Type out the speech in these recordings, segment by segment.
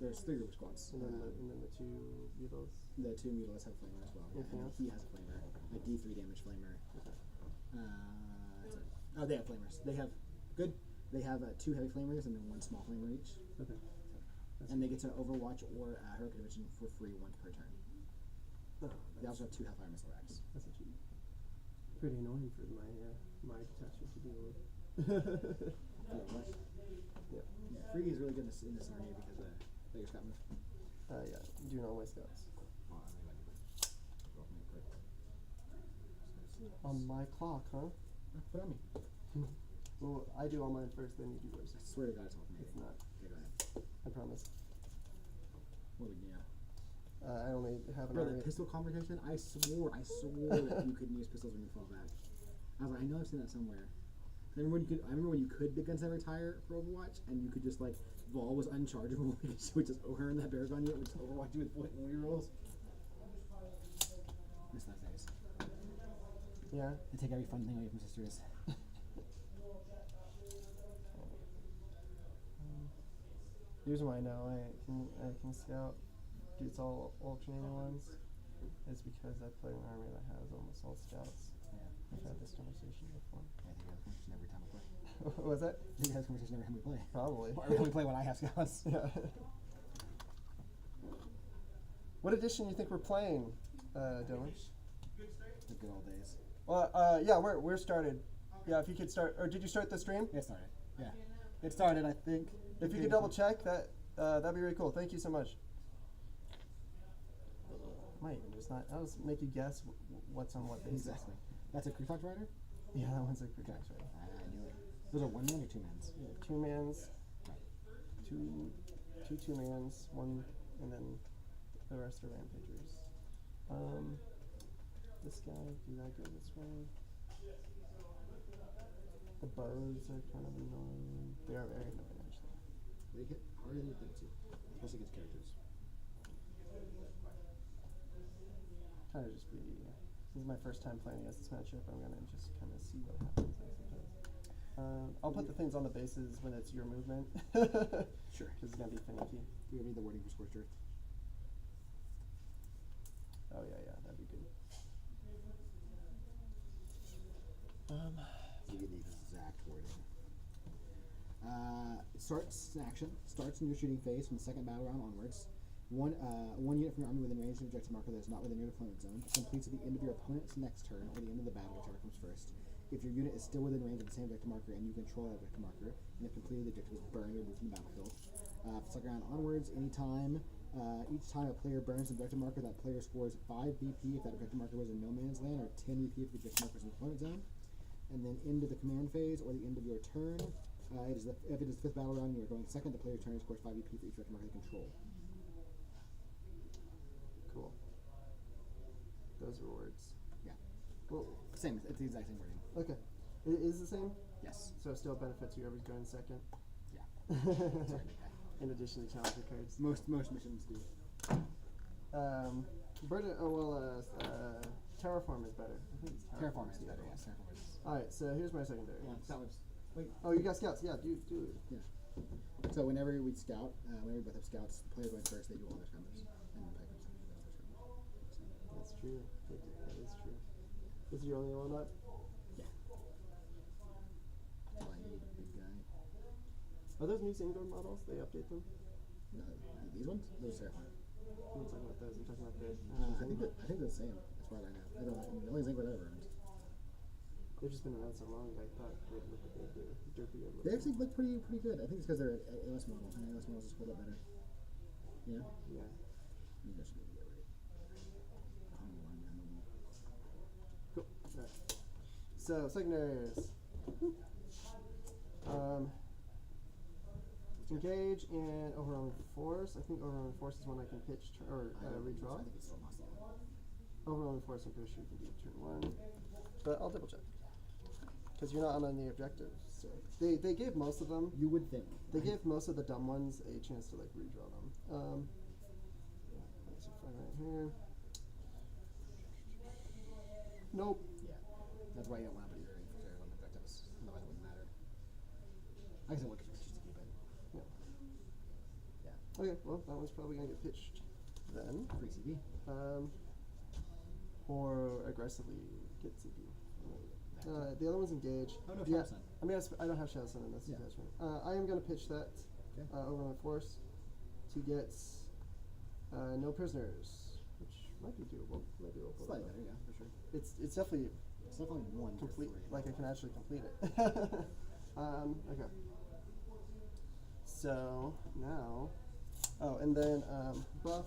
there's 3 group squads. And then the 2 mutals. The 2 mutals have flamer as well. Anything else? He has a flamer, a D3 damage flamer. Okay. Oh, they have flamers. They have good. They have 2 heavy flamers and then 1 small flamer each. Okay. And they get to Overwatch or Heroic Division for free once per turn. Oh, They also have 2 Hellfire Missile Racks. that's actually pretty annoying for my detachment to deal with. Yeah. Free is really good in this scenario because they just got moved. Yeah, doing all my scouts. On my clock, huh? Put on me. Well, I do all mine first, then you do yours. I swear to God, it's off me. It's not. Okay, go ahead. I promise. Well, yeah. I only have an Bro, army. the pistol conversation, I swore that you couldn't use pistols when you fall back. I was like, I know I've seen that somewhere. I remember when you could big guns and retire for Overwatch, and you could just like Vol was unchargeable because she would just earn that bear gun you would just Overwatch you with point and rerolls. Miss those days. Yeah. They take every fun thing away from sisters. Here's why I know I can scout dudes all alternating ones. Is because I play an army that has almost all scouts. Yeah. I've had this conversation before. I think we have this conversation every time we play. What was that? I think we have this conversation every time we play. Probably. Or every time we play when I have scouts. Yeah. What edition do you think we're playing, Dylan? The good old days. Well, yeah, we're started. Yeah, if you could start, or did you start the stream? It started. Yeah. It started, I think. If you could double check that, that'd be really cool. Thank you so much. Might even just not. I'll just make you guess what's on what basis. Exactly. That's a Krutax rider? Yeah, that one's a Krutax rider. I knew it. Those are 1-man or 2-mans? Yeah, 2-mans, Right. two 2-mans, 1, and then the rest are rampagers. This guy, do that go this way? The bows are kind of annoying. They are very annoying, actually. They hit harder than you think to, especially against characters. Kind of just be. This is my first time playing against this matchup. I'm gonna just kind of see what happens, I suppose. I'll put the things on the bases when it's your movement. Sure. Because it's gonna be finicky. Do we read the wording for Scorched Earth? Oh yeah, that'd be good. Give you the exact wording. Starts in action. Starts in your shooting phase from the second battle round onwards. One unit from your army within range of the objective marker that is not within your deployment zone completes at the end of your opponent's next turn or the end of the battle, whichever comes first. If your unit is still within range of the same objective marker and you control that objective marker, and if completed, the objective is burned or moved from the battlefield. Second round onwards, anytime, each time a player burns an objective marker, that player scores 5 BP if that objective marker was in no man's land, or 10 BP if the objective marker is in the deployment zone. And then into the command phase or the end of your turn, if it is the 5th battle round and you are going second, the player's turn scores 5 BP for each objective marker they control. Cool. Those are words. Yeah. Well, Same. It's the exact same wording. okay. It is the same? Yes. So it still benefits whoever's going second? Yeah. Sorry, big guy. In addition to challenger cards. Most missions do. Terraform is better. I think it's Terraform is the better. other Yes, one. Terraform is. Alright, so here's my secondary. Yeah, that was. Wait. Oh, you got scouts? Yeah, do it. Yeah. So whenever we scout, whenever we both have scouts, the player going first, they do all their combos, and then the player comes second, they do all their combos. So. That's true. That is true. This is your only one up? Yeah. That's why I need a big guy. Are those new Singard models? They update them? No, these ones? Those are Terrifying. I'm not talking about those. I'm talking about the I think they're the same, as far as I know. I don't know. The only Zingard I've ever owned. They've just been around so long, I thought they'd look a bit derpier. They actually look pretty good. I think it's because they're an AOS model, and AOS models just hold up better. Yeah? Yeah. You guys should be able to get right. Cool. Alright. So, secondaries. Engage and overwhelming force. I think overwhelming force is one I can pitch or redraw. I think it's still not solid. Overwhelming force, I'm pretty sure you can do turn 1. But I'll double check. Because you're not on any objectives. So they gave most of them. You would think. They gave most of the dumb ones a chance to like redraw them. Let's see if I right here. Nope. Yeah. That's why you don't want to put your infantry on objectives. Otherwise it wouldn't matter. I guess it would because we're just to keep it. Yeah. Yeah. Okay, well, that one's probably gonna get pitched then. Free CB. Or aggressively get CP. The other one's engaged. Oh, no, yeah, Shadow Sun. I mean, I don't have Shadow Sun in this Yeah. attachment. I am going to pitch that Okay. over my force to get no prisoners, which might be doable. Might be doable. Slightly better, yeah, for sure. It's definitely It's definitely one for complete. three. Like I can actually complete it. Okay. So now, oh, and then buff.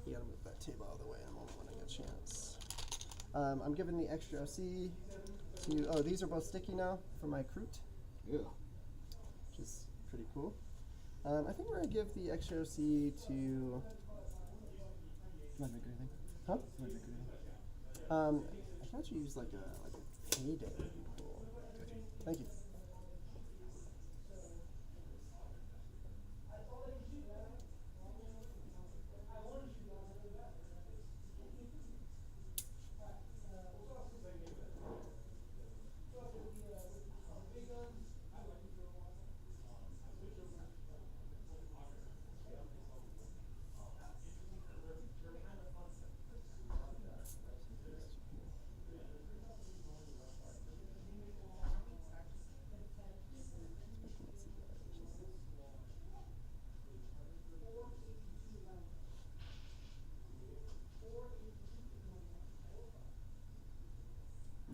You gotta move that table out of the way in a moment when I get a chance. I'm giving the extra OC to. Oh, these are both sticky now for my Kroot, Ew. which is pretty cool. I think we're gonna give the extra OC to. You want to drink anything? Huh? You want to drink anything? I can actually use like a payday. Would be cool. Thank you.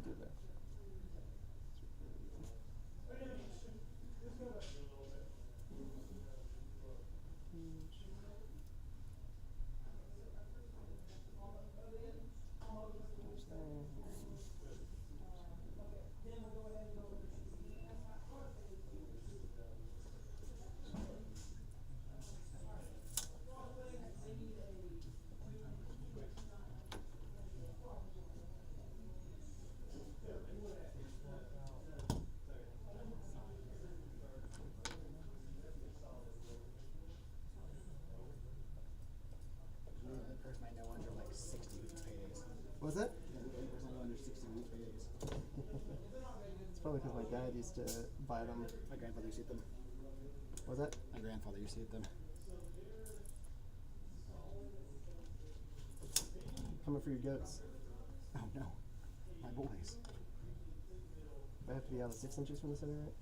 Do that. The person I know under like 60 weeks paydays. What was that? Yeah, the only person I know under 60 weeks paydays. It's probably because my dad used to buy them. My grandfather used to eat them. What was that? My grandfather used to eat them. Coming for your goats. Oh no. My boys. They have to be out of 6 inches from the center, right?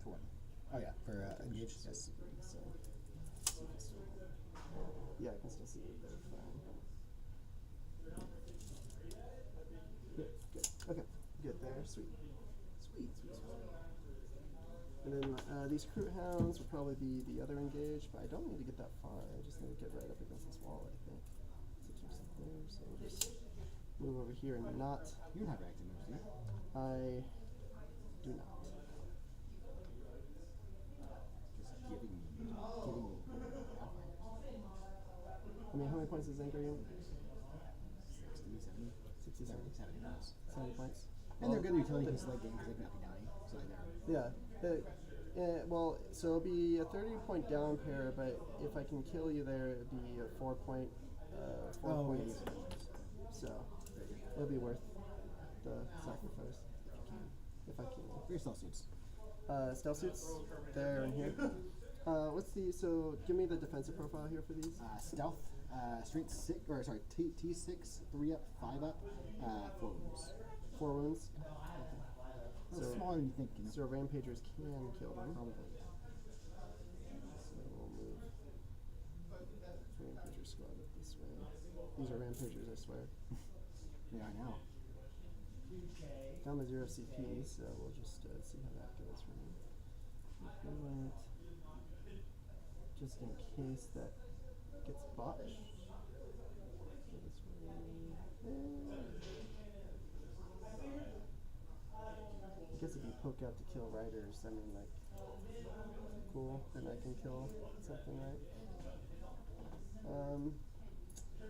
For what? Oh yeah, for engaged. Yes. So, yeah, I can still see it. They're fine. Good. Good. Okay. Good there. Sweet. Sweet. Sweet. Sweet. And then these Kroot hounds will probably be the other engaged, but I don't need to get that far. I just need to get right up against this wall, I think. To keep something there. So we'll just move over here and not. You don't have active moves, do you? I do not. Just giving me. I mean, how many points is Anchor? 60, 70. 60, 70. 70 points. 70 points. And they're good utility pieces like game because they can up you downy. So they're. Yeah. Well, so it'll be a 30-point down pair, but if I can kill you there, it'd be a 4-point, 4 points. So it'll be worth the sacrifice if I can. Your stealth suits. Stealth suits, there and here. So give me the defensive profile here for these. Stealth, strength 6, or sorry, T6, 3 up, 5 up, 4 wounds. 4 wounds. That's So- smaller than you think, you know. So rampagers can kill them. Probably. So we'll move rampager squad up this way. These are rampagers, I swear. They are now. Down to 0 CP, so we'll just see how that goes for me. Equipment. Just in case that gets botched. Go this way. I guess if you poke out to kill riders, I mean, like, cool, then I can kill something, right?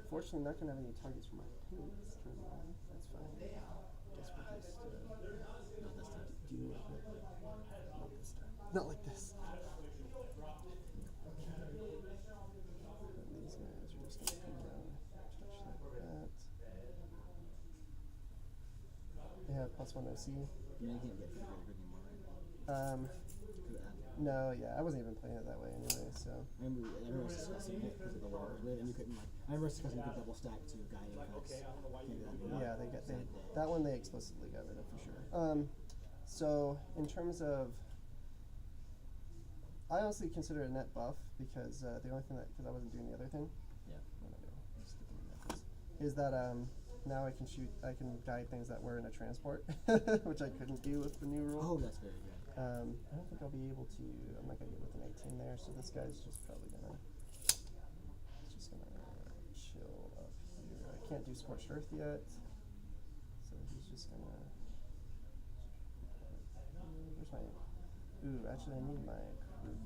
Fortunately, not gonna have any targets for my paint this turn around. That's fine. Guess we'll just Not this time. deal with it. Not this time. Not like this. And these guys are just gonna come down, touch like that. They have +1 OC. You can't get pretty good anymore, right? No, yeah, I wasn't even playing it that way anyway. So I remember us discussing it because of the way it was weird, and you couldn't like. I remember us discussing you could double stack to Gaia effects. Can't do that anymore. yeah, that one they explicitly got rid of for sure. So in terms of, I honestly consider it a net buff because the only thing because I wasn't doing the other thing. Yeah. Is that now I can guide things that were in a transport, which I couldn't do with the new rule. Oh, that's very good. I don't think I'll be able to. I'm not gonna get with an 18 there, so this guy's just probably gonna chill up here. I can't do Scorched Earth yet, so he's just gonna. Where's my? Ooh, actually, I need my Kroot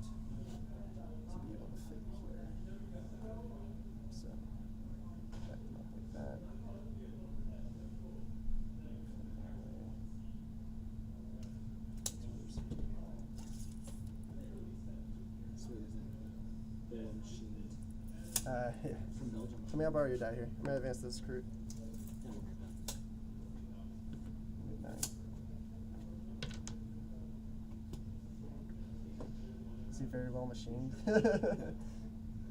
to be able to fit here. So back them up like that. Yeah. From Belgium. Let me, I'll borrow your die here. I'm gonna advance this Kroot. Yeah, we'll write that. Mid-9. Is he very well machined? From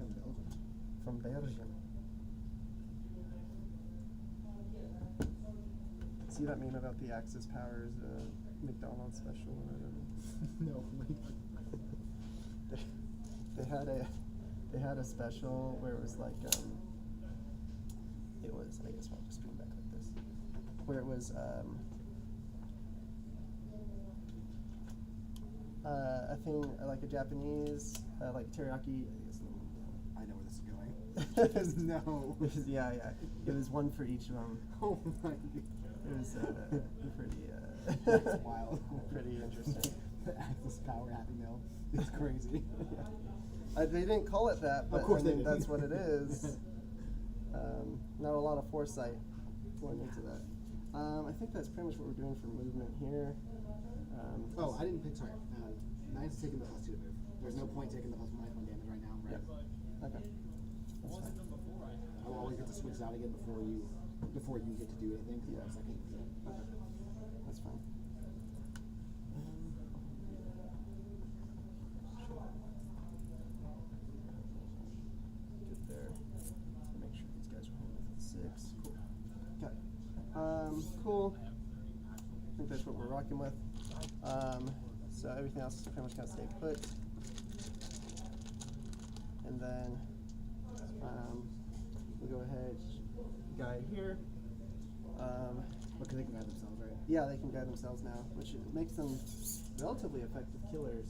Belgium. From Belgium. See that meme about the Axis Powers McDonald's special? No. They had a special where it was like it was, I guess I'll just stream back like this, where it was a thing like a Japanese like teriyaki. I know where this is going. No. Yeah. It was one for each of them. Oh my god. It was pretty. That's wild. Pretty interesting. The Axis Power Happy Meal. It's crazy. They didn't call it that, but Of course I mean, they that's didn't. what it is. Not a lot of foresight going into that. I think that's pretty much what we're doing for movement here. Oh, I didn't pick. Sorry. Nine's taking the +2 to move. There's no point taking the +1 damage right now. Right. Yep. Okay. That's fine. I will always get to switch out again before you get to do anything. Yeah. I can't do it. Okay. That's fine. Get there. Make sure these guys are home with 6. Cool. Okay. Cool. I think that's what we're rocking with. So everything else is pretty much gonna stay put. And then we'll go ahead, guide here. Because they can guide themselves, right? Yeah, they can guide themselves now, which makes them relatively effective killers.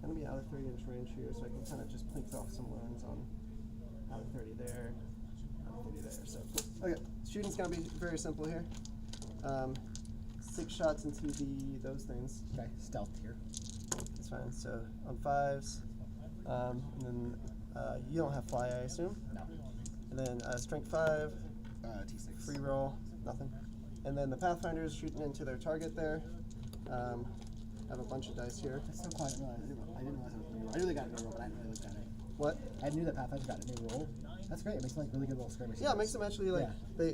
I'm gonna be out of 30-inch range here, so I can kind of just plink off some wounds on out of 30 there, out of 30 there. So, okay, shooting's gonna be very simple here. 6 shots into those things. Okay, stealth here. That's fine. So on 5s, and then you don't have fly, I assume. No. And then strength 5, T6. free roll, nothing. And then the Pathfinders shooting into their target there. I have a bunch of dice here. That's so quiet. No, I didn't realize it was a new roll. I knew they got a new roll, but I didn't really look at it. What? I knew that Pathfinder got a new roll. That's great. It makes them like really good little skirmishes. Yeah, it makes them actually like Yeah.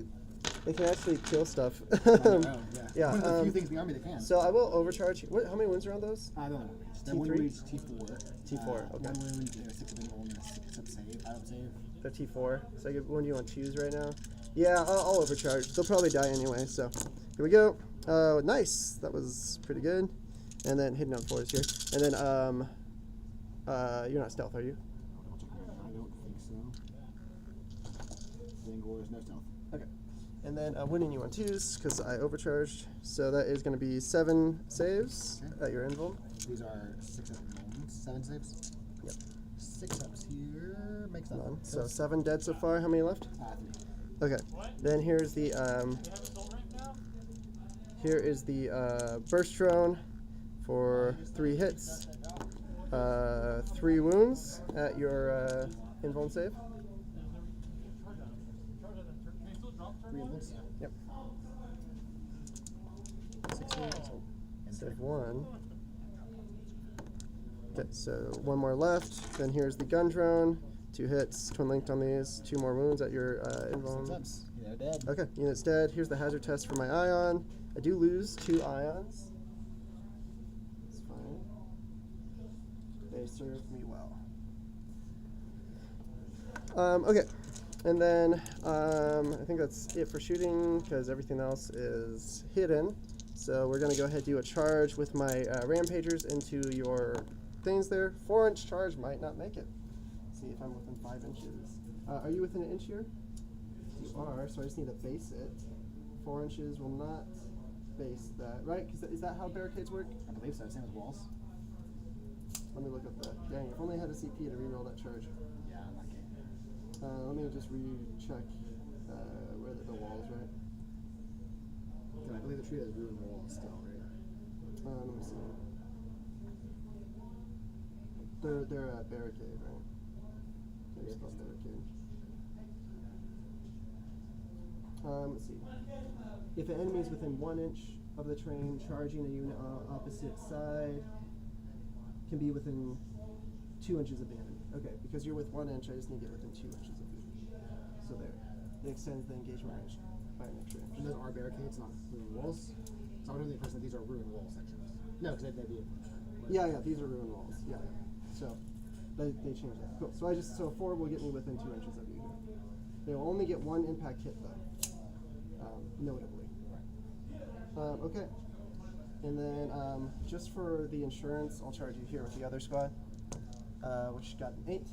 they can actually kill stuff. On their own, yeah. Yeah, One of the few things in the army that can. So I will overcharge. How many wounds are on those? I don't know. They're T3? one wound each, T4. T4, okay. 1 wound, 6 of them roll, and a 6 up save. I don't save. They're T4. So I get one you want to choose right now. Yeah, I'll overcharge. They'll probably die anyway. So here we go. Nice. That was pretty good. And then hidden on 4s here. And then you're not stealth, are you? I don't think so. Zangor's no stealth. Okay. And then winning you on 2s because I overcharged. So that is going to be 7 saves at your invuln. These are 6 up wounds, 7 saves. Yep. 6 ups here makes that. None. So 7 dead so far. How many left? 3. Okay. Then here's the burst drone for 3 hits, 3 wounds at your invuln save. 3 wounds. Yep. 6 wounds. And Save 3. 1. Okay, so 1 more left. Then here's the gun drone. 2 hits, twin linked on these. 2 more wounds at your 6 invuln. ups. They're dead. Okay, unit's dead. Here's the hazard test for my ion. I do lose 2 ions. That's fine. They served me well. Okay, and then I think that's it for shooting because everything else is hidden. So we're gonna go ahead and do a charge with my rampagers into your things there. 4-inch charge might not make it. See if I'm within 5 inches. Are you within an inch here? You are, so I just need to base it. 4 inches will not base that, right? Because is that how barricades work? I believe so. Same as walls. Let me look up that. Dang, if only I had a CP to reroll that charge. Yeah, I'm lucky. Let me just recheck where the walls, right? And I believe the tree has ruined walls still, right? Let me see. They're a barricade, right? They're spelled barricade. Let's see. If an enemy is within 1 inch of the terrain, charging a unit opposite side can be within 2 inches of the enemy. Okay, because you're with 1 inch, I just need to get within 2 inches of you. So there. It extends the engagement range by an extra inch. And those are barricades, not ruined walls. So I'm under the impression that these are ruined wall sections. No, because they'd be. Yeah, these are ruined walls. Yeah. So they changed that. Cool. So 4 will get me within 2 inches of you here. They will only get 1 impact hit though. Notably. Okay. And then just for the insurance, I'll charge you here with the other squad, which got an 8.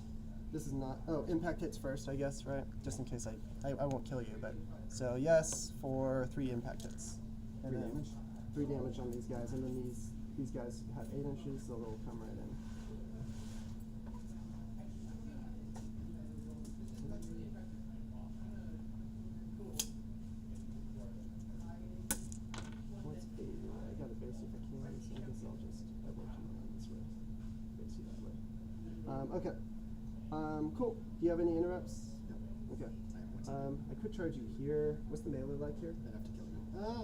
This is not, impact hits first, I guess, right? Just in case I won't kill you, but, so yes, for 3 impact hits. And 3 then damage? 3 damage on these guys, and then these guys have 8 inches, so they'll come right in. What's 8? I gotta base if I can, so I guess I'll just, I won't do that this way. Base you that way. Okay. Cool. Do you have any interrupts? No. Okay. I I could charge you here. What's the melee like here? I'd have to kill you.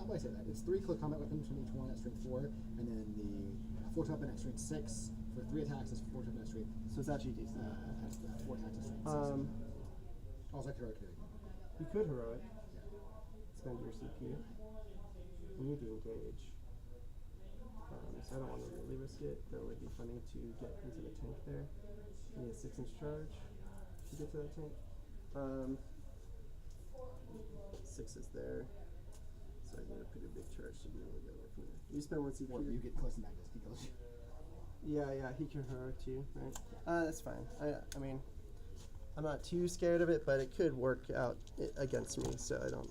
Why say that? It's 3 close combat weapons from each one at strength 4, and then the 4 weapon at strength 6. For 3 attacks, it's 4 weapon at strength. So it's actually decent. Has 4 attacks at strength 6. Also, heroic theory. You could heroic. Spend your CP. You need to engage. So I don't want to really risk it, though it'd be funny to get into the tank there. You need a 6-inch charge to get to that tank. 6 is there. So I need a pretty big charge to be able to get away from there. You spend 1 CP. Or you get close to Magnus, he kills you. Yeah, he can heroic too, right? That's fine. I mean, I'm not too scared of it, but it could work out against me, so I don't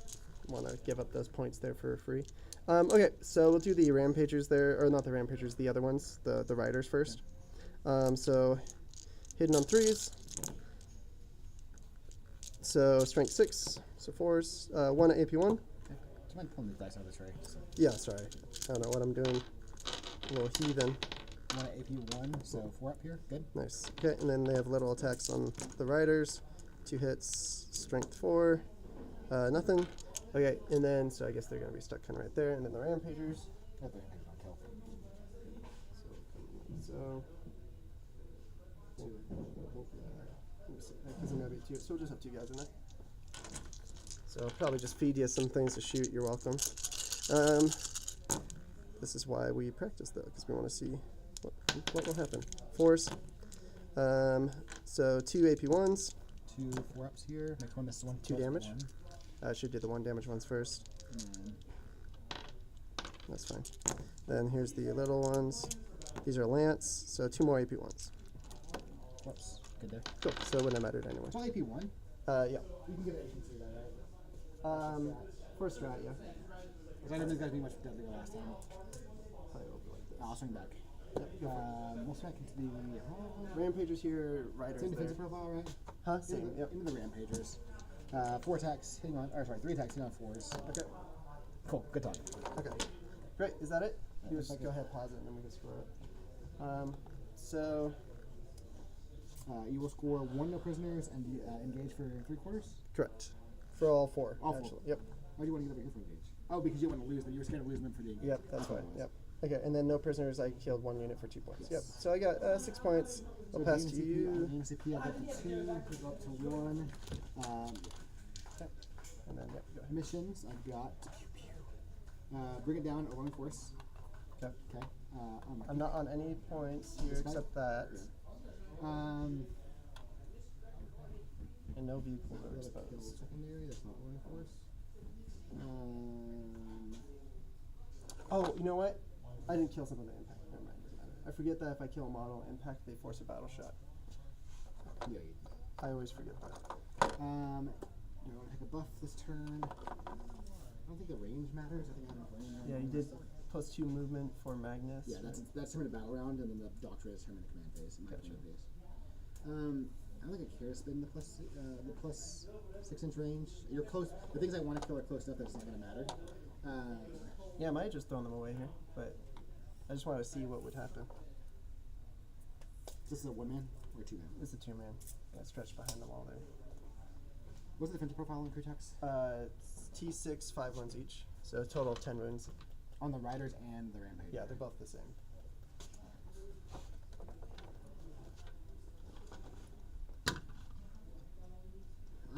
want to give up those points there for free. Okay, so we'll do the rampagers there, or not the rampagers, the other ones, the riders first. So hidden on 3s. So strength 6, so 4s, 1 at AP 1. Okay. Do you mind pulling the dice out of this, right? Yeah, sorry. I don't know what I'm doing. A little heathen. 1 at AP 1, so 4 up here. Good. Nice. Okay, and then they have little attacks on the riders. 2 hits, strength 4, nothing. Okay, and then, so I guess they're going to be stuck kind of right there. And then the rampagers. That thing don't kill. So, because I'm going to be 2. So we'll just have 2 guys in there. So I'll probably just feed you some things to shoot. You're welcome. This is why we practice, though, because we want to see what will happen. 4s. So 2 AP 1s. 2 4-ups here. Next one misses 1. 2 damage. 1. I should do the 1 damage ones first. And That's fine. Then here's the little ones. These are lance, so 2 more AP 1s. whoops. Good there. Cool, so it wouldn't have mattered anyway. It's all AP 1. Yeah. You can get it, you can see that, right? First strat, yeah. Because I know these guys being much deadlier last time. Probably over like this. I'll swing back. Yep, go for it. We'll swing into the Rampagers here, riders same there. defensive profile, right? Huh? Same, yep. Into the Rampagers. 4 attacks hitting on, or sorry, 3 attacks hitting on 4s. Okay. Cool, good talk. Okay. Great, is that it? You looks just like go it. ahead, pause it, and then we can score it. So, You will score 1 no prisoners and engage for 3/4. correct. For all 4, All 4. actually. Yep. Why do you want to get over here for engage? Oh, because you want to lose them. You were scared of losing them for the engage. Yep, that's what right. it was. Yep. Okay, and then no prisoners, I killed 1 unit for 2 points. Yes. Yep. So I got 6 points. I'll pass to you. CP, I'll get to 2, go up to 1. And then, yep, go ahead. Missions, I've got bring it down a rolling force. Okay. Okay. I'm not on any points here This guy? except that. And no vehicles are Kill exposed. secondary. That's not rolling force. Oh, you know what? I didn't kill something to impact. Never mind, doesn't matter. I forget that if I kill a model impact, they force a battle shot. Yeah. I always forget that. Do I want to take a buff this turn? I don't think the range matters. I think I have enough range. Yeah, you did +2 movement for Magnus. Yeah, that's him in a battle round, and then the Doctor is him in a command phase. In my Gotcha. command phase. I don't think I care to spin the plus 6-inch range. You're close. The things I want to kill are close enough that it's not going to matter. Yeah, I might have just thrown them away here, but I just wanted to see what would happen. This is a 1-man or a 2-man. It's a 2-man. Yeah, stretched behind the wall there. What's the defensive profile on crew attacks? It's T6, 5 wounds each. So a total of 10 wounds. On the Riders and the Rampage. Yeah, they're both the same.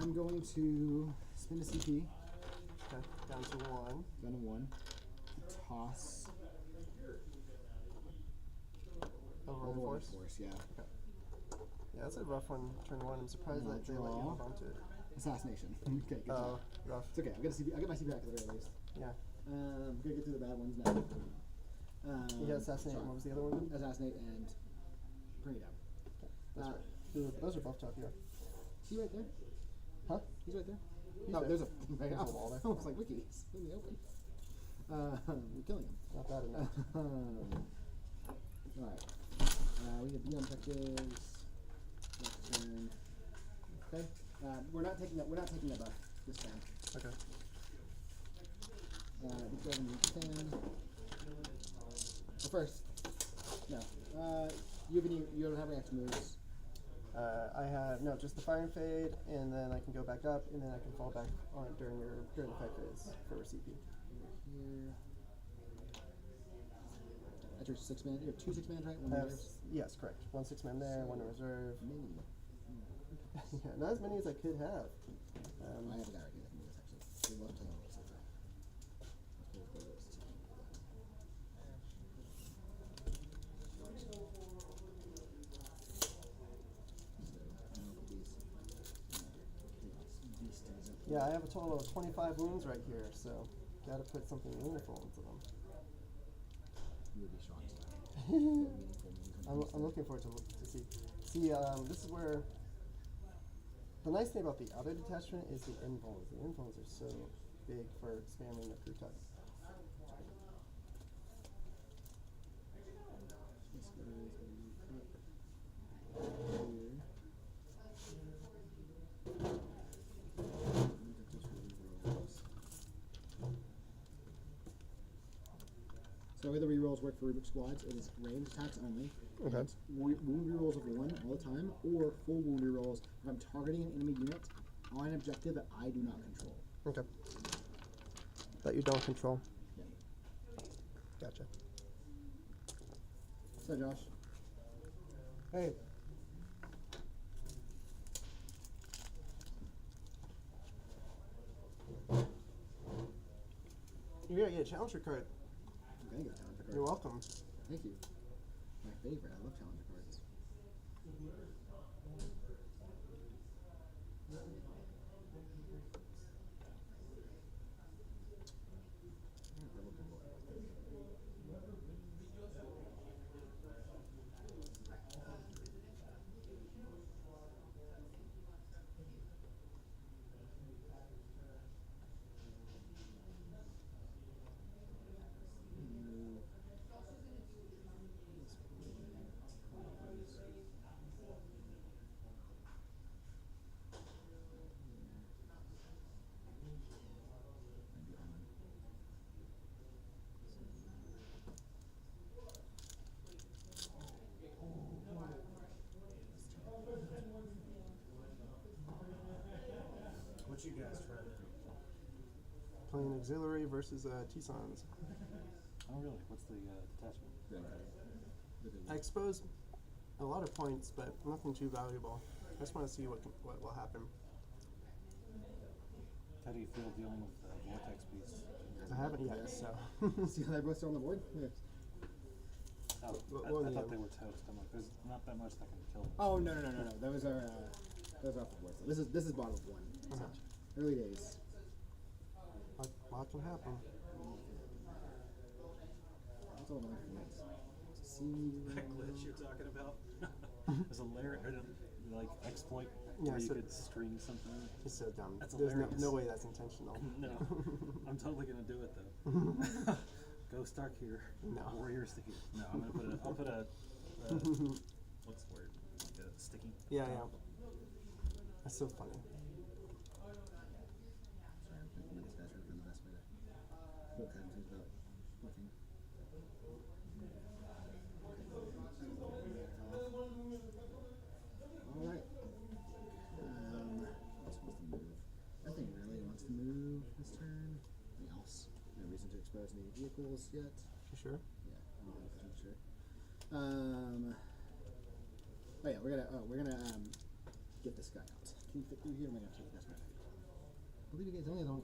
I'm going to spin a CP. Okay, down to 1. Down to 1. Toss. Overwhelming force? Yeah. Okay. Yeah, that's a rough one, turn 1. I'm surprised that they let you hold on to it. Assassination. Okay, good job. Rough. It's okay. I'll get my CP back at the very least. Yeah. I'm gonna get through the bad ones now. You got assassinate, and what was the other one? Assassinate and bring it down. That's right. Those are buff top, yeah. Is he right there? Huh? He's right there. He's Oh, there. there's a There's a wall there. I was like, Wiki, he's in the open. We're killing him. Not bad enough. Alright. We have B on objectives. Next turn. Okay. We're not taking that buff this time. Okay. The 12 and 10. Well, first. No. You don't have any extra moves. I have just the fire and fade, and then I can go back up, and then I can fall back on during the fight phase for CP. Here. That's your 6-man. You have 2 6-man, right? 1 I have reserves? yes, correct. 1 6-man there, 1 in reserve. Mini. Yeah, not as many as I could have. I have a guy right here that can do this actually. We love to know what's over. Let's go with this. Yeah, I have a total of 25 wounds right here, so gotta put something meaningful into them. You would be shocked. I'm looking forward to see. See, this is where the nice thing about the other detachment is the invulns. The invulns are so big for expanding the crew type. So the way the rerolls work for Rubik squads, it is range attacks only. Okay. It's wound rerolls of 1 all the time, or full wound rerolls if I'm targeting an enemy unit on an objective that I do not control. Okay. That you don't control. Yeah. Gotcha. So Josh. Hey. You gotta get a challenger card. I'm gonna get a challenger card. You're welcome. Thank you. My favorite. I love challenger cards. What you guys trying to do? Playing auxiliary versus T-Sons. Oh, really? What's the detachment? I exposed a lot of points, but nothing too valuable. I just want to see what will happen. How do you feel dealing with the vortex beast? I haven't yet, so. See how they're both still on the board? Yes. Oh, What- I what thought the- they were toast. I'm like, there's not that much that can kill them. Oh no. Those are off the board. So this is bottom of one. Uh-huh. Early days. What can happen? That's all my friends. See. That glitch you're talking about? There's a layer, like exploit Yeah, where you so- could string something. It's so dumb. That's There's hilarious. no way that's intentional. No, I'm totally gonna do it though. Go Stark here. No. Warriors to here. No, I'm gonna put a. I'll put a. What's the word? Like a sticky. Yeah, yeah. That's so funny. Sorry, I'm thinking these guys are doing the best way to hold kinds of without looking. Alright. What's supposed to move? Nothing really wants to move this turn. Anything else? No reason to expose any vehicles yet. You sure? Yeah, I'm 100% sure. Oh yeah, we're gonna get this guy out. Can you fit through here? Am I gonna take this guy? I believe it's only on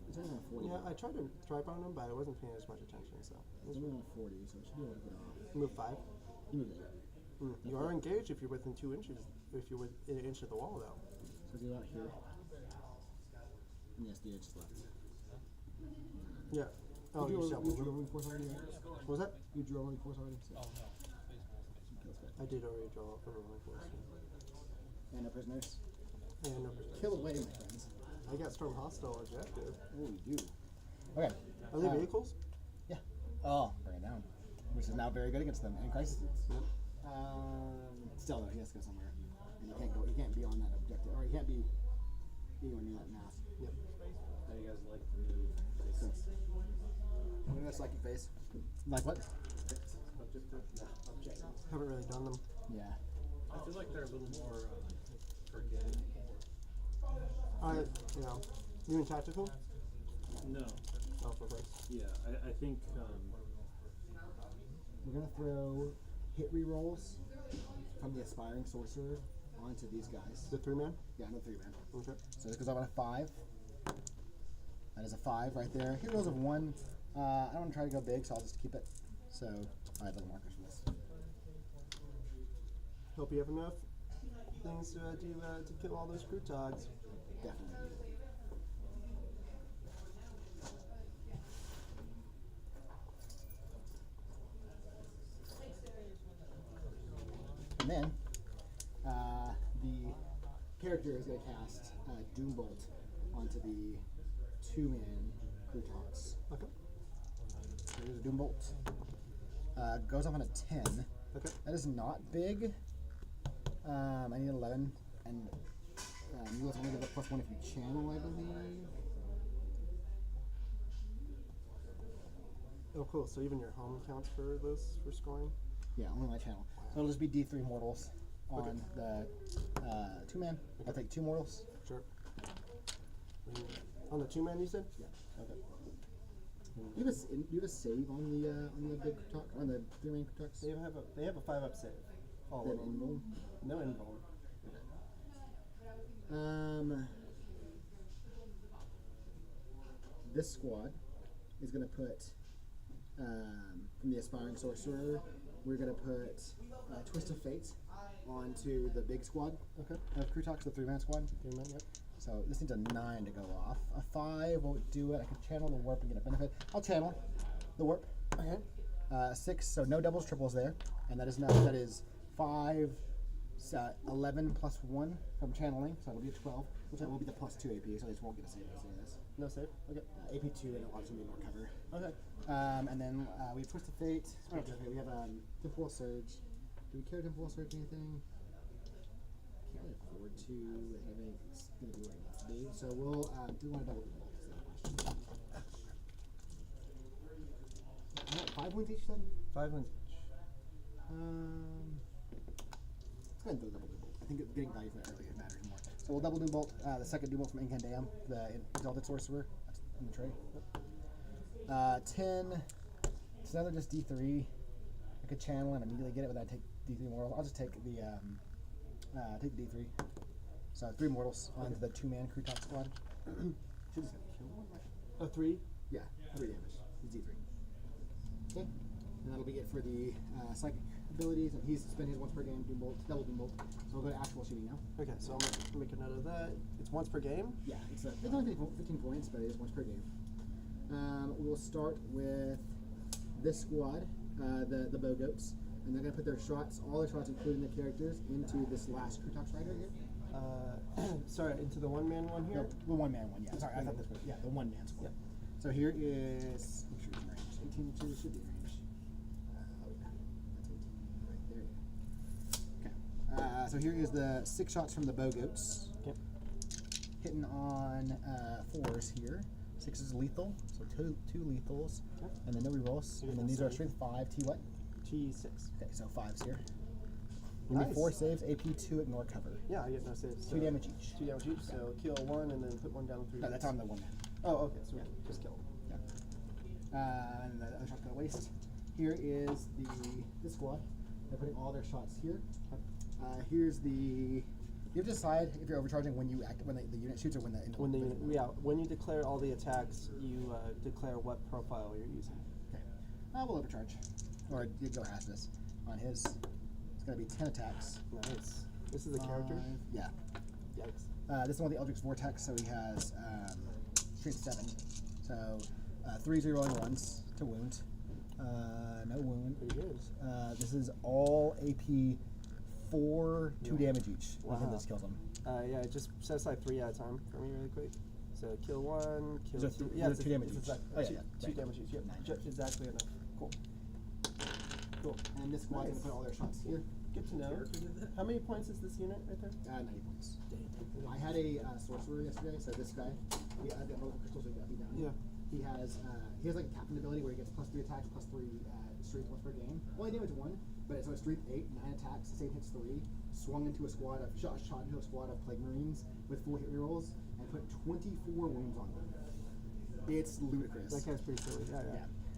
40. Yeah, I tried to tripod him, but I wasn't paying as much attention, so. It's only on 40, so it should be able to get off. Move 5. You move it. You are engaged if you're within 2 inches. If you're within an inch of the wall, though. So go out here. And yes, the edge is left. Yeah. Oh, you you drew over force already, right? What was that? You drew over force already? So. Oh no. Kill this guy. I did already draw a rolling force. And no prisoners. And no prisoners. Kill away, my friends. I got storm hostile objective. Oh, you do. Okay. Are they vehicles? Yeah. Oh, bring it down. Which is now very good against them. And crisis. Yep. Still though, he has to go somewhere. And he can't be on that objective. Or he can't be anywhere near that mass. Yep. How do you guys like the new faces? Look at that slacky face. Like what? Objective? Objective. Haven't really done them. Yeah. I feel like they're a little more forgetting. Yeah. You in tactical? No. Oh, for first. Yeah, I think. We're gonna throw hit rerolls from the aspiring sorcerer onto these guys. The 3-man? Yeah, no 3-man. Okay. So this goes up on a 5. That is a 5 right there. Hit rolls of 1. I don't want to try to go big, so I'll just keep it. So I have little markers for this. Hope you have enough things to kill all those crew togs. Definitely. And then the character is going to cast Doombolt onto the 2-man crew togs. Okay. So here's a Doombolt. Goes off on a 10. Okay. That is not big. I need 11, and you guys only get a +1 if you channel, I believe. Oh, cool. So even your home counts for this for scoring? Yeah, only my channel. So it'll just be D3 mortals on the 2-man. I'll take 2 mortals. Sure. On the 2-man, you said? Yeah. Okay. Do you have a save on the big talk on the 3-man talks? They have a 5-up save. All That of them. invuln? No invuln. This squad is going to put from the aspiring sorcerer. We're going to put Twist of Fate onto the big squad. Okay. Of crew talks, the 3-man squad. 3-man, yep. So this needs a 9 to go off. A 5 won't do it. I can channel the warp and get a benefit. I'll channel the warp. Okay. 6, so no doubles, triples there, and that is 5, 11 plus 1 from channeling, so it'll be a 12, which will be the +2 AP, so they just won't get a save as soon as. No save? Okay. AP 2, and it'll obviously be more cover. Okay. And then we have Twist of Fate. Oh, Twist of Fate. We have Temporal Surge. Do we carry Temporal Surge anything? Can't really afford to. Everything's going to be where it needs to be. So we'll do we want to double the bolt? Is the question. 5 wounds each then? 5 wins each. Let's go ahead and do a double Doombolt. I think getting value from it early matters more. So we'll double Doombolt, the second Doombolt from Incandeum, the Exalted Sorcerer. That's in the tray. 10. It's another just D3. I could channel and immediately get it without take D3 mortals. I'll just take the D3. So 3 mortals onto the 2-man crew top squad. Should just kill one, right? A 3? Yeah, 3 damage. It's D3. Okay, and that'll be it for the psychic abilities, and he's spending his once per game, doom bolt, double doom bolt. So we'll go to actual shooting now. Okay, so I'm gonna make a note of that. It's once per game. Yeah, it's only 15 points, but it is once per game. We'll start with this squad, the Bow Goats, and they're gonna put their shots, all their shots, including the characters, into this last Krutox Rider here. Sorry, into the one-man one here. The one-man one, yeah. Sorry, I thought this was the one-man squad. Yep. So here is, make sure it's in range. 18 inches should be in range. Oh yeah, that's 18 right there. Okay. So here is the 6 shots from the Bow Goats. Okay. Hitting on 4s here. 6 is lethal, so two lethals, Yep. and then no rerolls. And then these are strength 5, T what? T6. Okay, so 5s here. Give me 4 saves, AP 2, ignore cover. Yeah, I get no saves. 2 damage each. 2 damage each, so kill 1 and then put 1 down 3. No, that's on the one man. Oh, okay, so Yeah. just kill. And the other shot's gonna waste. Here is this squad. They're putting all their shots here. Here's the. You have to decide if you're overcharging when you act when the unit shoots or when the When you declare all the attacks, you declare what profile you're using. Okay. We'll overcharge, or you go hazardous on his. It's gonna be 10 attacks. Nice. This is the character. 5, yeah. Yikes. This is one of the Eldritch Vortex, so he has strength 7. So 3 rolling 1s to wound. No wound. Pretty good. This is all AP 4, 2 Yeah. damage each. I think Wow. this kills him. Yeah, just set aside 3 at a time for me really quick. So kill 1, kill These are 2. th- Yeah, these are 2 damage it's each. exact- Oh, yeah, two, yeah, 2 right. damage each. Yep, 9. exactly enough. Cool. Cool. And this squad's Nice. gonna put all their shots here. Good to know. How many points is this unit right there? 90 points. I had a sorcerer yesterday, so this guy, the multiple crystals we got down. Yeah. He has like a captain ability where he gets +3 attacks, +3 strength once per game. Only damage 1, but so it's strength 8, 9 attacks, save hits 3. Swung into a squad of shot into a squad of plague marines with 4 hit rerolls and put 24 wounds on them. It's ludicrous. That guy's pretty silly.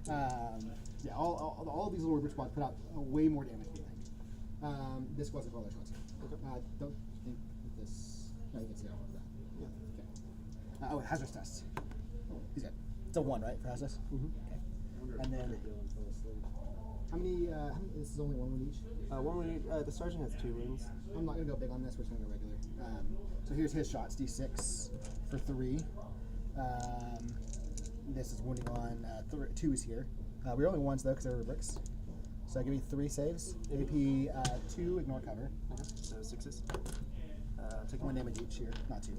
Yeah. Yeah. All of these little river squads put out way more damage than you think. This wasn't for all their shots. Okay. Don't think that this. No, you can see all of that. Yeah. Okay. Hazardous test. He's good. It's a 1, right, for hazardous? Mm-hmm. Okay. And then. How many? This is only 1 wound each. One wound. The sergeant has 2 wounds. I'm not gonna go big on this. We're just gonna go regular. So here's his shots. D6 for 3. This is wounding on 2s here. We're only 1s though because they're rubrics. So give me 3 saves. AP 2, ignore cover. Okay. So 6s. Take 1 damage each here, not 2.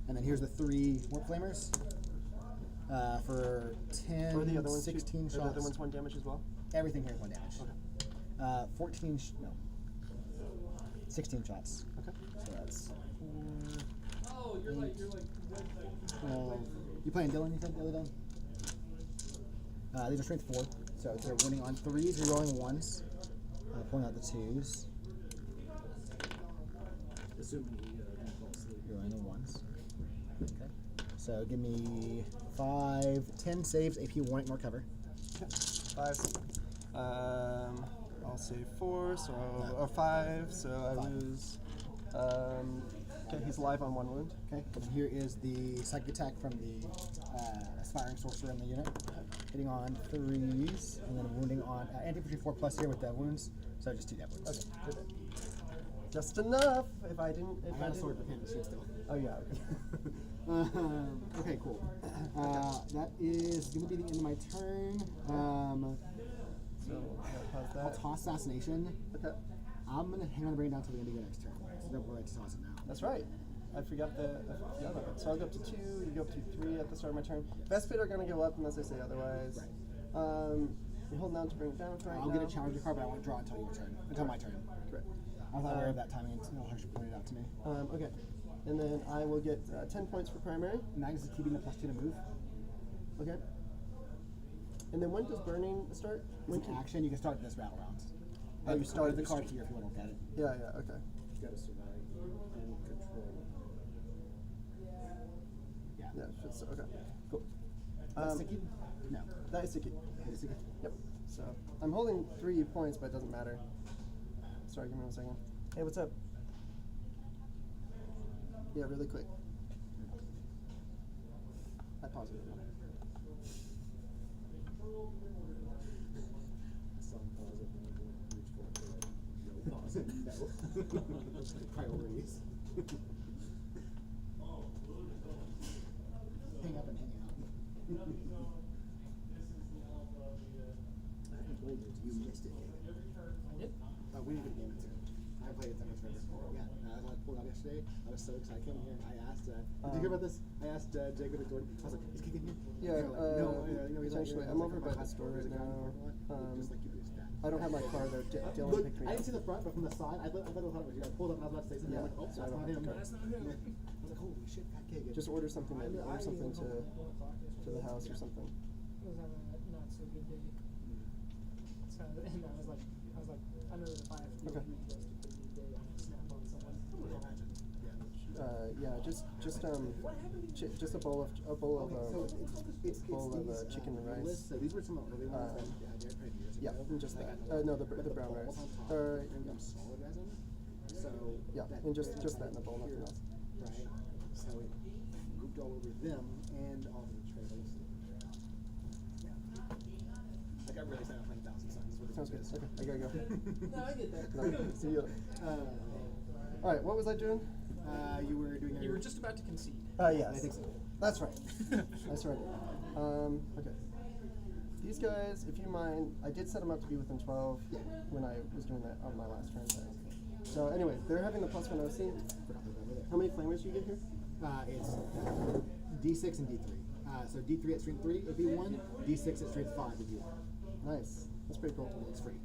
And then here's the 3 warp flamers for 10, Or the other ones 16 shots. Are the other shots. ones 1 damage as well? Everything here is 1 damage. Okay. 14. No. 16 shots. Okay. So that's 4. Oh, you're like 12. You playing Dylan? You said the other Dylan? These are strength 4, so they're winning on 3s. You're rolling 1s, pulling out the 2s. Assuming he didn't fall asleep. You're rolling the 1s. Okay. So give me 5, 10 saves. AP 1, ignore cover. 5. I'll say 4, so or 5, so I 5. lose. Okay, he's alive on 1 wound. Okay. And then here is the psychic attack from the aspiring sorcerer in the unit, hitting on 3s, and then wounding on anti-infantry 4+ here with dev wounds. So just 2 dev wounds. Okay, good. Just enough. If I didn't, I got a sword with him to shoot still. Oh yeah. Okay. Okay, cool. That is going to be the end of my turn. So pause I'll that. toss assassination. Okay. I'm going to hang on to bring it down until the end of your next turn. So don't worry to toss it now. That's right. I forgot about it. So I'll go up to 2. You go up to 3 at the start of my turn. Best bid are going to go up unless I say otherwise. Right. You hold down to bring it down for right I'll now. get a challenger card, but I won't draw until your turn. Until my turn. Correct. I was not aware of that timing until Hershey pointed it out to me. Okay. And then I will get 10 points for primary. Magnus is keeping the +2 to move. Okay. And then when does burning start? When It's an action. You can start this battle round. Oh, you started the this- card here if you want to look at it. Yeah, okay. You gotta survive and control. Yeah. Yeah, okay. Cool. That's sticky? No. That is sticky. It is sticky. Yep. So I'm holding 3 points, but it doesn't matter. Sorry, give me 1 second. Hey, what's up? Yeah, really quick. I paused it. I saw him pause it and then reach for it. Priorities. Hang up and hang out. You missed it. I did. We need to get a game in soon. I played it that much better. Yeah, I pulled out yesterday. I was so excited. I came in here and I asked. Did you hear about this? I asked Jacob and Jordan. I was like, "Is Kick in here?" Yeah, They were like, no, no, he's not potentially. here. I I'm was over like, by "Oh, the store there's a right guy in the now. parking lot." Just like you do that. I don't have my car though. Dylan Look, picked me I up. didn't see the front, but from the side, I thought it was you. I pulled up and I was about to say something. Yeah, I was like, "Oh, so I that's don't not have him." the car. That's not him. Yeah. I was like, "Holy shit, Fat Kid." Just order something to I order something was home to at 1 o'clock yesterday. the house or something. I was having a not so good day. So, and I was like, I know that if I have to do Okay. a huge list to put me day, I'm gonna snap on someone. Yeah, just a bowl of So it's bowl of these, chicken and the rice. list. So these were some of the early ones that Derek played years Yeah, ago. and just Like, that. I got No, the but brown balls rice. on top and some solid resin. So Yeah, that and just they're that in a bowl, nothing here, else. Right. So it grouped all over them and all the trailers. Yeah. I got really excited playing Thousand Suns. Is what it Sounds good. is. Okay, I gotta go. No, I get that. No, see you. Uh, All right, what was I doing? you were doing. You were just about to concede. Yes. I think so. That's right. That's right. Okay. These guys, if you mind, I did set them up to be within 12 Yeah. when I was doing that on my last turn. So anyway, they're having the +1 OC. Forgot those over there. How many flamers do you get here? It's D6 and D3. So D3 at strength 3 if you won, D6 at strength 5 if you won. Nice. That's pretty cool. It's free.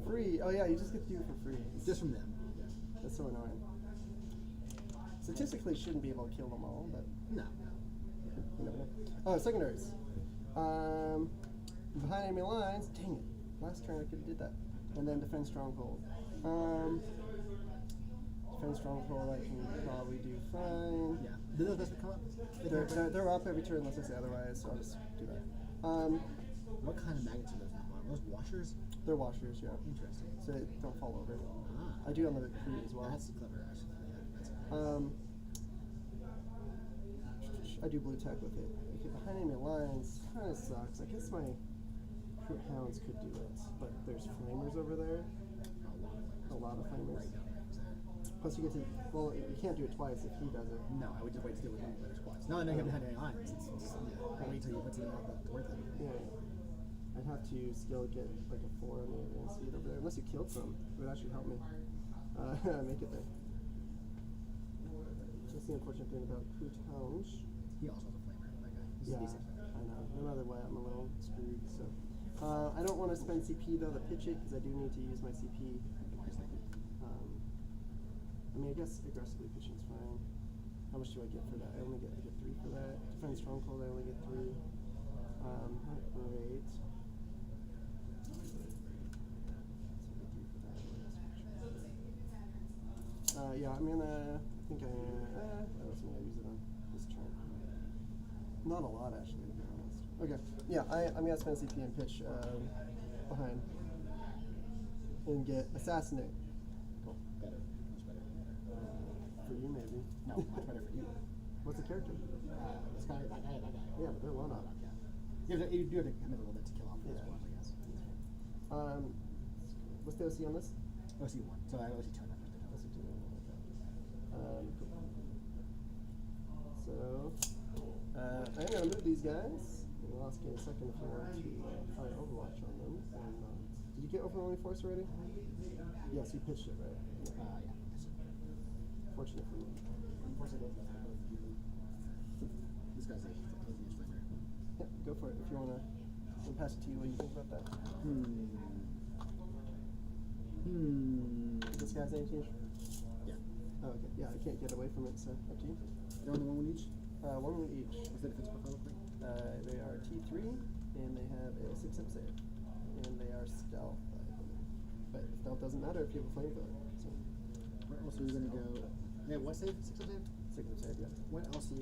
Free. Oh yeah, you just get to do it for free. Just from them. Yeah. That's so annoying. Statistically, shouldn't be able to kill them all, but No. you never know. Oh, secondaries. Behind enemy lines. Dang it! Last turn I could have did that. And then defend stronghold. Defend stronghold. I can probably do fine. Yeah. Did those come up? They're up every turn unless I say otherwise, so I'll just do that. What kind of magnets are those on? Are those washers? They're washers, yeah. Interesting. So they don't fall over. Ah. I do on the recruit as well. That's clever, actually. Yeah, that's I do blue tech with it. Okay, behind enemy lines kind of sucks. I guess my recruit hounds could do it, but there's flamers over there. A lot of flamers. right down there. Plus you get to, well, you can't do it twice if he does it. No, I would just wait to do it with one of their squads. No, I know you have behind any lines. It's yeah. I'll wait till you put something out that's worth it. Yeah. I'd have to skill get like a 4 on the advanced speed over there. Unless you killed some, it would actually help me make it there. Just the unfortunate thing about Crute Hounge. He also has a flamer, that guy. He's Yeah, decent. I know. No matter what, I'm a little screwed. So, I don't want to spend CP though to pitch it because I do need to use my CP. I mean, I guess aggressively pitching is fine. How much do I get for that? I get 3 for that. Defend stronghold, I only get 3. Not great. Yeah, I'm gonna. I think I was gonna use it on this turn. Not a lot, actually, to be honest. Okay. Yeah, I'm gonna spend CP and pitch behind and get assassinate. Cool. Better. Much better. For you, maybe. No, much better for you. What's the character? This guy, that guy. Yeah, but they're one up. Yeah. You do have to commit a little bit to kill off those Yeah. ones, I guess. What's the OC on this? OC 1. So I OC 2 and that. OC 2. Cool. So, I'm gonna move these guys. And I'll ask you in a second if you want to try Overwatch on them or not. Did you get Overwhelming Force already? Yes, you pitched it, right? Yeah. Fortunate for you. Unfortunately, both of them have both you. This guy's a huge flamer. Yeah, go for it. If you wanna, I'll pass it to you. What do you think about that? This guy's 18. Yeah. Oh, okay. Yeah, I can't get away from it, so up to you. They're only one each? One each. What's the defense profile look like? They are T3, and they have a 6-up save. And they are stealth, I believe. But stealth doesn't matter if you have a flamethrower. So, Where else are you gonna go? Yeah, what save? 6-up save? 6-up save, yeah. Where else are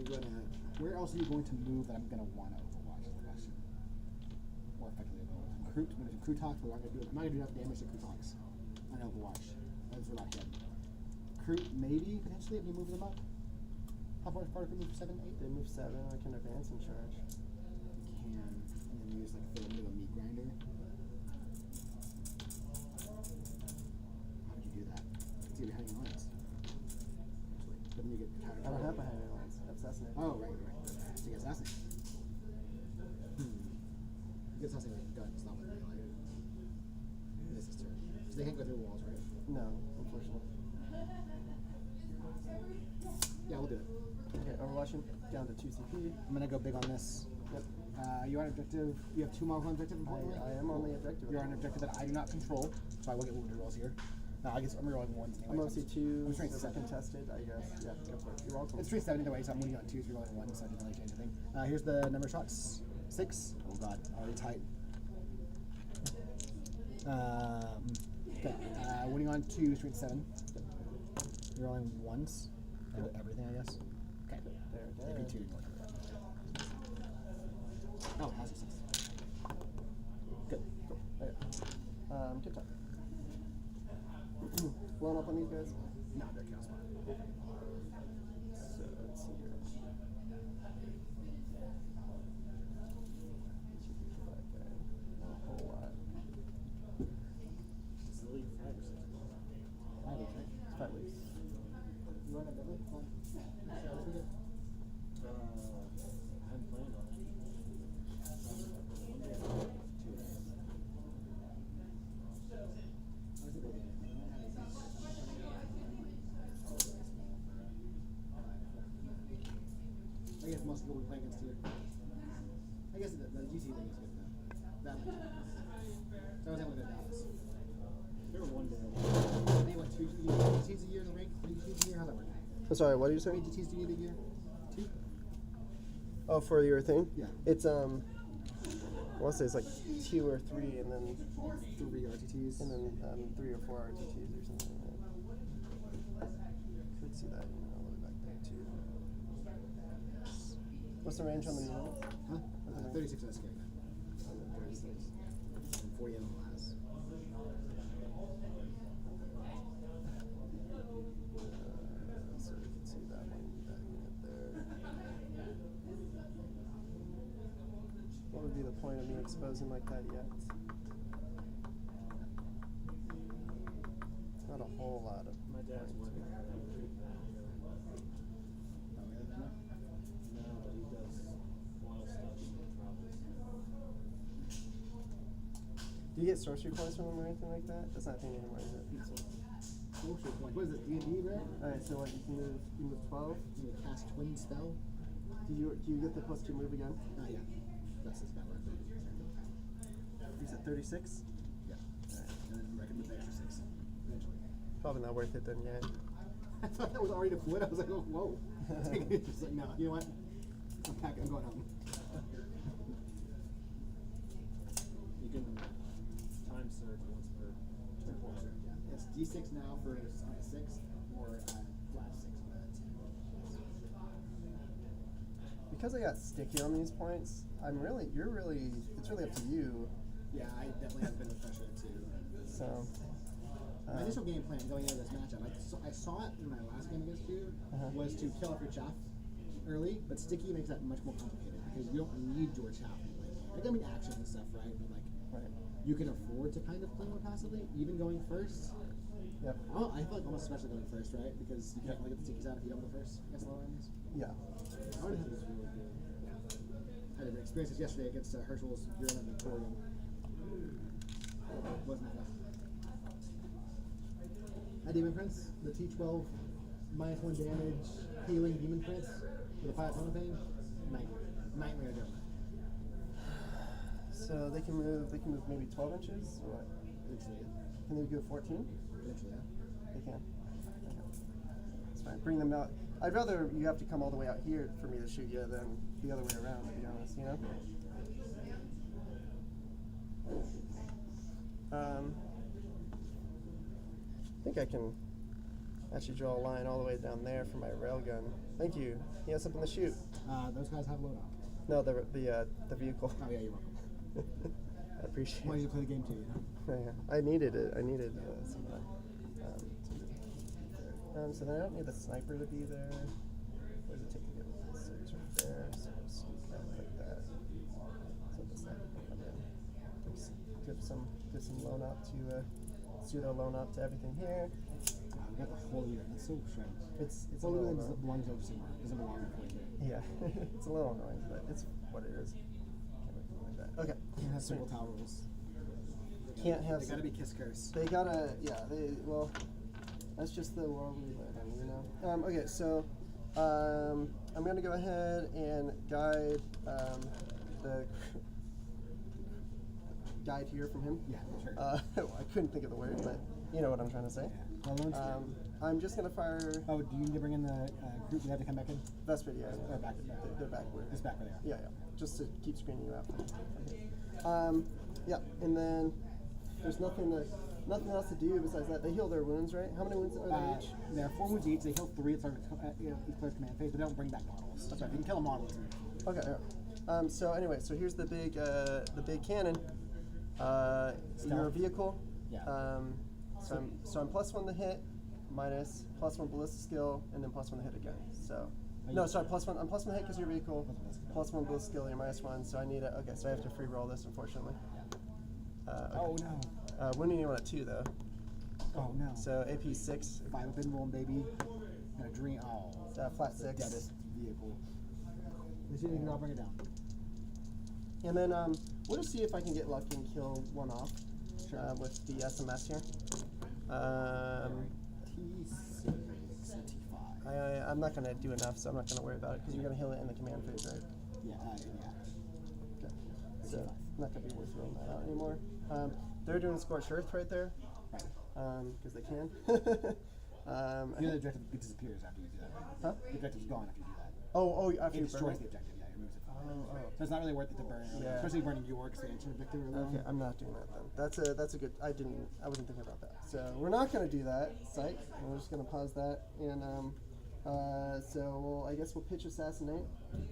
you going to move that I'm gonna want to Overwatch is the question. More effectively Overwatch. When it's Crew Talks, I'm not gonna do enough damage to Crew Talks on Overwatch. That's what I hit. Crew maybe potentially if you move them up. How far apart can you move 7, 8? They move 7, I can advance and charge. You can, and then use like fill into a meat grinder. How would you do that? It's either behind counter. I don't have Pioneer Lance. I have Assassinate. Oh, right. So you get assassinate. You get assassinate with guns, not with melee. This is turn. So they can't go through walls, right? No, unfortunately. Yeah, we'll do it. Okay, Overwatching down to 2 CP. I'm gonna go big on this. Yep. You are on objective. You have 2 models on objective. Importantly, I am on the objective. You're on an objective that I do not control, so I will get wounded rolls here. No, I guess I'm rolling ones anyway. I'm mostly 2 I'm straight so 7. contested, I guess. Yeah, go for it. You're welcome. It's straight 7 either way, so I'm winning on 2, so you're rolling 1, so I didn't really change anything. Here's the number of shots. 6. Oh god, already tight. Okay, winning on 2, straight 7. You're rolling ones. Everything, I guess. Okay. There. Maybe 2. Oh, it has a 6. Good. Cool. Okay. Good time. Blown up on these guys? No, they're chaos mod. So let's see here. That guy. Not a whole lot. It's the league 5 or 6. 5 each, right? It's 5 weeks. You run a double? Fine. I hadn't planned on it. I guess most people we play against here. I guess the GT thing is good though. That much. So I was able to go to Dallas. There were one day. They what, 2 GTs a year in the rank? 3 GTs a year? How's that work? I'm sorry, what did you How say? many GTs do you need a year? 2? Oh, for your thing? Yeah. It's I want to say it's like 2 or 3, and then 3 RTTs. 3 or 4 RTTs or something like that. Could see that, all the way back there too. What's the range on the new one? Huh? 36 on a scary gun. 36. And 40 on the last. So we can see that one, that unit there. What would be the point of me exposing like that yet? Not a whole lot of. My dad's point to working it. hard on it. No, but he does oil stuff in Metropolis. Do you get sorcery points from them or anything like that? That's not a thing anymore, is it? Social point. What is it? D&D, right? Alright, so what, you move 12? You can cast Twin Spell? Do you get the +2 move again? Yeah. That's the spell, right? You said 36? Yeah. Alright. And then reckon with the extra 6. Eventually. Probably not worth it then yet. I thought that was already deployed. I was like, oh, whoa. Just like, no, you know what? I'm packing. I'm going home. You can time surge once per turn. Yeah. It's D6 now for 6 or flat 6 on that. Because I got sticky on these points, it's really up to you. Yeah, I definitely have been the pressure too. So. My initial game plan going into this matchup, I saw it in my last game against you, was to kill off your chaff early, but sticky makes that much more complicated because you don't need your chaff. Like, I mean, action and stuff, right? But like, Right. you can afford to kind of play more passively, even going first. Yep. I feel like almost especially going first, right? Because you can't really get the stickies out if you don't go first against lower enemies. Yeah. I already had this really good. I had an experience this yesterday against Herschel's Virulent Emporium. Wasn't enough. I Demon Prince, the T12 -1 damage healing Demon Prince with a 5 ton thing. Nightmare to do. So they can move maybe 12 inches or what? Eventually, yeah. Can they go 14? Eventually, yeah. They can. Okay. That's fine. Bring them out. I'd rather you have to come all the way out here for me to shoot you than the other way around, to be honest, you know? I think I can actually draw a line all the way down there for my railgun. Thank you. He has something to shoot. Those guys have loadout. No, the vehicle. Oh yeah, you're welcome. I appreciate Why it. did you play the game too? You know? Yeah, I needed it. I needed some. So then I don't need the sniper to be there. Where does it take to get this? So it's right there. So we'll sneak out like that. So the sniper can come in. Give some loan up to pseudo loan up to everything here. We got the whole unit. That's so strange. It's a Whole little unit annoying. belongs to Sigmar. Doesn't belong to Forte. Yeah, it's a little annoying, but it's what it is. Can't make it like that. Okay. Can't have single tile rules. Can't have. They gotta be kiss curse. They gotta. Yeah. Well, that's just the world we live in, you know. Okay, so I'm gonna go ahead and guide the guide here from him. Yeah, sure. I couldn't think of the word, but you know what I'm trying to say. Yeah. Well, Lone Spear. I'm just gonna fire Oh, do you need to bring in the group? We have to come back in? Vesper. Yeah, Or back? they're backward. It's back where they are. Yeah, just to keep screening you out. Yeah, and then there's nothing else to do besides that. They heal their wounds, right? How many wounds are they each? There are 4 wounds each. They heal 3 at each player's command phase, but they don't bring back models. That's right. You can kill a model. Okay. Yeah. So anyway, so here's the big cannon. Your vehicle. Yeah. So I'm +1 to hit, minus +1 ballista skill, and then +1 to hit again. So. No, sorry, +1. I'm +1 hit because your vehicle, +1 ballista skill, you're -1. So I need a. Okay, so I have to free roll this, unfortunately. Okay. Oh no. Wounding you on a 2 though. Oh no. So AP 6. 5 up in rolling, baby. And a dream. Oh. Flat The 6. deadest vehicle. Let's see if you can all bring it down. And then we'll just see if I can get lucky and kill one off with the SMS here. T6 and T5. I'm not going to do enough, so I'm not going to worry about it because you're going to heal it in the command phase, right? Yeah, Okay. So I'm not going to be worth rolling that out anymore. They're doing Scorched Earth right there right. because they can. You know the objective disappears after you do that, right? Huh? The objective's gone after you do that. Oh, after It you destroys burn the it? objective, yeah, it removes it. Oh. So it's not really worth it to burn, Yeah. especially burning your expansion objective early on. Okay, I'm not doing that then. That's a good. I wasn't thinking about that. So we're not going to do that. Psych. We're just going to pause that, and I guess we'll pitch Assassinate Okay.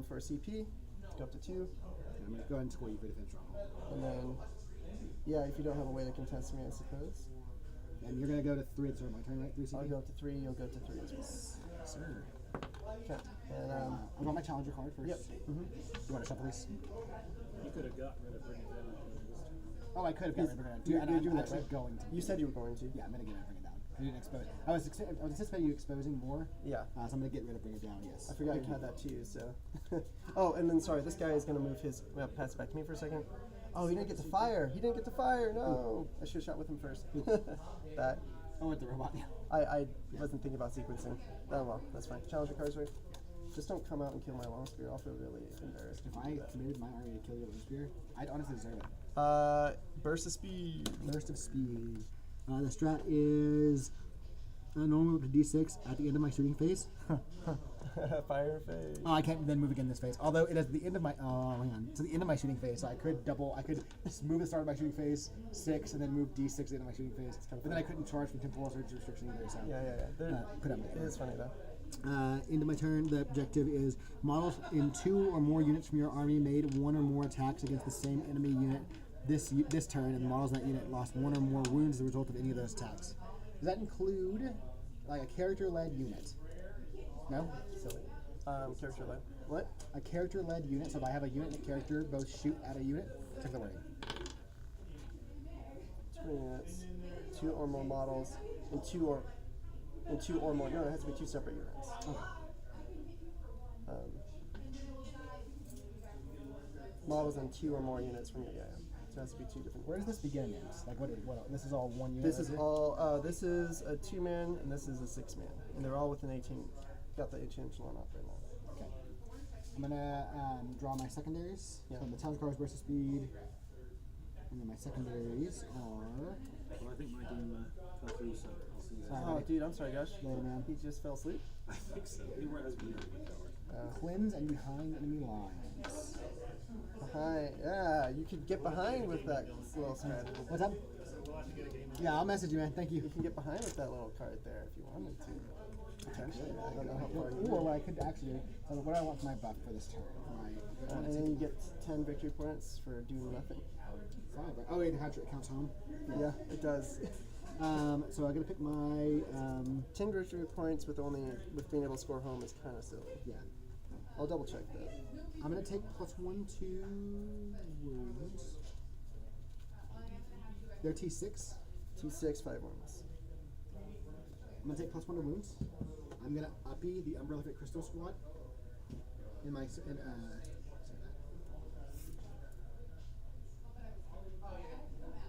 for a CP. Go up to 2, And I'm going to go ahead and score you for defense roll. and then if you don't have a way to contest me, I suppose. And you're going to go to 3 at the start of my turn, right? 3 CP? I'll go up to 3. You'll go to 3 as well. Sir. Okay. And I'll draw my challenger card first. yep. You want to shuffle these? You could have got rid of Bring It Down. Oh, I could have got rid of it. You're I'm doing that, actually right? going to. You said you were going to. Yeah, I'm going to get rid of Bring It Down. I didn't expose. I was anticipating you exposing more. Yeah. So I'm going to get rid of Bring It Down, yes. I forgot you had that too. So. Oh, and then sorry, this guy is going to move his. Pass it back to me for a second. Oh, he didn't get to fire. He didn't get to fire. No, I should have shot with him first. That. Oh, with the robot, yeah. I wasn't thinking about sequencing. Oh well, that's fine. Challenger cards, right? Just don't come out and kill my long spear. I'll feel really embarrassed. If I committed my army to kill your Lone Spear, I'd honestly deserve it. Burst of speed. Burst of speed. The strat is normal up to D6 at the end of my shooting phase. Fire phase. Oh, I can't then move again this phase. Although it is the end of my hang on. It's the end of my shooting phase, so I could move the start of my shooting phase 6 and then move D6 at the end of my shooting phase. But then I couldn't charge from temporal surge restriction either. So Yeah. put up. It is funny though. Into my turn, the objective is models in 2 or more units from your army made 1 or more attacks against the same enemy unit this turn, and the models in that unit lost 1 or more wounds as a result of any of those attacks. Does that include like a character-led unit? No? Silly. Character led. What? A character-led unit, so if I have a unit and a character both shoot at a unit, check the wording. 2 units, 2 or more models, and 2 or more. No, it has to be 2 separate units. Okay. Models and 2 or more units from your So it has to be 2 different. Where does this begin and end? Like what this is all one unit? This is right here? all. This is a 2-man and this is a 6-man, and they're all within 18. Got the 18 echelon up right now. Okay. I'm gonna draw my secondaries. Yeah. So the town cards burst of speed. And then my secondaries are Well, I think my game fell through, so I'll see you guys. Oh, dude, I'm sorry, gosh. Later, man. He just fell asleep. I think so. He has been Cleanse and behind enemy lines. Behind. Yeah, you could get behind with that little strategy. What's up? Yeah, I'll message you, man. Thank You you. can get behind with that little card there if you wanted to. Potentially. I don't know how far you Or what I could actually do. So what I want for my buff for this turn. and then you get 10 victory points for doing nothing. 5. Oh wait, it counts home. Yeah, it does. So I'm gonna pick my 10 victory points with being able to score home is kind of silly. yeah. I'll double check that. I'm gonna take +1 to wounds. They're T6. T6, 5 wounds. I'm gonna take +1 to wounds. I'm gonna uppy the Umbrella Fit Crystal Squad. In my say that.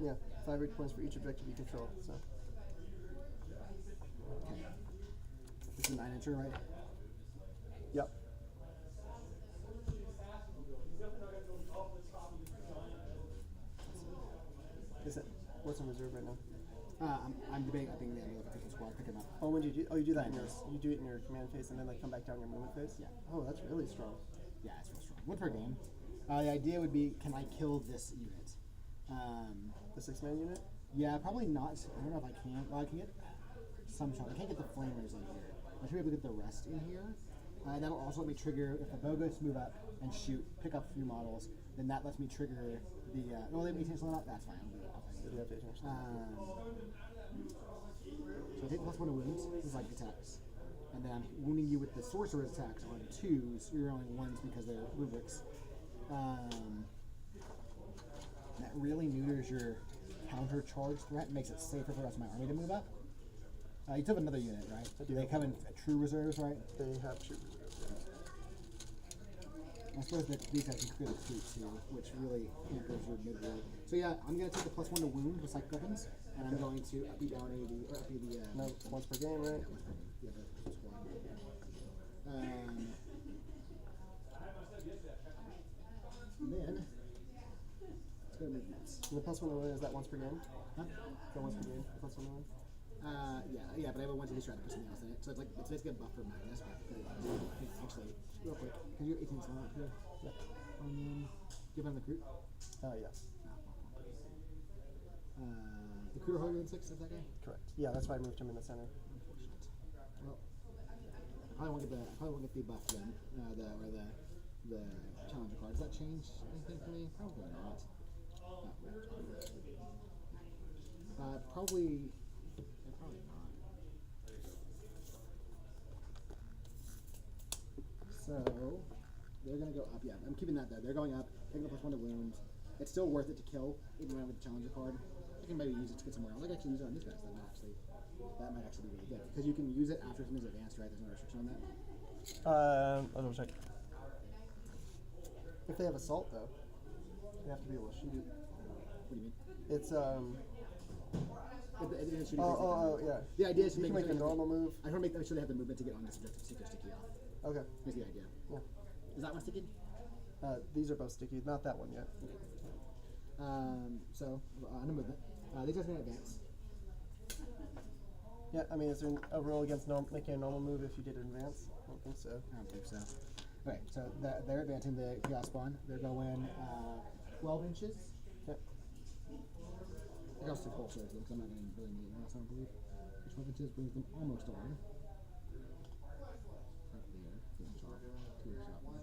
Yeah, 5 rate points for each objective you control. So Okay. This is a 9-incher, right? yep. Is it? What's in reserve right now? I'm debating upping the Umbrella Fit Crystal Squad. Pick him up. Oh, when did you do? Oh, you do that in your. Nice. You do it in your command phase and then like come back down your movement phase. Yeah. Oh, that's really strong. Yeah, it's real strong. 1 per game. The idea would be, can I kill this unit? The 6-man unit. Yeah, probably not. I don't know if I can. Well, I can get some shot. I can't get the flamers in here. I should be able to get the rest in here. That'll also let me trigger, if the Bogus move up and shoot, pick up a few models, then that lets me trigger the, no, they maintain slow, that's fine, I'll do it. You have to change that. So I take +1 to wounds, this is like attacks. And then I'm wounding you with the sorcerer's attacks on 2s, you're rolling 1s because they're rubrics. That really neuters your counter charge threat and makes it safer for the rest of my army to move up. You took another unit, right? Do they come in true reserves, right? They have true reserves. I suppose that these guys can clear the creep too, which really hampers your mid-roll. So yeah, I'm gonna take the +1 to wound with psychic weapons, and I'm going to uppy down or uppy the No, once per game, right? yeah, once per game. Yeah, the squad. Then let's go movements. And the +1 to win is that once per game? Huh? That once per game. +1 to win. Yeah, but I have a 1 to destroy to put something else in it. So it's like it's basically a buff for Magnus, but actually, real quick, because you're 18 slot here. Yep. Give him the crew. Yeah. The crew holder in 6 is that guy? Correct. Yeah, that's why I moved him in the center. Unfortunate. Well, I probably won't get the buff then. The challenger card. Does that change anything for me? Probably not. Probably not. So they're gonna go up. Yeah, I'm keeping that there. They're going up. Taking the +1 to wound. It's still worth it to kill, even when with the challenger card. I can maybe use it to get somewhere else. I can actually use it on these guys. That might actually be really good because you can use it after something's advanced, right? There's no restriction on that. I'll double check. If they have assault, though, they have to be able to shoot. What do you mean? It's Shooting yeah. The idea is to You can make make a normal move. I want to make sure they have the movement to get on this objective sticky or sticky off. Okay. That's the idea. Yeah. Is that one sticky? These are both sticky. Not that one yet. So on a movement, these guys are gonna advance. Yeah, I mean, is there a rule against making a normal move if you did advance? I don't think so. I don't think so. Okay, so they're advancing the chaos spawn. They're going 12 inches. Yep. I got to full surge because I'm not going to really need it now, so I don't believe. 12 inches brings them almost on. Right there, 2 inch off, 2 inch off.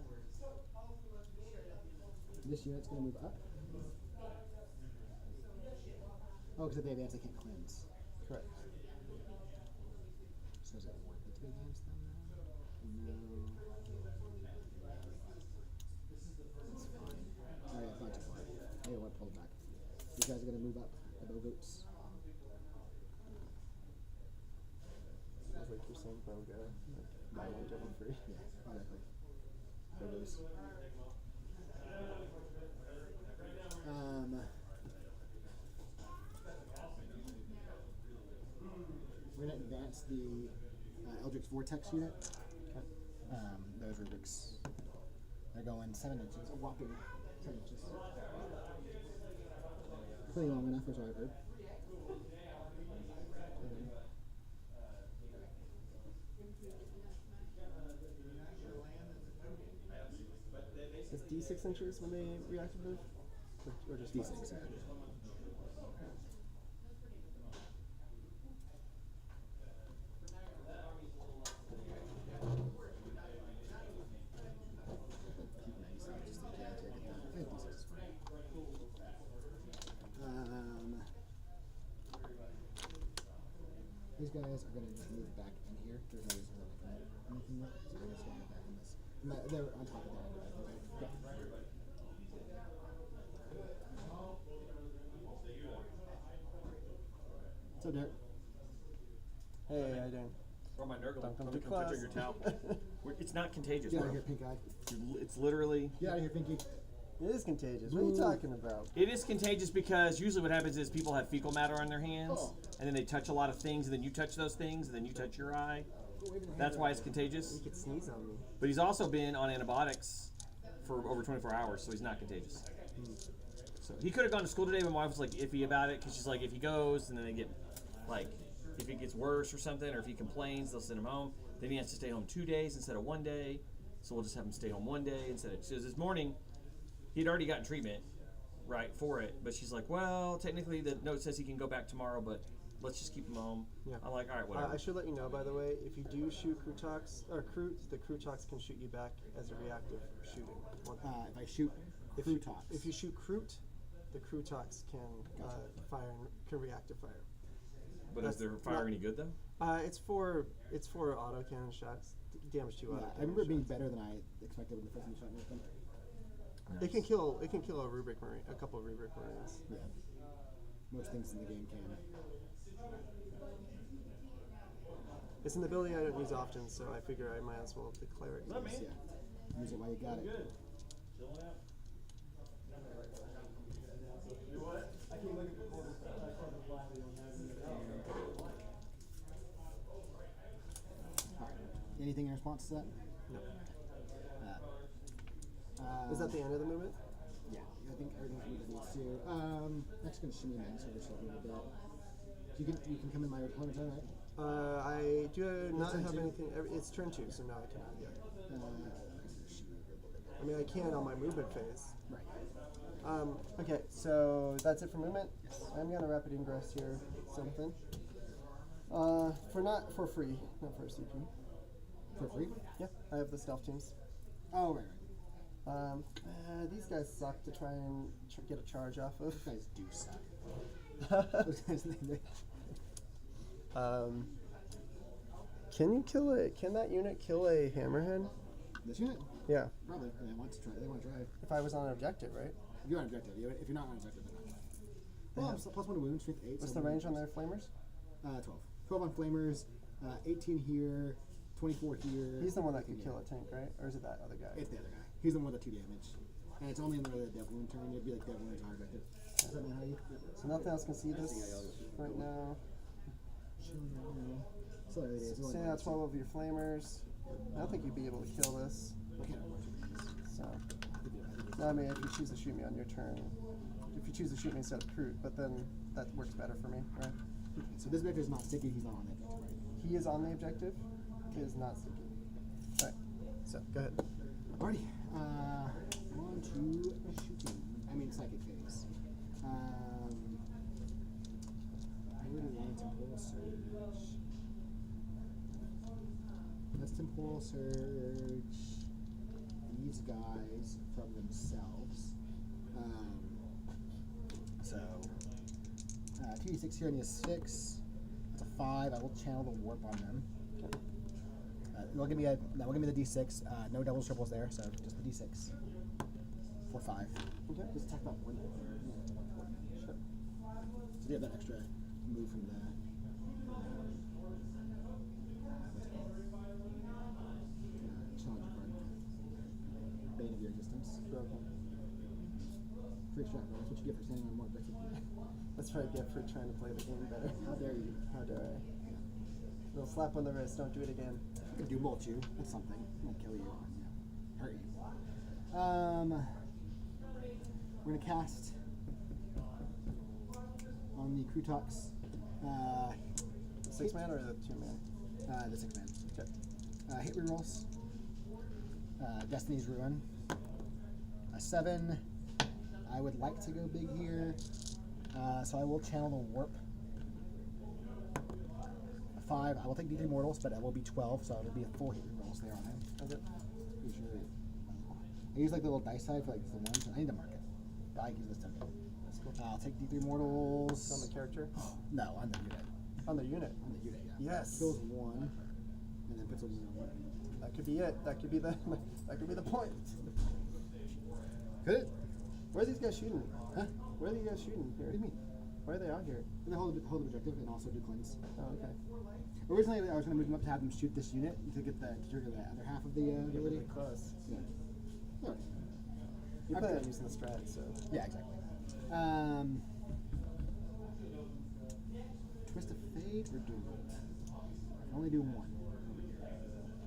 This unit's going to move up. Oh, because if they advance, they can't cleanse. Correct. So is it worth it to advance them now? No. That's fine. Oh yeah, it's not too far. Oh yeah, what pull it back. These guys are gonna move up the Bogoats. Sounds like you're saying Bogo. Buy one, get one free. Yeah, exactly. Bogos. We're gonna advance the Eldritch Vortex unit. Okay. Those rubrics. They're going 7 inches, a whopping 10 inches. Pretty long enough, is what I've heard. Is D6 inches when they reactive move? Or just D6, five? yeah. These guys are going to just move back in here. There's no reason to like anything yet, so they're just going to move back in this. They're on top of that. Yeah. So Derek, Hey, how you doing? Or my Nurgle. Don't come Let me to come touch class. your towel. It's not contagious, Get out bro. of here, pink eye. It's literally. Get out of here, Pinky. It is contagious. What are you talking about? It is contagious because usually what happens is people have fecal matter on their hands, Oh. and then they touch a lot of things, and then you touch those things, and then you touch your eye. That's why it's contagious. You could sneeze on me. But he's also been on antibiotics for over 24 hours, so he's not contagious. So he could have gone to school today, but my wife was like iffy about it because she's like, if he goes and then they get, like, if it gets worse or something, or if he complains, they'll send him home. Then he has to stay home 2 days instead of 1 day. So we'll just have him stay home 1 day instead of. So this morning, he'd already gotten treatment, right, for it. But she's like, well, technically the note says he can go back tomorrow, but let's just keep him home. Yeah. I'm like, all right, whatever. I should let you know, by the way, if you do shoot Crutox, or Crute, the Crutox can shoot you back as a reactive shooting. If I shoot Crutox. If you shoot Crute, the Crutox can fire and can reactive fire. But is that's their fire not- any good though? It's for auto cannon shots, damage to auto. I cannon remember it being shots. better than I expected when the first time you shot me with them. It can kill a rubric marine, a couple of rubric marines. Yeah. Most things in the game can. It's an ability I don't use often, so I figure I might as well declare it. Yeah. Use it while you got it. Alright. Anything in response to that? No. Uh, Is that the end of the movement? Yeah, I think everything's moved needs to. Next gonna shimmy in, so just a little bit. You can come in my opponent turn, right? I do not turn have two? anything. It's turn 2, so no, I cannot yet. Shimmy over a little bit. I mean, I can on my movement phase. Right. Okay, so that's it for movement. I'm gonna rapid ingress here. Something. Not for free, not for a CP. For free? Yeah, I have the stealth teams. Oh, right. These guys suck to try and get a charge off of. Those guys do suck. Those guys, Can that unit kill a hammerhead? this unit? Yeah. Probably. They want to try. They want to try. If I was on an objective, right? If you're on objective, if you're not on objective, then not. Well, have- plus 1 to wound, strength 8. What's so the range on wound- their flamers? 12. 12 on flamers, 18 here, 24 here. He's the one that could 15 kill here. a tank, right? Or is it that other guy? It's the other guy. He's the one with the 2 damage. And it's only in the dev wound turn. It'd be like dev wound target. Does that mean how you? So nothing else can see this right now. So early days. Say out 12 of your flamers. I don't think you'd be able to kill this. Okay, I want to. So, no, I mean, if you choose to shoot me on your turn, if you choose to shoot me instead of Crute, but then that works better for me, right? So this vector is not sticky. He's not on the objective, right? He is on the objective. He is not sticky. All right. So go ahead. Alrighty. On to shooting. I mean psychic phase. I really want temporal surge. Let's temporal surge these guys from themselves. So 2d6 here and a 6. That's a 5. I will channel the warp on them. It'll give me the d6. No doubles, triples there, so just the d6 for 5. Okay. Just attack about 1 hit there. Sure. So you have that extra move from the. Challenger card. Bane of your existence. Broken. Free shot, bro. That's what you get for standing on more bricks. That's what I get for trying to play the game better. How dare you? How dare I? Little slap on the wrist. Don't do it again. I could do bolt you. That's something. I'm gonna kill you. Yeah. Hurt you. We're gonna cast on the Crutox. 6 man or the 2 man? The 6 man. Okay. Hit rerolls. Destiny's Ruin. A 7. I would like to go big here, so I will channel the warp. A 5. I will take D3 mortals, but it will be 12, so it'll be a full hit rerolls there on him. Okay. Pretty sure. I use like the little dice side for like the ones. I need to mark it. But I can use this token. That's cool. I'll take D3 mortals. On the character? No, on the unit. On the unit. On the unit, yeah. Yes. Kills 1, and then puts a wound on 1. That could be it. That could be the that could be the point. Could it? Where are these guys shooting? Huh? Where are these guys shooting here? What do you mean? Why are they out here? And they hold objective and also do cleanse. Oh, okay. Originally, I was going to move them up to have them shoot this unit to get the to trigger the other half of the Get ability. really close. Yeah. Alright. You're I've planning on got- using the strat, so. Yeah, exactly. Twist of Fate or Doom Bolt? I can only do one over here.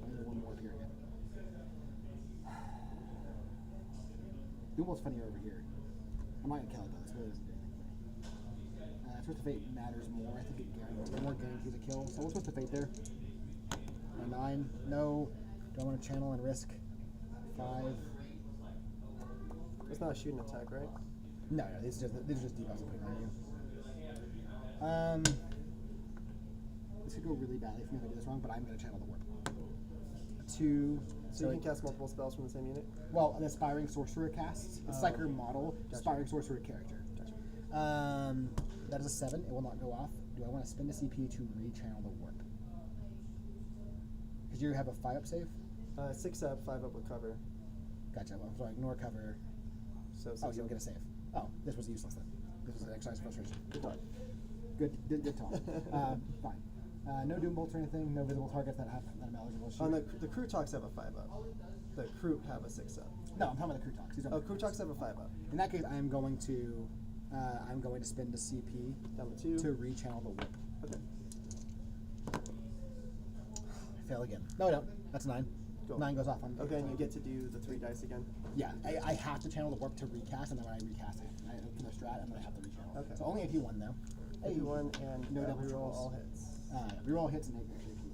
Only one more period. Doom Bolt's funnier over here. I'm not gonna kill it though. This really doesn't do anything for me. Twist of Fate matters more. I think it guarantees a kill. So we'll Twist of Fate there. 9. No. Don't want to channel and risk 5. It's not a shooting attack, right? No, these are just debuffs I'm putting on you. This could go really badly for me if I do this wrong, but I'm going to channel the warp. 2. So you can cast multiple spells from the same unit? Well, an Aspiring Sorcerer casts. It's like her model, Aspiring Sorcerer character. Gotcha. That is a 7. It will not go off. Do I want to spend a CP to re-channel the warp? Because you have a 5-up save? 6 up, 5 up with cover. Gotcha. Well, so ignore cover. So Oh, you'll get a save. Oh, this was useless then. This was an exercise frustration. Good luck. Good talk. Fine. No Doom Bolts or anything. No visible targets that I'm eligible to shoot. On the crew talks have a 5 up. The crew have a 6 up. No, I'm talking about the crew talks. These are Oh, crew talks have a 5 up. In that case, I'm going to spend a CP Down to 2. to re-channel the whip. Okay. I fail again. No, I don't. That's 9. Go. 9 goes off on. Okay, and you get to do the 3 dice again. Yeah, I have to channel the warp to recast, and then when I recast it, for the strat, I'm gonna have to re-channel. Okay. So only AP1 though. AP1 and No double reroll triples. all hits. Reroll hits and extra AP1.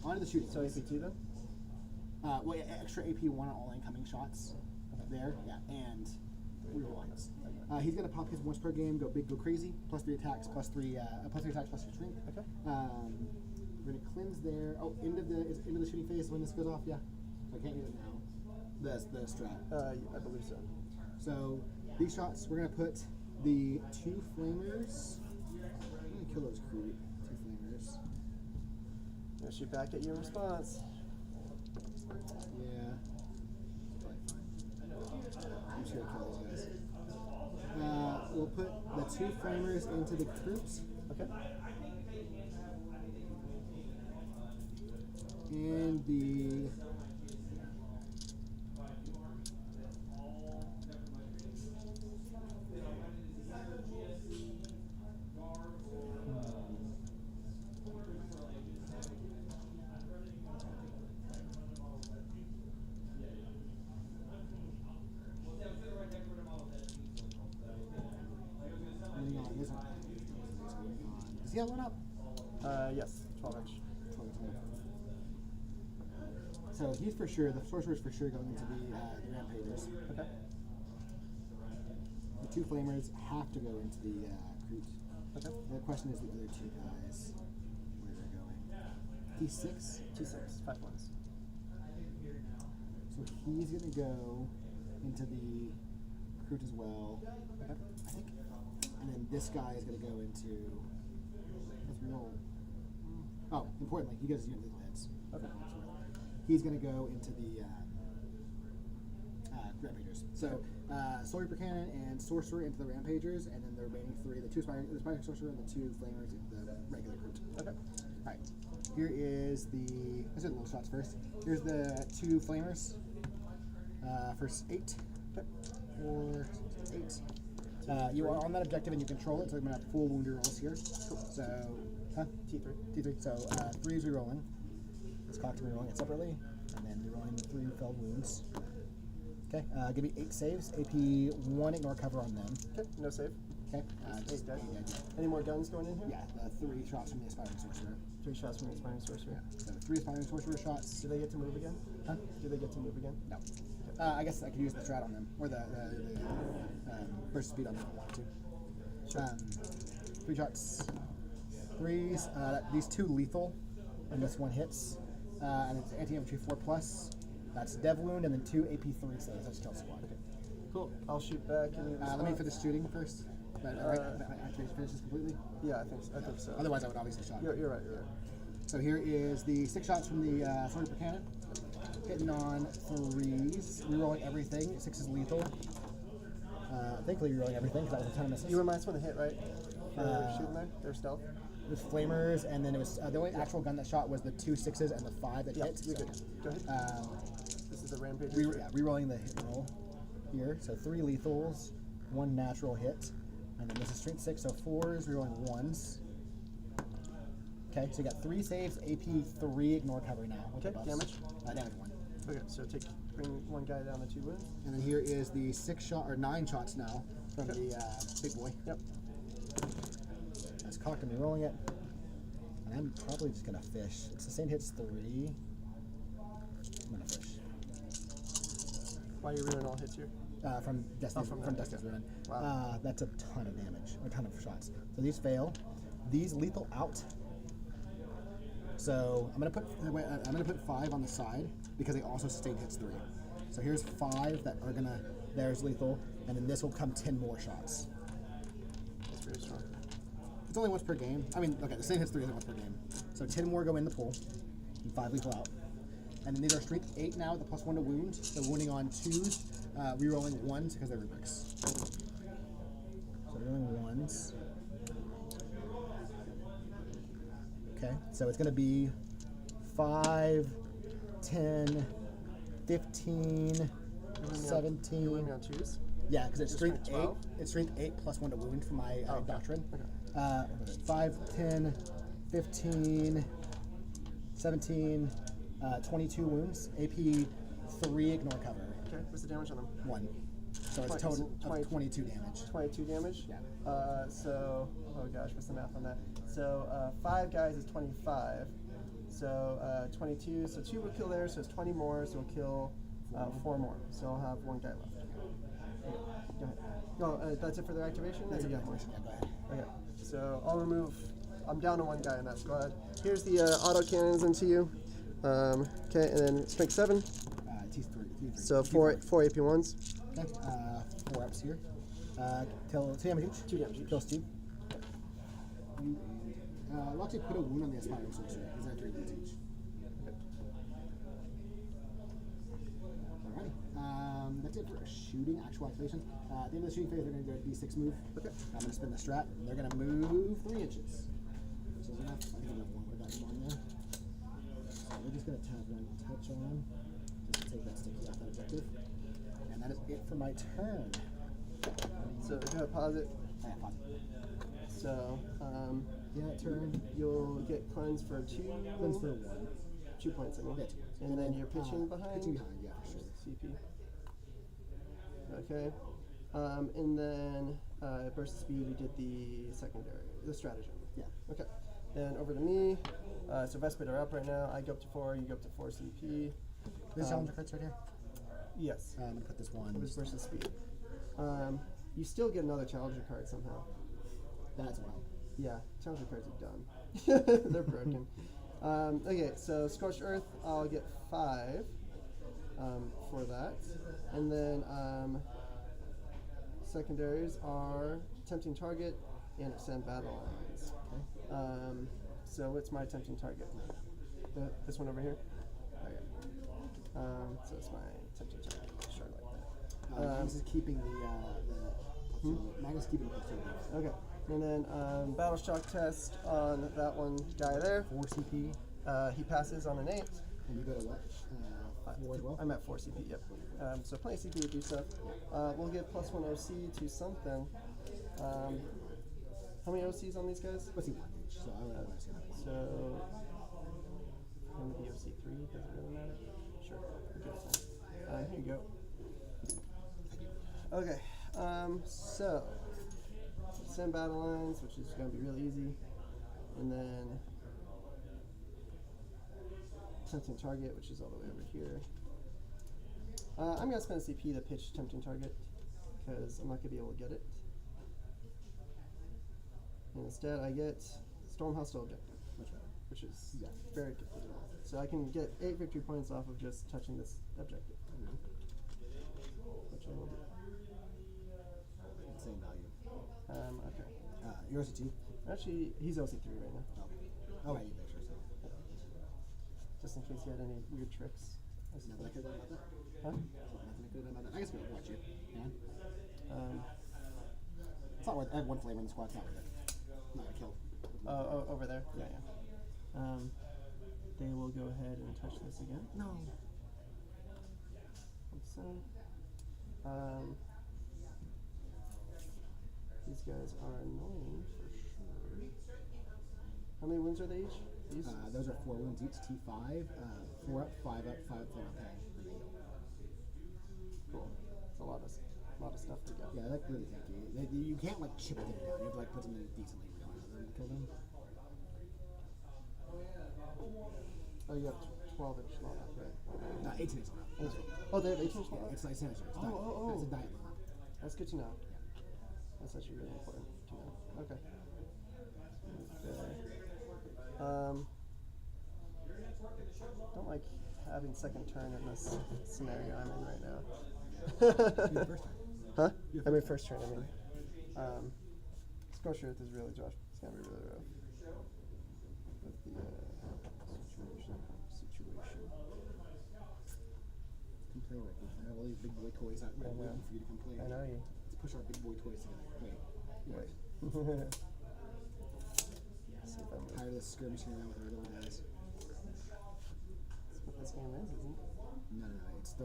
On to the shooting. So AP2 then? Well, yeah, extra AP1 on all incoming shots. There, yeah, and reroll hits. He's gonna pop his once per game, go big, go crazy, plus 3 attacks, plus 3 attacks, plus 3 strength. Okay. We're gonna cleanse there. Oh, end of the shooting phase when this goes off. Yeah, so I can't use it now. The strat. I believe so. So these shots, we're gonna put the 2 flamers. I'm gonna kill those crew 2 flamers. Gonna shoot back at you in response. Yeah. Probably fine. I'm just gonna kill these guys. We'll put the 2 flamers into the troops. Okay. And the moving on. This one. Does he have one up? Yes. 12 inch. So he's for sure, the sorcerer's for sure going into the rampagers. Okay. The 2 flamers have to go into the creep. Okay. The question is the other 2 guys, where they're going. T6. T6. 5 points. So he's gonna go into the recruit as well. Okay. I think. And then this guy is gonna go into. Let's roll. Oh, importantly, he goes unit lethal hits. Okay. He's gonna go into the rampagers. So Soul Reaper Cannon and Sorcerer into the rampagers, and then the remaining 3, the Aspiring Sorcerer and the 2 flamers into the regular recruit. Okay. Alright. Here is the. Let's do the little shots first. Here's the 2 flamers. First 8. Okay. 4, 8. You are on that objective and you control it, so I'm gonna have full wound rolls here. Cool. So, huh? T3. T3. So 3 is rerolling. This cock's rerolling it separately, and then rerolling the 3 felled wounds. Okay. Give me 8 saves. AP1, ignore cover on them. Okay. No save. Okay. Eight dead. 8 dead. Any more guns going in here? Yeah, the 3 shots from the Aspiring Sorcerer. 3 shots from the Aspiring Sorcerer. Yeah. So 3 Aspiring Sorcerer shots. Do they get to move again? Huh? Do they get to move again? No. I guess I could use the strat on them, or the burst speed on them if I wanted to. Sure. 3 shots. 3s. These 2 lethal, and this 1 hits. And it's anti-infantry 4+. That's Dev Wound, and then 2 AP3 saves. That's Stealth Squad. Okay. Cool. I'll shoot back. And Let me finish shooting first. Right? I can finish this completely. Yeah, I think so. Otherwise, I would obviously shot. You're right. You're right. So here is the 6 shots from the Sword Reaper Cannon. Hitting on 3s. Rerolling everything. 6 is lethal. Thankfully, rerolling everything because that was a ton of misses. You were minus 1 to hit, right? for shooting there? Their stealth? It was flamers, and then it was the only actual gun that shot was the 2 6s and the 5 that Yeah, hit. you're so, good. Go ahead. This is the rampage. Rerolling the hit roll here. So 3 lethals, 1 natural hit, and then this is strength 6, so 4s, rerolling 1s. Okay, so you got 3 saves, AP 3, ignore cover now. With the Okay, buffs. damage? Damage 1. Okay, so bring one guy down to 2 wounds. And then here is the 9 shots now from Okay. the big boy. Yep. That's cocked and rerolling it. And I'm probably just gonna fish. It's the same hits 3. I'm gonna fish. Why are you ruining all hits here? From Destiny's, from from that, Destiny's okay. Ruin. Wow. That's a ton of damage, or a ton of shots. So these fail. These lethal out. So I'm gonna put 5 on the side because they also sustain hits 3. So here's 5 that are gonna. There's lethal, and then this will come 10 more shots. That's very strong. It's only once per game. I mean, okay, the same hits 3 only once per game. So 10 more go in the pool, and 5 lethal out. And then these are strength 8 now with the +1 to wound. So wounding on 2s, rerolling 1s because they're rubrics. So rerolling 1s. Okay, so it's going to be 5, 10, 15, You're 17. You're winning on 2s? Yeah, because it's Just strength strength 12? 8. It's strength 8 +1 to wound for my Oh, okay. doctrine. Okay. 5, 10, 15, 17, 22 wounds. AP 3, ignore cover. Okay, what's the damage on them? 1. So it's a 20 total 20 of 22 damage. 22 damage? Yeah. So, oh gosh, what's the math on that? So, 5 guys is 25. So, 22, so 2 will kill there, so it's 20 more, so we'll kill 4 more. So I'll have 1 guy left. Okay, go ahead. No, that's it for their activation? That's Or a you good got more? motion. Yeah, go ahead. Okay, so I'll remove, I'm down to 1 guy in that squad. Here's the auto cannons into you. Okay, and then strength 7. T3. So 4 AP1s. Okay, 4 ups here. Kill 2 damage each. 2 damage each. Kills 2. I'll actually put a wound on the aspiring sorcerer because they're 3 wounds each. Alrighty. That's it for shooting, actual activation. At the end of the shooting phase, they're going to do a d6 move. Okay. I'm going to spin the strat, and they're going to move 3 inches. Which is enough. I think enough one with that on there. So we're just going to tap 1 touch on, just to take that sticky off that objective. And that is it for my turn. So go ahead, pause it. I have fun. So, Turn. you'll get cleanse for 2. Cleanse for 1. 2 points, I mean. Yeah, 2 points. And then you're pitching behind. Pitching behind, yeah, for sure. CP. Okay. And then burst speed, we did the secondary, the stratagem. Yeah. Okay. Then over to me. So Vespid are up right now. I go up to 4, you go up to 4 CP. There's challenger cards right here. Yes. I'm going to put this one. It was versus speed. You still get another challenger card somehow. That's wild. Yeah, challenger cards are dumb. They're broken. Okay, so Scorched Earth, I'll get 5 for that. And then secondaries are Tempting Target and Ascend Battle Lines. Okay. So what's my Tempting Target? This one over here? Okay. So it's my Tempting Target. Sure, like that. Magnus is keeping Magnus is keeping the Okay. And then Battle Shock test on that one guy there. 4 CP. He passes on an 8. And you go to what? 4 as well? I'm at 4 CP, yep. So plenty of CP to do stuff. We'll get +1 OC to something. How many OCs on these guys? Let's see 1 each. So I would want to see that. So, I'm going to be OC 3. Does it really matter? Sure. Okay, here you go. Okay. So, send battle lines, which is going to be really easy. And then Tempting Target, which is all the way over here. I'm going to spend a CP to pitch Tempting Target, because I'm not going to be able to get it. And instead I get Storm Hostile Objective, which is very good to do. So I can get 8 victory points off of just touching this objective, which I will do. Same value. Okay. You're OC2? Actually, he's OC3 right now. Okay. Oh, right, you make sure. Just in case he had any weird tricks. Nothing I could have done about that. Huh? Nothing I could have done about that. I guess we could watch you. Yeah. Um, It's not worth it. I have 1 flavor in the squad. It's not worth it. Not gonna kill. Over there. Yeah, yeah. They will go ahead and touch this again. No. So, these guys are annoying for sure. How many wounds are they each? These? Those are 4 wounds each. T5. 4 up, 5 up, 5 up, 4 up. Cool. It's a lot of stuff to get. Yeah, like really tanky. You can't like chip them down. You have to like put them in decently to kill them. Oh, you have 12-inch slot up, right? 18 inch left. 18. Oh, they have 18-inch slot up? It's like sinister. It's Oh. It's a diet load. That's good to know. That's actually really important to know. Okay. Don't like having second turn in this scenario I'm in right now. Your first time. Huh? I mean first turn, Scorched Earth is really rough. It's gonna be really rough. With the situation. Come play, Ricky. I have all these big boy toys out I know. waiting for you to come play. I know you. Let's push our big boy toys together. Wait. Wait. See if I'm Tired of this skirmishing around with our little guys. That's what this game is, isn't it? No. It's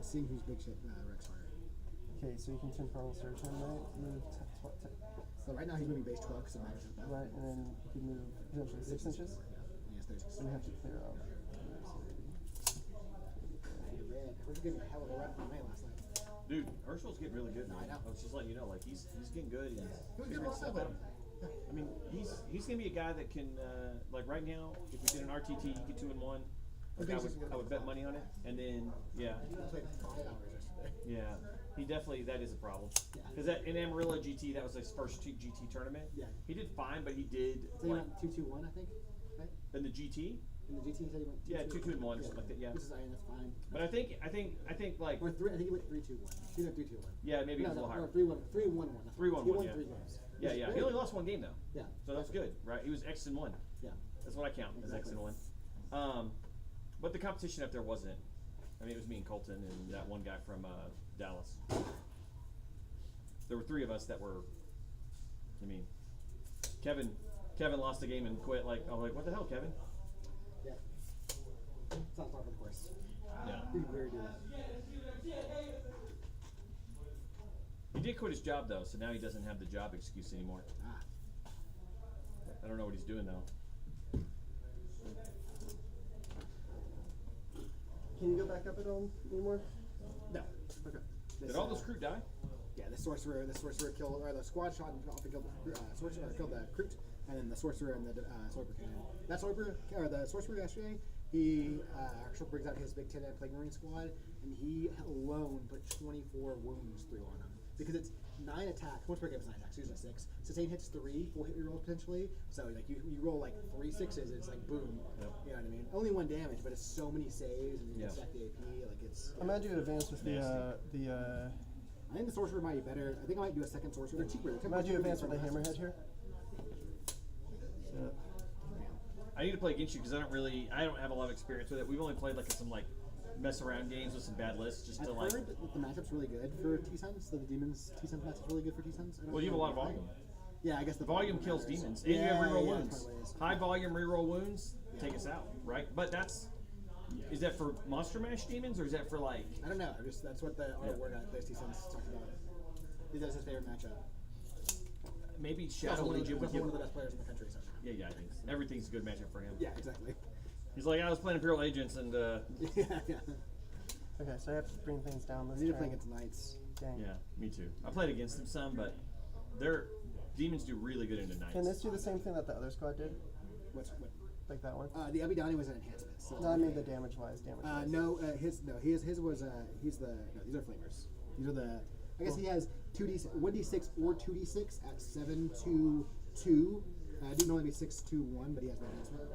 seeing who's big shit Rex harder. Okay, so you can temporal surge him, right? Move So right now he's moving base 12 because of max up. right, and then you can move potentially 6 inches. Yes, there's So you have to clear out. We're getting a hell of a run from May last night. Dude, Ursul's getting really good. No, I Man. know. I was just letting you know, like he's getting good. And He was good figuring last stuff night, out. I mean, he's gonna be a guy that can like right now. If we did an RTT, you get 2 and 1. Like I would bet money on it, and then yeah, He played 5 hours yesterday. yeah, he definitely that is a problem. Yeah. Because that in Amarillo GT, that was his first GT tournament. Yeah. He did fine, but he did So he like went 2-2-1, I think. Right? in the GT. In the GT, he said he went 2-2-1. Yeah, 2-2 and 1 or something like that. Yeah. Which is, that's fine. But I think like Or 3. I think he went 3-2-1. He went 3-2-1. yeah, maybe No, it was a little higher. or 3-1. 3-1-1. 3-1-1, He won yeah. 3 games. Yeah, Which is yeah. great. He only lost 1 game though. Yeah. So that's good, right? He was X and 1. Yeah. That's what I count as X and 1. But the competition up there wasn't. I mean, it was me and Colton and that one guy from Dallas. There were 3 of us that were. I mean, Kevin lost the game and quit. Like I was like, what the hell, Kevin? Yeah. It's not far from the course. Yeah. Pretty weird, dude. He did quit his job though, so now he doesn't have the job excuse anymore. Ah. I don't know what he's doing though. Can you go back up at all anymore? No. Okay. Did all those crew die? Yeah, the sorcerer killed, or the squad shot and off and killed the sorcerer, killed the Kroot, and then the sorcerer and the Sorcerer cannon. That sorcerer, or the sorcerer yesterday, he actually brings out his big 10-man Plague Marine squad, and he alone put 24 wounds through on him. Because it's 9 attacks, once per game is 9 attacks, usually 6. Sustain hits 3, full hit rerolls potentially, so like you roll like 3 6s, it's like boom, Yep. you know what I mean? Only 1 damage, but it's so many saves, and you Yeah. can stack the AP, like it's... I'm gonna do advance with the I think the sorcerer might be better. I think I might do a second sorcerer. They're cheaper. I'm gonna do advance with the hammerhead here. So, I need to play against you because I don't have a lot of experience with it. We've only played like some like mess around games with some bad lists just I've to like. heard that the matchup's really good for T-Suns. The Demons T-Suns matchup's really good for T-Suns. Well, you have a lot of volume. Yeah, I guess the Volume kills matters. demons, and you have reroll yeah, wounds. that's probably what it is. High volume reroll wounds take us out, right? But is that for Monster Mash demons or is that for like? I don't know. That's what the artwork at plays T-Suns talked about. He does his favorite matchup. Maybe He's Shadow also one of Legion the, would one give. of the best players in the country. So. Yeah, I think everything's a good matchup for him. Yeah, exactly. He's like, I was playing Imperial Agents and yeah. okay, so I have to bring things down I this need to turn. play against Knights. Dang. yeah, me too. I played against them some, but their demons do really good into knights. Can this do the same thing that the other squad did? What? Like that one? The Abidani was an enhancement. So No, I mean the damage-wise. his was these are flamers. These are the I guess he has 1d6 or 2d6 at 7 to 2. It didn't only be 6 to 1, but he has no enhancement.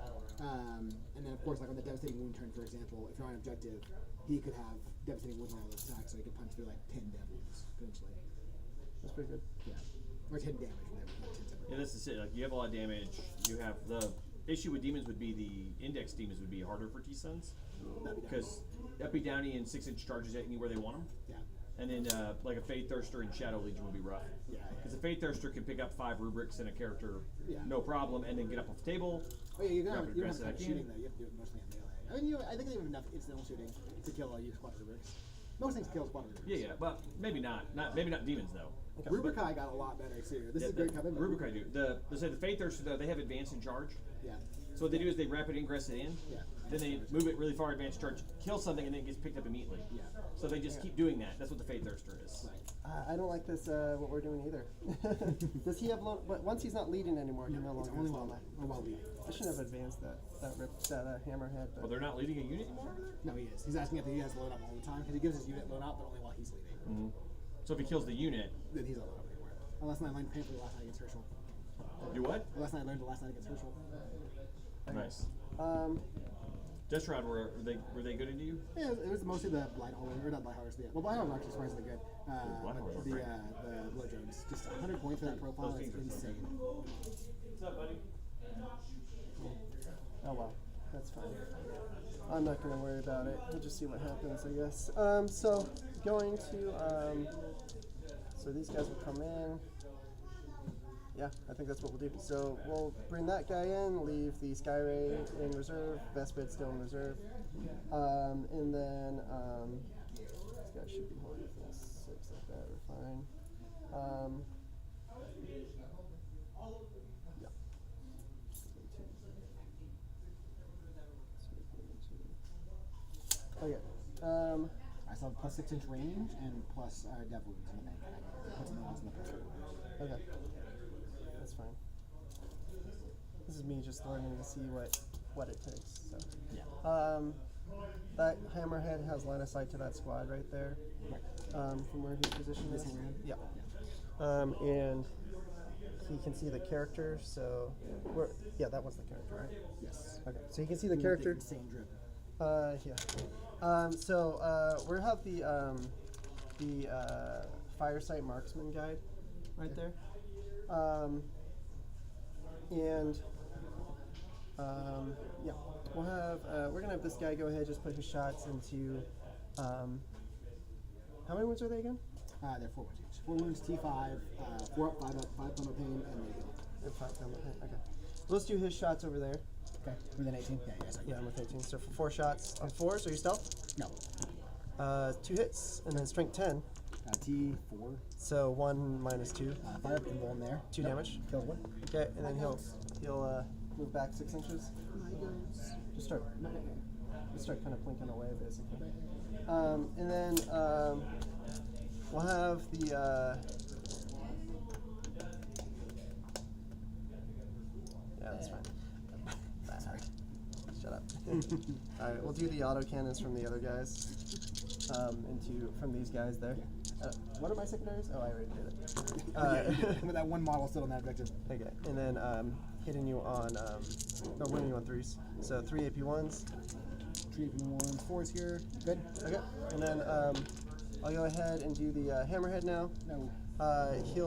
And then of course like on the devastating wound turn, for example, if you're on an objective, he could have devastating wounds on all those attacks, so he could punch through like 10 dev wounds potentially. That's pretty good. Yeah, or 10 damage, whatever. Like 10 separate. Yeah, this is it. Like you have a lot of damage. You have the issue with demons would be the index demons would be harder for T-Suns That'd be down. because Epi Downey and 6-inch charges at anywhere they want them. Yeah. And then like a Fade Thirster and Shadow Legion would be rough. Yeah. Because a Fade Thirster can pick up 5 rubrics in a character, Yeah. no problem, and then get up off the table. Oh yeah, you don't Rapid have to aggressive touch action. shooting though. You have to do it mostly on melee. I mean, I think they have enough incidental shooting to kill all you squad rubrics. Most things kill squad rubrics. Yeah, but maybe not. Maybe not demons though. Rubrikai got a lot better too. This Yeah, is a great the coven. but Rubrikai do. The Fade Thirster though, they have advance and charge. Yeah. So what they do is they rapid ingress it in. Yeah. Then they move it really far, advance charge, kill something, and then it gets picked up immediately. Yeah. So they just keep doing that. That's what the Fade Thirster is. Right. I don't like this, what we're doing either. Does he have but once he's not leading anymore, he no It's longer only has while lead. while leading. I shouldn't have advanced that hammerhead. Well, But they're not leading a unit anymore. No, he is. He's asking if he has load up all the time because he gives his unit load up, but only while he's leading. So if he kills the unit, Then he's not load up anymore. Unless I learned painfully last night against Herschel. do what? Unless I learned the last night against Herschel. Nice. Just round were they good into you? Yeah, it was mostly the Blighthauler, or not Blighthauler, yeah. Well, Blighthauler actually surprisingly good. Blighthauler But the Blood Drones, just 100 points for that profile those is things are so insane. What's up, buddy? oh well, that's fine. I'm not going to worry about it. We'll just see what happens, I guess. So going to so these guys will come in. Yeah, I think that's what we'll do. So we'll bring that guy in, leave the Skyray in reserve, Vespid still in reserve, and then this guy should be holding this 6 like that. We're fine. Yeah. Okay. I saw plus 6-inch range and plus dev wounds in the bank. I put something else in the picture. Okay. That's fine. This is me just learning to see what it takes. So. Yeah. That hammerhead has line of sight to that squad right there. Right. From where his position is. This one? Yeah. And he can see the character. So, yeah, that was the character, right? Yes. Okay. So he can see the character. Insane drip. Yeah. So we have the Firesight Marksman guide right there. Yeah, we'll have we're gonna have this guy go ahead, just put his shots into. How many wounds are they again? They're 4 wounds each. 4 wounds, T5, 4 up, 5 up, 5 pummel pain, and they heal. And 5 combat. Okay. Let's do his shots over there. Okay. Within 18? Yeah, yeah, sorry. Yeah, I'm with 18. So for 4 shots on 4, so you stealth. No. 2 hits, and then strength 10. T4. So 1 minus 2. Fire up invuln there. 2 damage. Kills one. Okay, and then he'll move back 6 inches. Just start kind of plinking away, basically. And then we'll have the yeah, that's fine. Sorry. Shut up. All right, we'll do the auto cannons from the other guys. From these guys there. What are my secondaries? Oh, I already did it. With that one model still on that objective. Okay, and then hitting you on, or winning you on 3s. So 3 AP1s. 3 AP1s, 4s here. Good. Okay, and then I'll go ahead and do the hammerhead now. No. He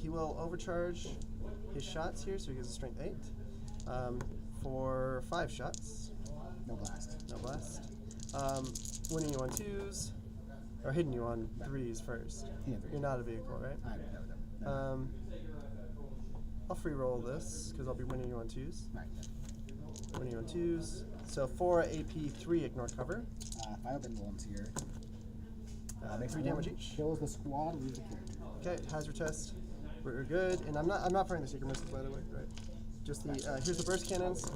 will overcharge his shots here, so he gets a strength 8 for 5 shots. No blast. No blast. Winning you on 2s, or hitting you on 3s first. Yeah, 3s. You're not a vehicle, right? I know them. I'll free roll this because I'll be winning you on 2s. Right. Winning you on 2s. So 4 AP, 3 ignore cover. 5 up invulns here. Makes 3 one, damage each. Kills the squad, leaves the character. Okay, hazard test. We're good, and I'm not firing the secret missiles, by the way, right? Just the here's the burst cannons.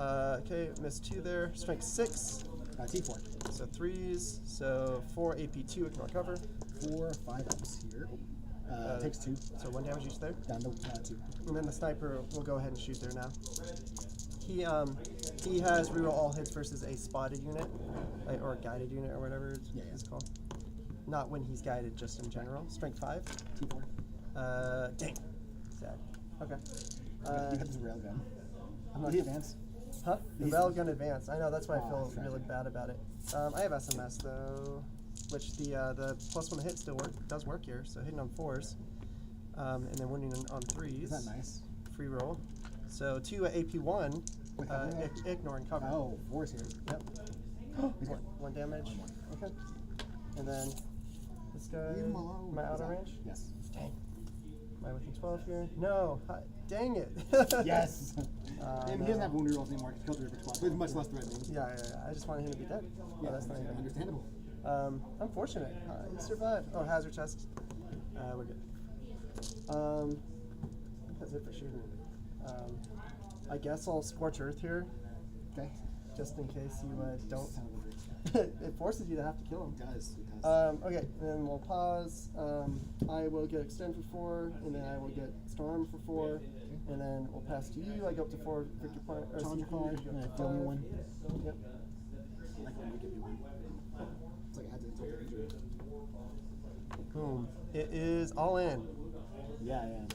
Okay, missed 2 there. Strength 6. T4. So 3s. So 4 AP2 ignore cover. 4, 5 ups here. Takes 2. So 1 damage each there. Down to 2. And then the sniper will go ahead and shoot there now. He has reroll all hits versus a spotted unit, or a guided unit, or whatever it's called. Not when he's guided, just in general. Strength 5. T4. Dang. Sad. Okay. You have this railgun. I'm not Did he advance? Huh? The He's- railgun advance. I know, that's why I feel tragic. really bad about it. I have SMS though, which the +1 to hit still does work here. So hitting on 4s, and then winning on 3s. Isn't that nice? Free roll. So 2 AP1, Wait, how many? ignore and cover. Oh, 4's here. Yep. He's one. 1 damage. Okay. And then This guy. Leave him alone. Am I out of Is that- range? Yes. Dang. Am I within 12 here? No. Hi. Dang it. Yes. And he doesn't have no. wound rerolls anymore. He's killed her for 12. So he's much less threatening. Yeah. I just wanted him to be dead. Yeah, that's not even. understandable. I'm fortunate. He survived. Oh, hazard chest. We're good. That's it for shooting. I guess I'll scorch earth here, Okay. just in case you don't. Son of a bitch. It forces you to have to kill him. It does. It does. Okay, then we'll pause. I will get extend for 4, and then I will get storm for 4, and then we'll pass to you. I go up to 4 victory point or Challenger CP, card, you go and up I to throw me 5. one. Yep. I like when you give me one. It's like it adds insult to injury. Boom. It is all in. Yeah, I am.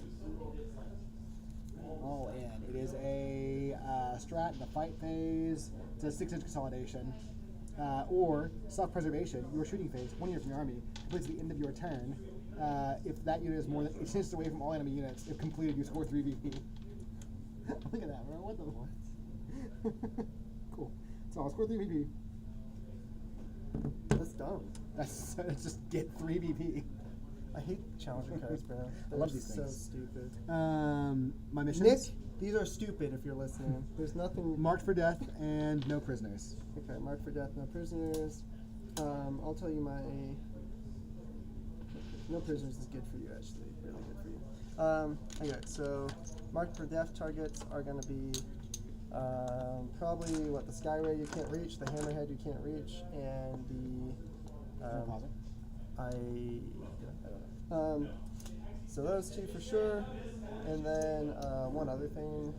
All in. It is a strat in the fight phase. It's a 6-inch consolidation. Or self-preservation. Your shooting phase, 1 unit from your army, completes the end of your turn. If that unit is more than 8 inches away from all enemy units, if completed, you score 3 VP. Look at that, bro. What the what? Cool. So I'll score 3 VP. That's dumb. That's just get 3 VP. I hate challenger cards, bro. I love They're these so things. stupid. My missions. Nick, these are stupid if you're listening. There's nothing. Marked for death and no prisoners. Okay, marked for death, no prisoners. I'll tell you my. No prisoners is good for you, actually. Really good for you. Okay, so marked for death targets are going to be probably what the Skyray you can't reach, the Hammerhead you can't reach, and the. I don't know. So those 2 for sure, and then one other thing.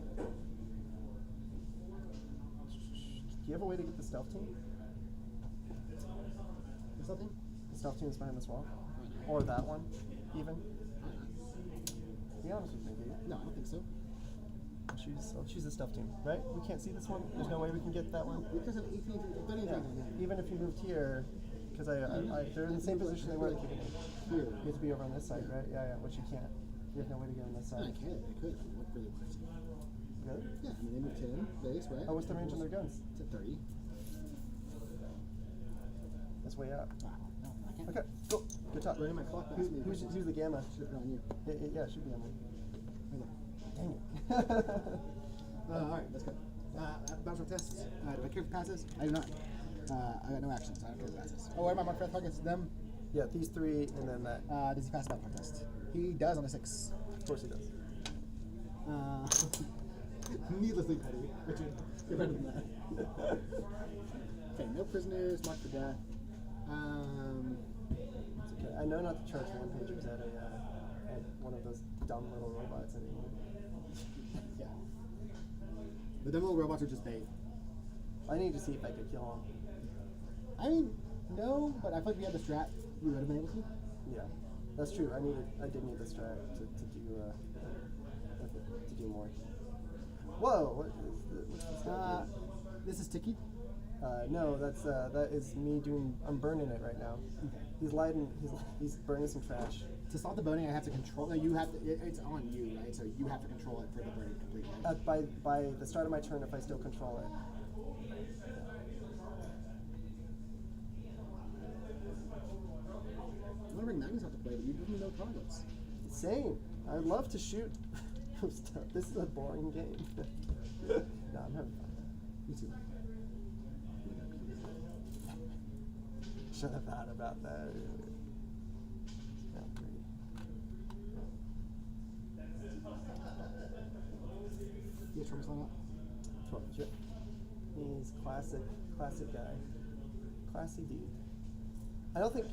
Do you have a way to get the stealth team? Or something? The stealth team is behind this wall, or that one, even. Be honest with me, dude. No, I don't think so. I'll choose the stealth team, right? We can't see this one. There's no way we can get that one. Because of 18, 30 Yeah. Even if you moved here, because they're in the same position they were at the beginning. Here. You have to be over on this side, right? Yeah, which you can't. You have no way to get on this I side. could. I could. What really works? Really? Yeah, I mean, they move 10 base, right? Oh, what's the range on their guns? It's at 30. That's way out. Wow. No, I can't. Okay, cool. Good talk. Running my clock past me. Who's the gamma? Should have put it on you. Yeah, it should be on me. Right Dang it. there. Alright, let's go. Bounce tests. Do I care for passes? I do not. I got no actions, so I don't care for passes. Oh, what am I marked for targets? Them? Yeah, these 3 and then that. Does he pass the battle test? He does on a 6. Of course he does. Needlessly petty. Richard, you're better than that. Okay, no prisoners, marked for death. It's okay. I know not to charge one pagers at one of those dumb little robots anymore. Yeah. The dumb little robots are just bait. I need to see if I could kill him. I mean, no, but I feel like we had the strat. We would have been able to. Yeah, that's true. I did need the strat to do more. Whoa! What's this guy doing? This is Tiki. No, that is me doing. I'm burning it right now. Okay. He's lighting. He's burning some trash. To stop the burning, I have to control. No, you have to. It's on you, right? So you have to control it for the burning completely. By the start of my turn, if I still control it. I want to bring Magnus out to play, but you give me no targets. Same. I'd love to shoot. This is a boring game. No, I'm having fun. Me too. Should have thought about that. You have Trump up? 12. Yep. He's classic guy. Classy dude. I don't think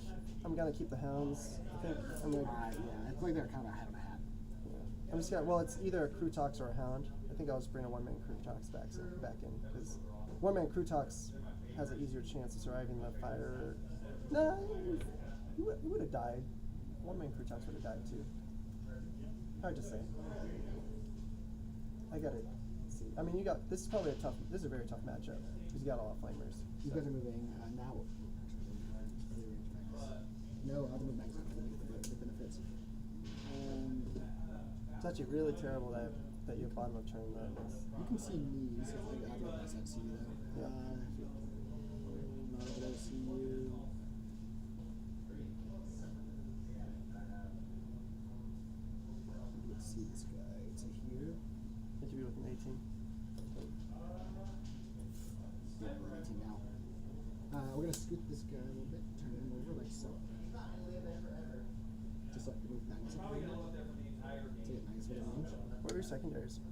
I'm gonna keep the hounds. I think I'm gonna. Yeah, I feel like they're kind of a hat on a hat. Yeah. I'm just gonna. Well, it's either a Crutox or a hound. I think I'll just bring a one-man Crutox back in because one-man Crutox has an easier chance of surviving the fire. No, he would have died. One-man Crutox would have died too. Hard to say. I gotta see. I mean, this is probably this is a very tough matchup because you got all flamers. You guys are moving now. No, I'll move Magnus for the benefits. It's actually really terrible that you have bottom of turn that is. You can see me, so I have to let myself see you though. Yeah. Not able to see you. this guy a little bit, turn him over like so. Just like move 9 seconds. So get 9 seconds range. What are your secondaries?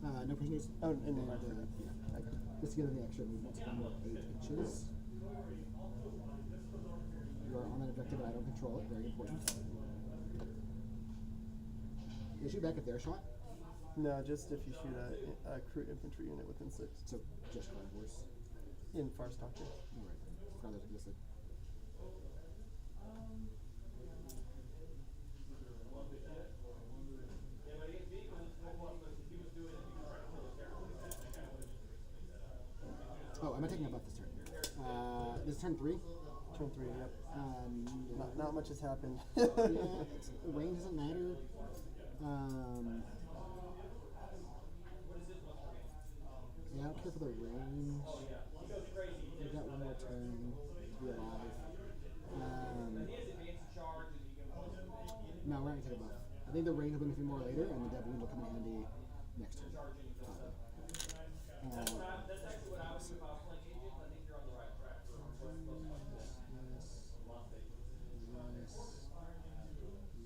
No prisoners. Oh, and then Yeah. okay. Just to get the extra movement, one more 8 inches. You are on that objective, but I don't control it. Very important. You shoot back at their shot, No, just if you shoot a crew infantry unit within 6 so just carnivores. in Far Stalker. Alright. Carlos listed. Oh, am I taking a buff this turn? This is turn 3. Turn 3, yep. Yeah. Not much has happened. Yeah, range doesn't matter. Yeah, I don't care for the range. We've got one more turn to be alive. No, we're not gonna take a buff. I think the range will benefit more later, and the dev wound will come in handy next turn.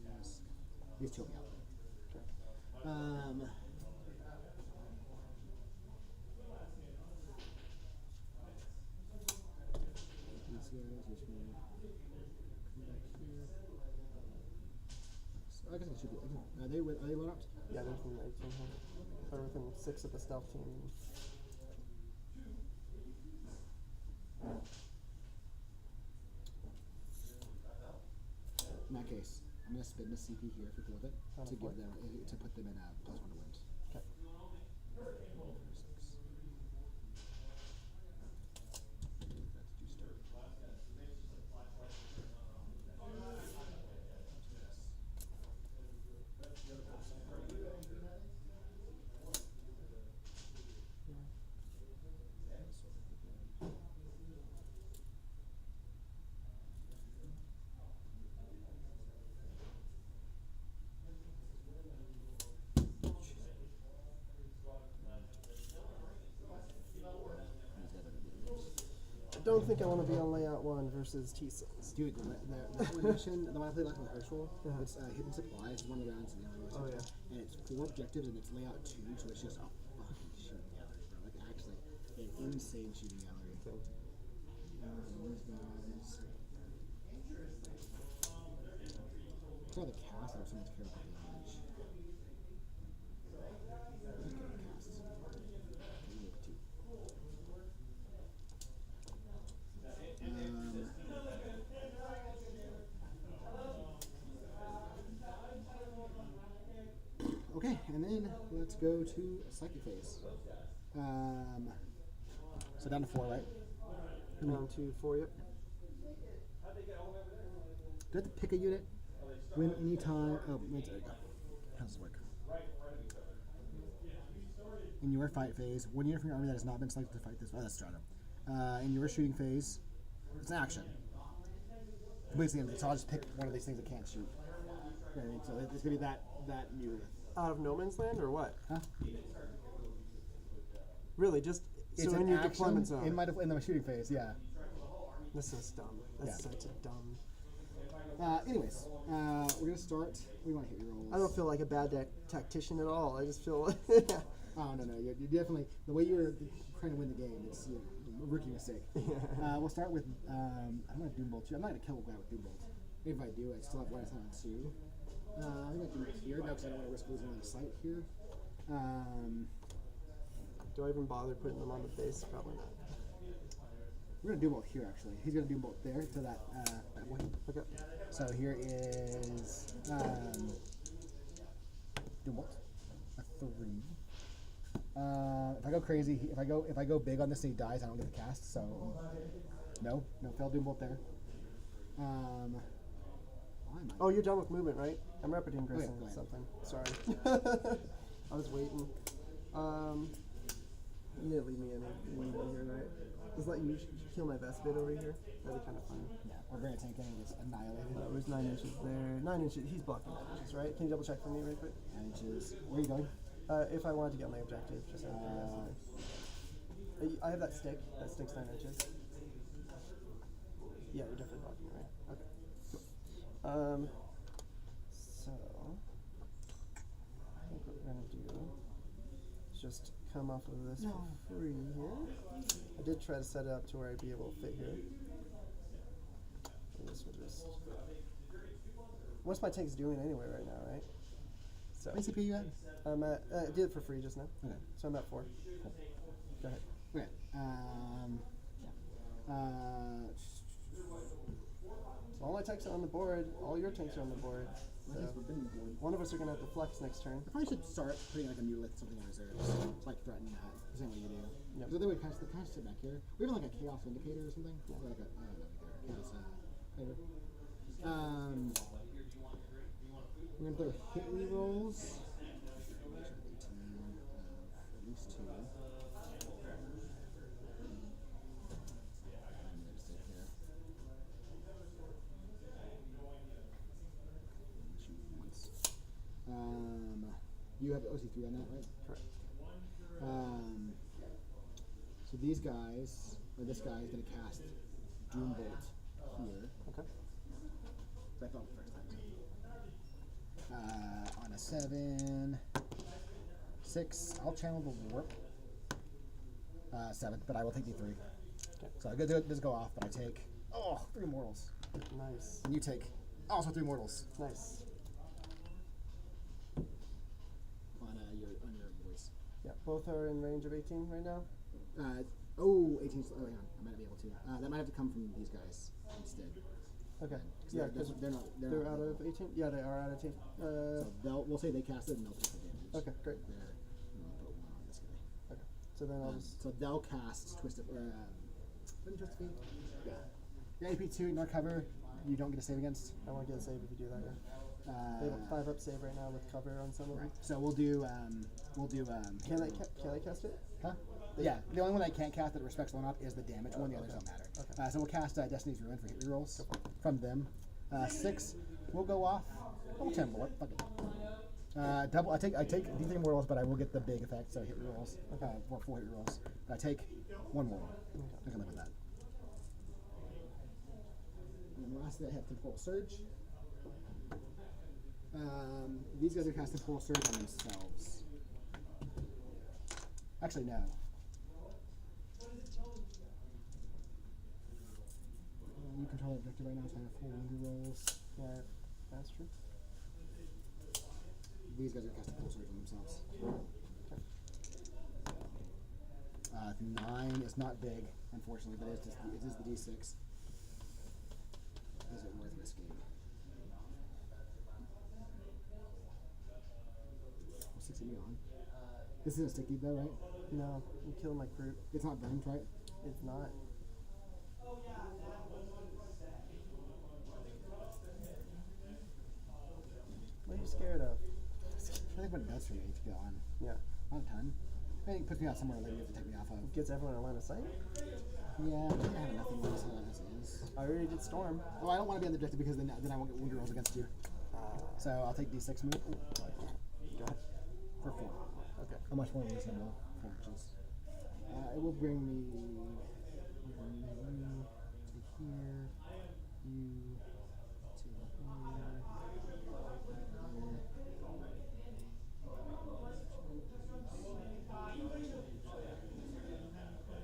Yes. These two will be out. These guys, which will come back here. So I guess I should be. Are they load up? Yeah, they're within 18. They're within 6 of the stealth team. In that case, I'm gonna spin the CP here if you're cool with it Oh, to what? give them to put them in +1 to wins. Okay. 6. That's due start. I don't think I want to be on layout 1 versus T-cells. Dude, the mission, the one I played last with Herschel, Yeah. it's Hidden Supply, it's one of the rounds in the Oh, yeah. and it's 4 objectives and it's layout 2, so it's just a fucking shooting gallery, bro. Like actually, an insane shooting gallery. Okay. These guys. It's all the cast that are so much care about the damage. Let's go with casts. Maybe 2. Okay, and then let's go to Psychic Phase. So down to 4, right? Round 2, 4, yep. Do I have to pick a unit? Win any time. Oh, wait, there we go. How does this work? In your fight phase, one unit from your army that has not been selected to fight this. Oh, that's Strata. In your shooting phase, it's an action. Completely, so I'll just pick one of these things that can't shoot. Right, so it's gonna be that unit. Out of no man's land or what? Huh? Really, just It's so an in your action deployment zone. in my shooting phase, yeah. This is dumb. That's Yeah. such a dumb. Anyways, we're gonna start. We want to hit your rolls. I don't feel like a bad tactician at all. I just feel. Oh no, you're definitely the way you were trying to win the game. It's a rookie mistake. We'll start with. I'm gonna Doombolt you. I'm not gonna kill a guy with Doombolt. If I do, I still have one attack on Sue. I'm gonna do it here because I don't want to risk losing on the site here. Do I even bother putting them on the base? Probably not. We're gonna Doombolt here actually. He's gonna Doombolt there to that way. Okay. So here is Doombolt, a 3. If I go crazy, if I go big on this and he dies, I don't get the cast. So no fail Doombolt there. Why am I? Oh, you're done with movement, right? I'm repeating Oh, yeah, Grayson go ahead. something. Sorry. I was waiting. You didn't leave me any here, right? Just let you kill my best bit over here. That'd be kind of fun. Yeah, we're gonna tank and gets annihilated. There's 9 inches there. 9 inches. He's blocking 9 inches, right? Can you double check for me real quick? 9 inches. Where are you going? If I wanted to get my objective, just I have that stick. That stick's 9 inches. Yeah, you're definitely blocking, right? Okay. So I think what we're gonna do is just come off of this for free here. I did try to set it up to where I'd be able to fit here. And this will just. What's my tanks doing anyway right now, right? So How many CP you at? I'm at. I did it for free just now. Okay. So I'm at 4. Go ahead. Okay. All my tanks are on the board. All your tanks are on the board. So one of us are gonna have to flex next turn. I probably should start putting like a mulith something in reserve, like threaten that. The same way you do. Yep. Because other way kind of sit back here. We have like a chaos indicator or something. Or like a chaos flavor. We're gonna throw hit rerolls. At least 2. You have OC3 on that, right? Correct. So these guys, or this guy is going to cast Doombolt here. Okay. So I thought first time. On a 7, 6, I'll channel the warp. 7, but I will take the 3. Okay. So I just go off, but I take 3 mortals. Nice. And you take also 3 mortals. Nice. On your voice. Yeah. Both are in range of 18 right now. 18. Oh, hang on. I might be able to. That might have to come from these guys instead. Okay. 'Cause Yeah, they're not. they're not out of 18. Yeah, they are out of 18. So we'll say they cast it and they'll take the damage. Okay, great. There. I'm gonna put 1 on this guy. Okay. So then I'll just. So they'll cast Twisted. Wouldn't Twisted Fate? Yeah. Your AP2, no cover. You don't get a save against. I want to get a save if you do that. Yeah. They have a 5-up save right now with cover on some of them. Right. So we'll do. Can I cast it? Huh? Yeah, the only one I can't cast that respects one up is the damage one. The others don't matter. Okay. So we'll cast Destiny's Ruin for hit rerolls from them. 6 will go off. Double 10 bullet. Fuck it. Double. I take D3 mortals, but I will get the big effect. So hit rerolls. For 4 hit rerolls. I take 1 mortal. I can live with that. And then lastly, I have Temporal Surge. These guys are casting Temporal Surge on themselves. Actually, no. You control the objective right now, so I have 4 wounded rolls. Yeah, that's true. These guys are casting Temporal Surge on themselves. 9 is not big, unfortunately, but it is the D6. Is it worth risking? What's 6 on? This isn't sticky though, right? No, you kill my group. It's not burned, right? It's not. What are you scared of? I think what it does for me to go on. Yeah. Not a ton. I think it puts me on somewhere later you have to take me off of. Gets everyone in line of sight. Yeah, I have nothing else as is. I already did storm. Oh, I don't want to be on the objective because then I won't get wounded rolls against you. So I'll take D6 move. Go ahead. For 4. Okay. How much more reasonable? 4 inches. It will bring me to here, you to here.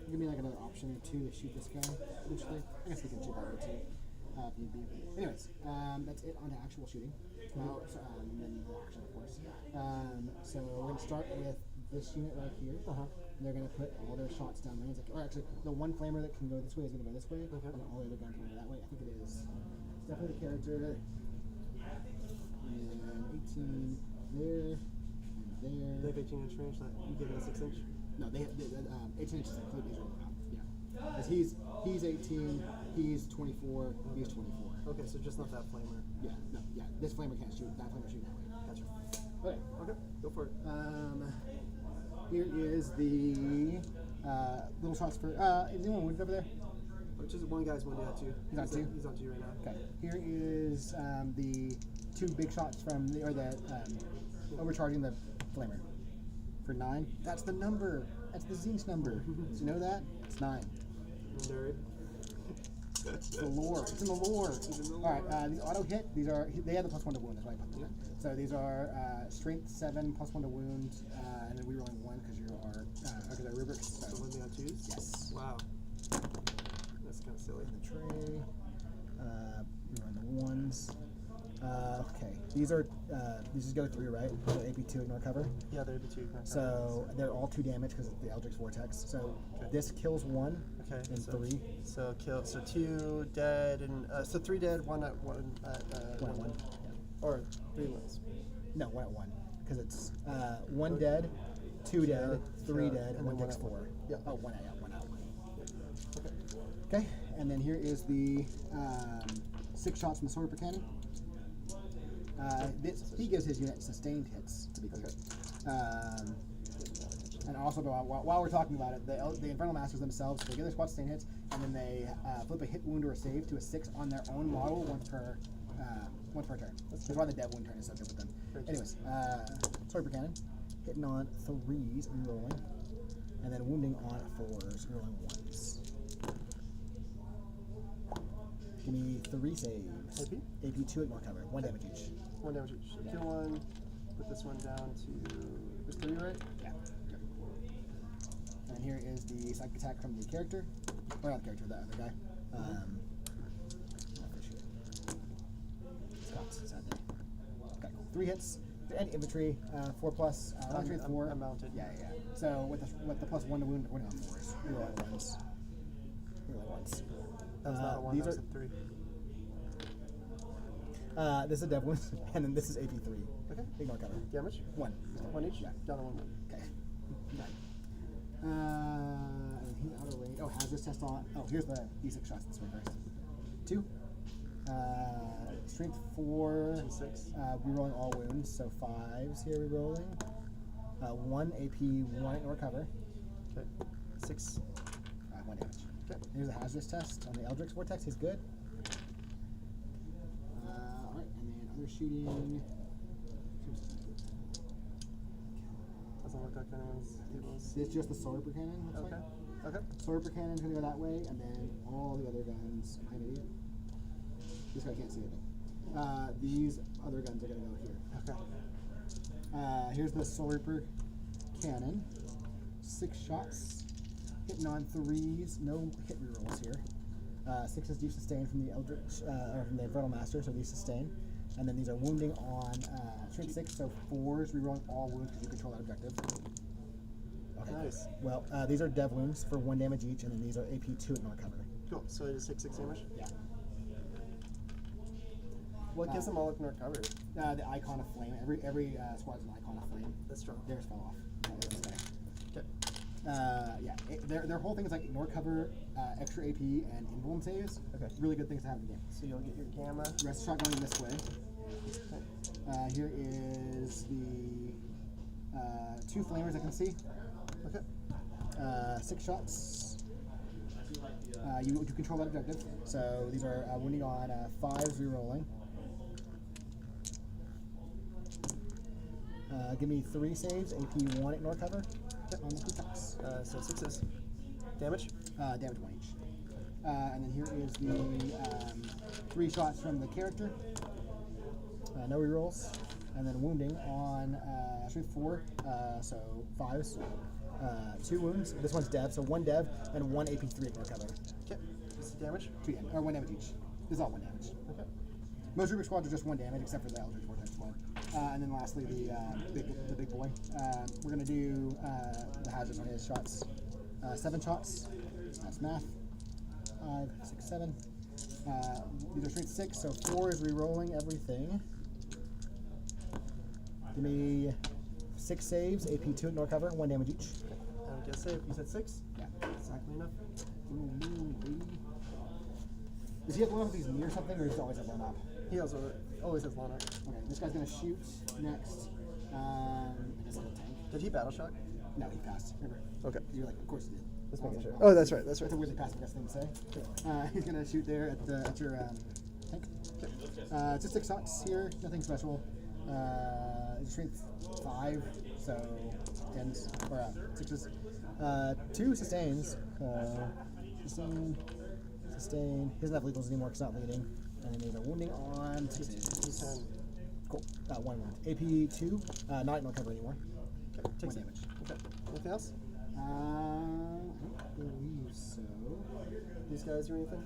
Give me like another option or 2 to shoot this guy, potentially. I guess we can shoot that way too, if need be. Anyways, that's it on to actual shooting. And then the action, of course. So we're going to start with this unit right here. They're going to put all their shots down range. Or actually, the one flamer that can go this way is going to go this way, and all the other guns can go that way. I think it is. It's definitely the character. And 18 there, and there. They have 18-inch range. That you give it a 6-inch. No, they 18 inches include these right now. Yeah. Because he's 18, he's 24, he's 24. Okay, so just not that flamer. Yeah, no, yeah. This flamer can't shoot. That flamer shooting that way. Gotcha. Okay. Okay, go for it. Here is the little shots for. Is anyone wounded over there? Which is one guy's wounded at 2. He's on 2? He's on 2 right now. Okay. Here is the 2 big shots from the overcharging the flamer for 9. That's the number. That's the Zinx number. Did you know that? It's 9. Nerd. It's the lore. It's in the lore. All right, these auto hit. These are they have the +1 to wound. That's why I put them there. So these are strength 7 +1 to wound, and then we rolling 1 because you are because they're rubrics. So So when they have twos? yes. Wow. That's kind of silly. The tray. We run the ones. Okay, these just go 3, right? So AP2 ignore cover. Yeah, they're the two. So they're all 2 damage because of the Eldritch Vortex. So this kills 1 Okay. and so 3. So kill. So 2 dead and so 3 dead, 1 at 1 at 1 1. or 3 wounds. No, 1 at 1 because it's 1 dead, 2 dead, 3 sure. dead, And and 1 then 1 takes at 4. 1. Yeah. Oh, 1 at 1 out. Okay. Okay, and then here is the 6 shots from the Sword Cannon. He gives his unit sustained hits, to be clear. And also, while we're talking about it, the Infernal Masters themselves, they give their squad sustained hits, and then they flip a hit wound or a save to a 6 on their own model once per turn. That's why the Dev Wound turn is so good with them. Anyways, Sword Cannon, hitting on 3s, rerolling, and then wounding on 4s, rerolling 1s. Give me 3 saves. AP? AP2 ignore cover, 1 damage each. 1 damage each. So kill 1. Put this one down to. There's 3, right? Yeah. And here is the psychic attack from the character. Or not the character, the other guy. Scott, sad day. Okay, cool. 3 hits. And infantry, 4 plus. Infantry is 4. I'm mounted. Yeah. So with the +1 to wound, we're on 4s. We're on 1s. That was not a 1, these that was are a 3. this is a Dev Wound, and then this is AP3. Okay. Ignore cover. Damage? 1. 1 each? Yeah. Down to 1 wound. Okay. And he's out of range. Oh, has this test on? Oh, here's the D6 shots this way first. 2. Strength 4. D6. Rerolling all wounds, so 5s here rerolling. 1 AP, 1 ignore cover. Okay. 6. 1 damage. Okay. Here's a hazardous test on the Eldritch Vortex. He's good. Alright, and then other shooting. Doesn't look like anyone's tables. It's just the Sword Cannon. Looks Okay. like. Okay. Sword Cannon's gonna go that way, and then all the other guns. Am I an idiot? This guy can't see it though. These other guns are gonna go here. Okay. Here's the Sword Cannon. 6 shots. Hitting on 3s. No hit rerolls here. 6s do sustain from the Eldritch, or from the Infernal Master, so these sustain. And then these are wounding on strength 6, so 4s rerolling all wounds because you control that objective. Okay. Nice. Well, these are Dev Wounds for 1 damage each, and then these are AP2 ignore cover. Cool. So it is 6 damage? Yeah. What gives them all ignore cover? The icon of flame. Every squad has an icon of flame. That's strong. Theirs fell off. Okay. Yeah. Their whole thing is like ignore cover, extra AP, and emblem saves. Okay. Really good things to have in the game. So you'll get your gamma. Rest shot going this way. Okay. Here is the 2 flamers I can see. Okay. 6 shots. You control that objective. So these are wounding on 5s rerolling. Give me 3 saves, AP 1 ignore cover on the attacks. So 6s. Damage? Damage 1 each. And then here is the 3 shots from the character. No rerolls. And then wounding on strength 4, so 5s. 2 wounds. This one's Dev, so 1 Dev and 1 AP3 ignore cover. Okay. This is damage? 2 damage, or 1 damage each. This is all 1 damage. Okay. Most Rubric squads are just 1 damage, except for the Eldritch Vortex squad. And then lastly, the big boy. We're gonna do the hazards on his shots. 7 shots. That's math. 5, 6, 7. These are strength 6, so 4 is re-rolling everything. Give me 6 saves, AP2 ignore cover, 1 damage each. I would guess save. You said 6? Yeah. Exactly enough. Does he have one of these near something, or does he always have one up? He also always has one up. Okay, this guy's gonna shoot next. This little tank. Did he battle shock? No, he passed. Remember? Okay. You're like, of course he did. Just I was making like, sure. Oh, that's right. That's right. That's a weirdly passive thing to say. He's gonna shoot there at your tank. It's just 6 shots here, nothing special. Strength 5, so 10s or 6s. 2 sustains. Sustain. Sustain. He doesn't have legals anymore because not leading. And then there's a wounding on sixes. D10. Cool. One wound. AP 2. Not no cover anymore. Okay, One takes it. damage. Okay. Anything else? I don't believe so. These guys do anything?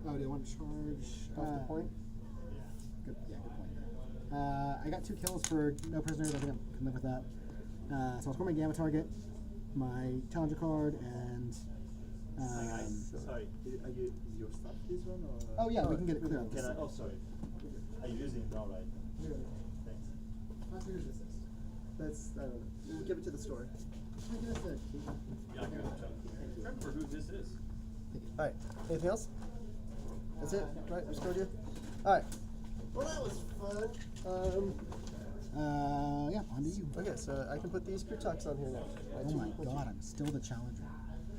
Oh, do they want to charge? Off the point? Good. Yeah, good point. I got 2 kills for no prisoners. I think I can live with that. So I'll score my gamma target, my challenger card, and. Sorry, is your stuff this one or? Oh yeah, we can get it clear. Can I? Oh, sorry. Are you using it now, right? Thanks. That's, I don't know. We'll give it to the store. Remember who this is. Alright, anything else? That's it? Right, restored you? Alright. Well, that was fun. Yeah, on to you. Okay, so I can put these Kurtaks on here now. Oh my god, I'm still the challenger.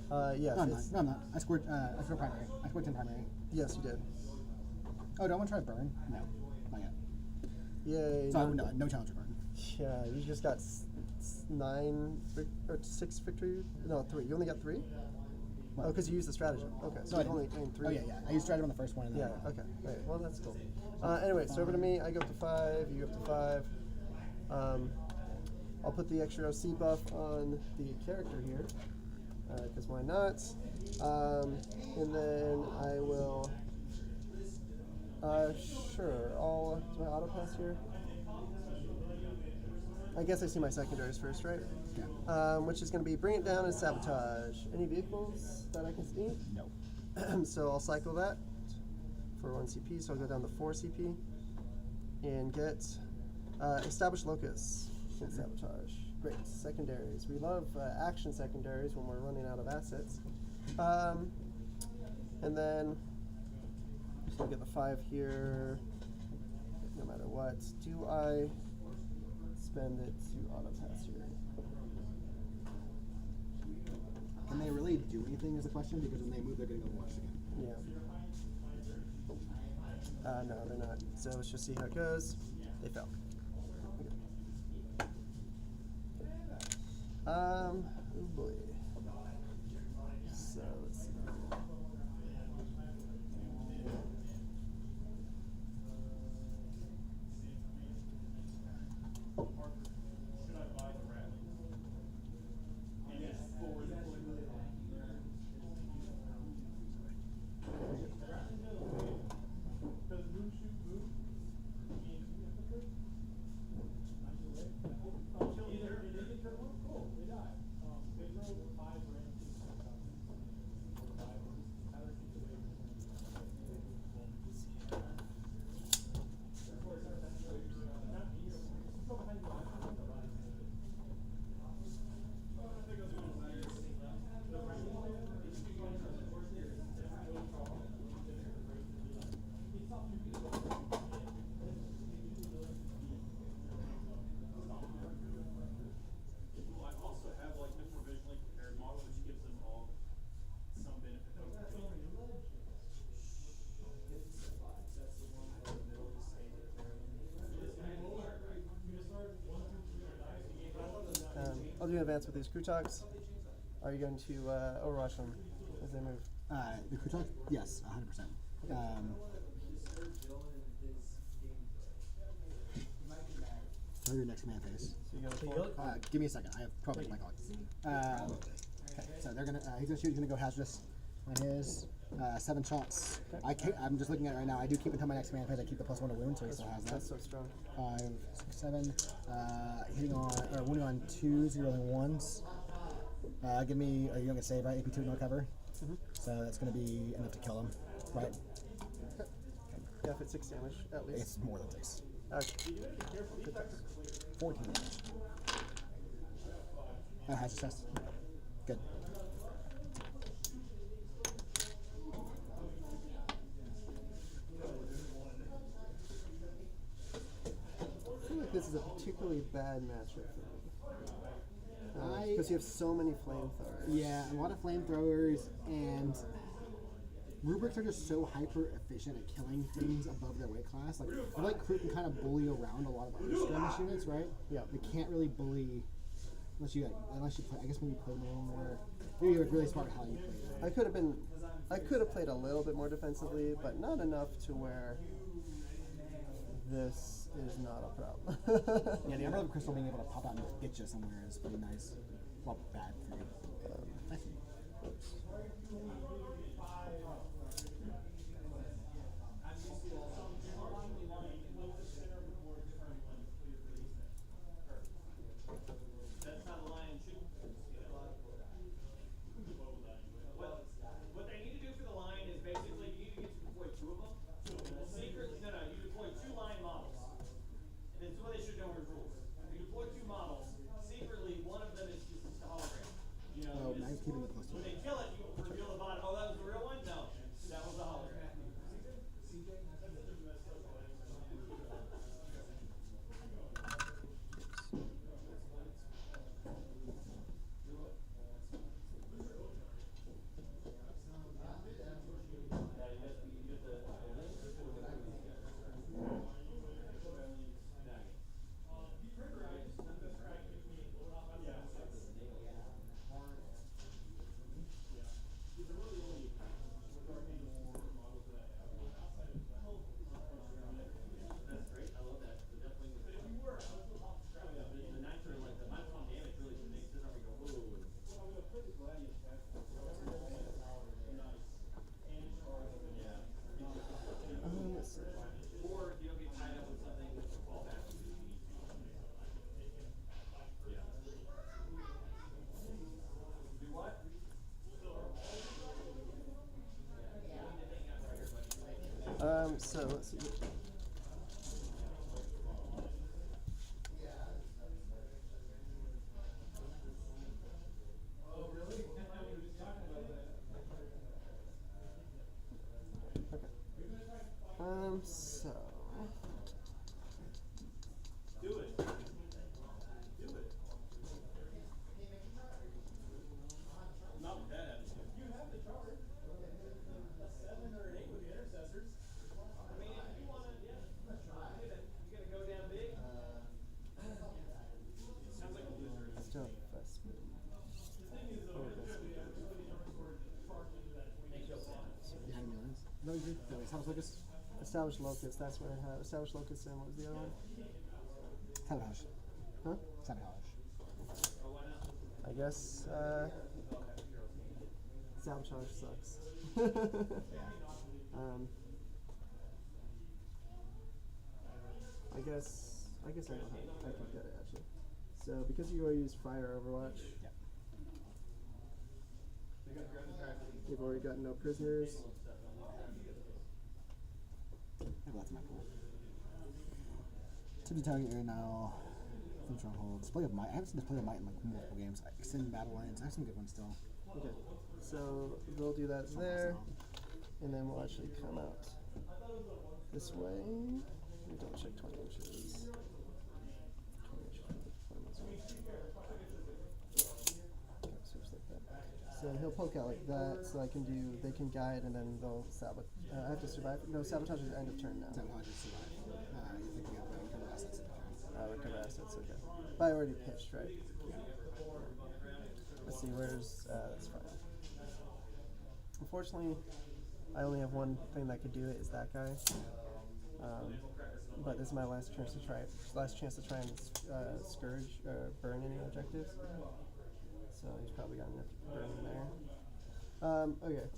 Yeah. No, I'm not. it's- No, I'm not. I scored primary. I scored 10 primary. Yes, you did. Oh, do I want to try burn? No, not yet. Yay. So no challenger burn. Yeah, you just got 6 victory. No, 3. You only got 3? What? Oh, because you used the stratagem. Okay, so No, I you've only didn't. gained 3. Oh yeah. I used stratagem on the first one. And Yeah, then okay. Right. Well, that's cool. Anyway, so over to me. I go up to 5. You go up to 5. I'll put the extra C buff on the character here, because why not? And then I will. Sure. Do I auto pass here? I guess I see my secondaries first, right? Yeah. Which is going to be bring it down and sabotage. Any vehicles that I can see? No. So I'll cycle that for 1 CP. So I'll go down to 4 CP and get establish locus and sabotage. Great. Secondaries. We love action secondaries when we're running out of assets. And then so I'll get the 5 here no matter what. Do I spend it to auto pass here? Can they really do anything is the question, because when they move, they're going to go watch again. Yeah. No, they're not. So let's just see how it goes. They fell. Okay. Oh boy. So let's see. I'll do an advance with these Krutaks. Are you going to overwatch them as they move? The Kutok? Yes, 100%. Tell your next man face. So you go to 4. Give me a second. I have probably my clock. Okay, so they're gonna. He's gonna shoot. He's gonna go hazardous on his 7 shots. I'm just looking at it right now. I do keep until my next man phase. I keep the +1 to wound, so he still has that. That's so strong. 5, 6, 7. Hitting on or wounding on 2s, rolling 1s. Give me. Are you gonna save right? AP2 no cover. Mm-hmm. So that's gonna be enough to kill him, right? Yeah, if it's 6 damage at least. It's more than 6. Okay. 14 damage. High success. Good. I feel like this is a particularly bad matchup for me. I- Because you have so many flamethrowers. Yeah, a lot of flamethrowers, and rubrics are just so hyper efficient at killing things above their weight class. Like, I feel like crew can kind of bully around a lot of other skirmish units, right? Yeah. They can't really bully Unless you play, I guess maybe you played a little more. Maybe you're really smart how you played it. I could have played a little bit more defensively, but not enough to where this is not a problem. Yeah, the Emerald Crystal being able to pop out and get you somewhere is pretty nice. Well, bad for you. I see. What they need to do for the line is basically you need to get to deploy 2 of them. You deploy 2 line models. And then what they should know are rules. You deploy 2 models. Secretly, one of them is just a hologram. Oh, nice keeping it close to When it. they kill it, you reveal the bottom. Oh, that was the real one? No, that was the hologram. Let's see. Or you don't get tied up with something that will fall back. Do what? So let's see. Okay. So. Do it. Do it. Not with that attitude. You have the chart. A 7 or an 8 with the intercessors. I mean, if you want to, yeah, you gonna go down big. Sounds like a loser. Still Vespin. You had any lines? No, you did. No, Thomas Lucas. Established Locust, that's what I have. Established Locust, and what was the other one? Sabotage. Huh? Sabotage. I guess, Sabotage sucks. I guess I know how I can get it actually. So because you already use Fire Overwatch, Yeah. you've already got no prisoners. I have lots in my pool. Tip to target area now. From Stronghold. Display of Might. I haven't seen Display of Might in like multiple games. Extended Battle Lines. I have some good ones still. Okay, so they'll do that there, and then we'll actually come out this way. Let me double check 20 inches. 20 inches for the deployments. Okay, so just like that. So he'll poke out like that, so they can guide, and then they'll sabotage. I have to survive. No, sabotage is end of turn now. Sabotage is survive. You think you have to recover assets in the turn. Recover assets, okay. But I already pitched, right? Let's see, that's fine. Unfortunately, I only have one thing that could do it, is that guy. But this is my last chance to try and scourge, burn any objectives. So he's probably got enough burn in there. Okay.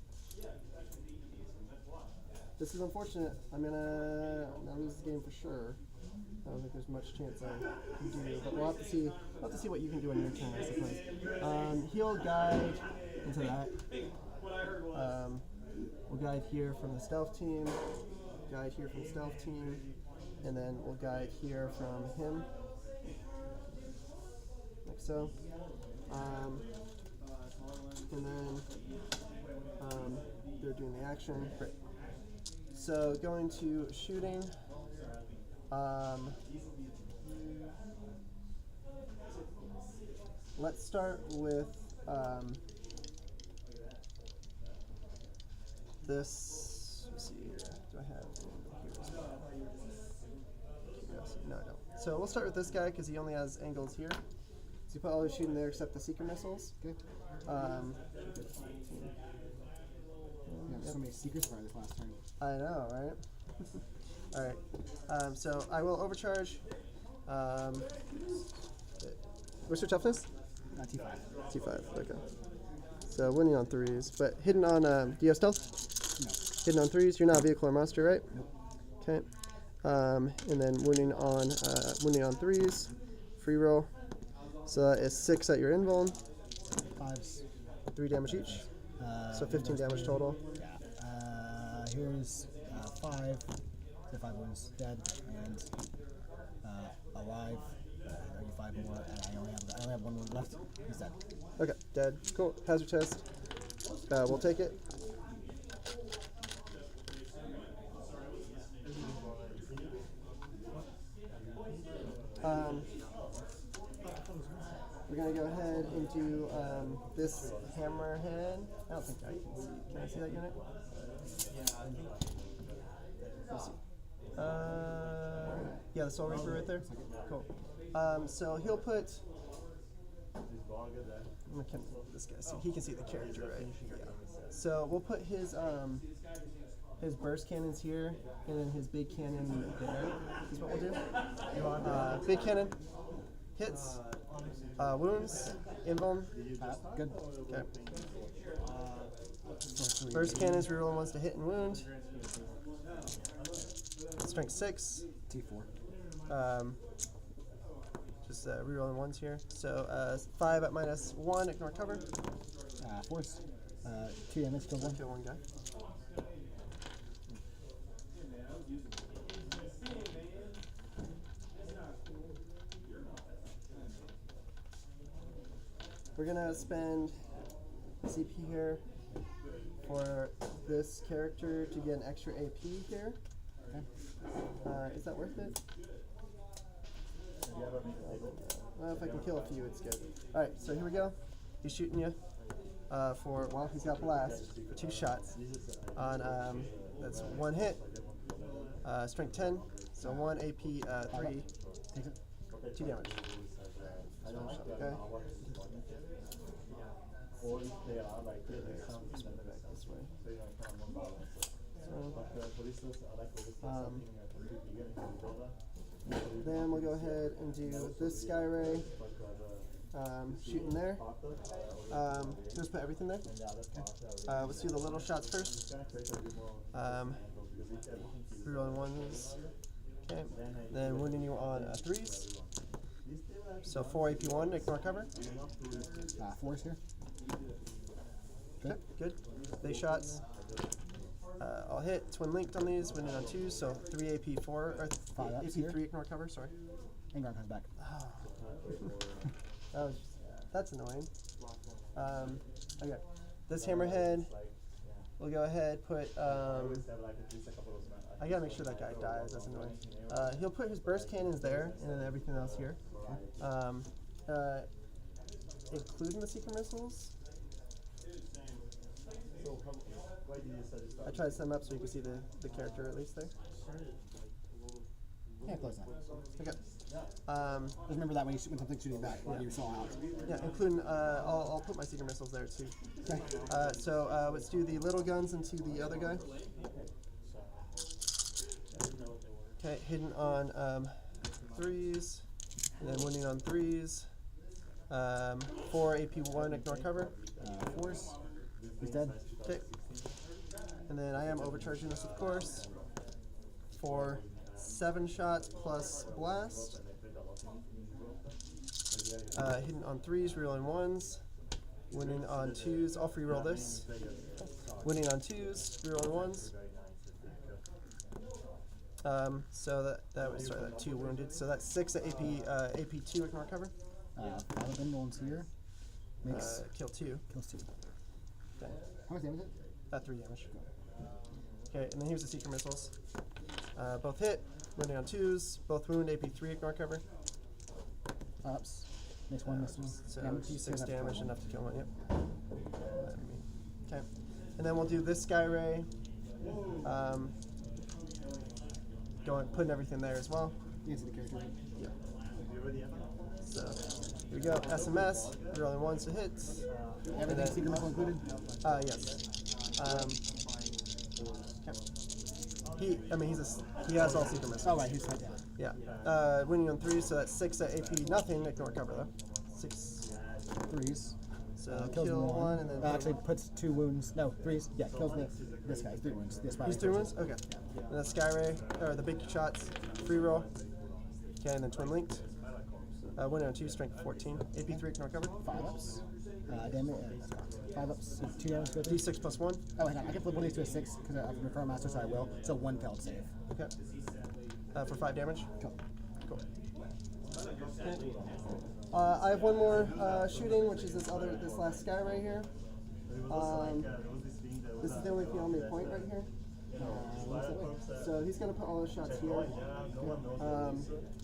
This is unfortunate. I'm gonna lose the game for sure. I don't think there's much chance I can do, but we'll have to see. We'll have to see what you can do on your turn, I suppose. He'll guide into that. We'll guide here from the stealth team. Guide here from the stealth team, and then we'll guide here from him, like so. And then they're doing the action. Great. So going to shooting. Let's start with this. Let's see here. Do I have it here as well? No, I don't. So we'll start with this guy because he only has angles here. So you put all your shooting there except the seeker missiles. Okay. Yeah, so many secrets fire this last turn. I know, right? Alright. So I will overcharge. What's your toughness? T5. T5, okay. So winning on 3s, but hidden on, do you have stealth? No. Hidden on 3s, you're not a vehicle or monster, right? Nope. Okay. And then winning on 3s, free roll. So that is 6 at your invuln, 5s. 3 damage each. So 15 damage total. Yeah. Here's 5. So 5 wounds. Dead and alive. 5 more. And I only have 1 wound left. He's dead. Okay, dead. Cool. Hazard test. We'll take it. We're gonna go ahead and do this hammerhead. I don't think I can see. Can I see that unit? Let's see. Yeah, the Soul Reaper right there. Cool. So he'll put. Can this guy see? He can see the character, right? Yeah. So we'll put his burst cannons here, and then his big cannon there. Is what we'll do. Big cannon hits, wounds, invuln. Good. Okay. Burst cannons reroll ones to hit and wound. Strength 6. T4. Just rerolling ones here. So 5 at -1. Ignore cover. Force. 2 damage. Kill 1. Kill one guy. We're gonna spend CP here for this character to get an extra AP here. Okay. Is that worth it? Well, if I can kill a few, it's good. Alright, so here we go. He's shooting you well, he's got blast for 2 shots. On, that's 1 hit. Strength 10, so 1 AP 3. Takes it. 2 damage. Okay. Then we'll go ahead and do this Sky Ray. Shooting there. Just put everything there. Let's do the little shots first. Rerolling 1s. Okay. Then wounding you on 3s. So 4 AP1, ignore cover. Force here. Okay, good. They shots. I'll hit twin linked on these, winning on 2s, so 3 AP4 or 5 ups AP3 here. ignore cover. Sorry. Ingram comes back. That's annoying. Okay, this hammerhead. We'll go ahead put. I gotta make sure that guy dies. That's annoying. He'll put his burst cannons there, and then everything else here, including the seeker missiles. I tried to set them up so you can see the character at least there. Yeah, close enough. Okay. Just remember that when something's shooting back, you saw out. Yeah, including I'll put my seeker missiles there too. Okay. So let's do the little guns into the other guy. Okay, hidden on 3s, and then winning on 3s. 4 AP1, ignore cover. Force. He's dead. Okay. And then I am overcharging this, of course, for 7 shots plus blast. Hidden on 3s, rerolling 1s. Winning on 2s. I'll free roll this. Winning on 2s, rerolling 1s. So that was sorry, that 2 wounded. So that's 6 at AP2, ignore cover. 5 invulns here. Makes Kill 2. kills 2. Okay. How much damage is it? 3 damage. Okay, and then here's the seeker missiles. Both hit, winning on 2s, both wound, AP3, ignore cover. Ups. Makes 1 missiles. So Damage. D6 damage, enough to kill one, yep. Okay. And then we'll do this Sky Ray. Putting everything there as well. You can see the character. Yeah. So here we go. SMS. Rolling ones to hits. Everything then- secret missile included? Yes. He has all secret missiles. Oh, right, he's right down. Yeah. Winning on 3, so that's 6 at AP. Nothing. Ignore cover though. 6. Threes. So Kills kill one. one and then. Actually, puts 2 wounds. No, threes. Yeah, kills this guy. 3 wounds. This He's 3 wounds? Okay. And then Skyray, or the big shots, free roll. Okay, and then twin linked. Winning on 2, strength 14. AP3, ignore cover. 5 ups. Damage. 5 ups. 2 damage. Go through. D6 plus 1. Oh, hang on. I can flip one of these to a 6 because I'm a Recurrent Master, so I will. So 1 pelt save. Okay. For 5 damage. Cool. Cool. Okay. I have one more shooting, which is this last guy right here. This is the only thing on my point right here. So he's gonna put all those shots here.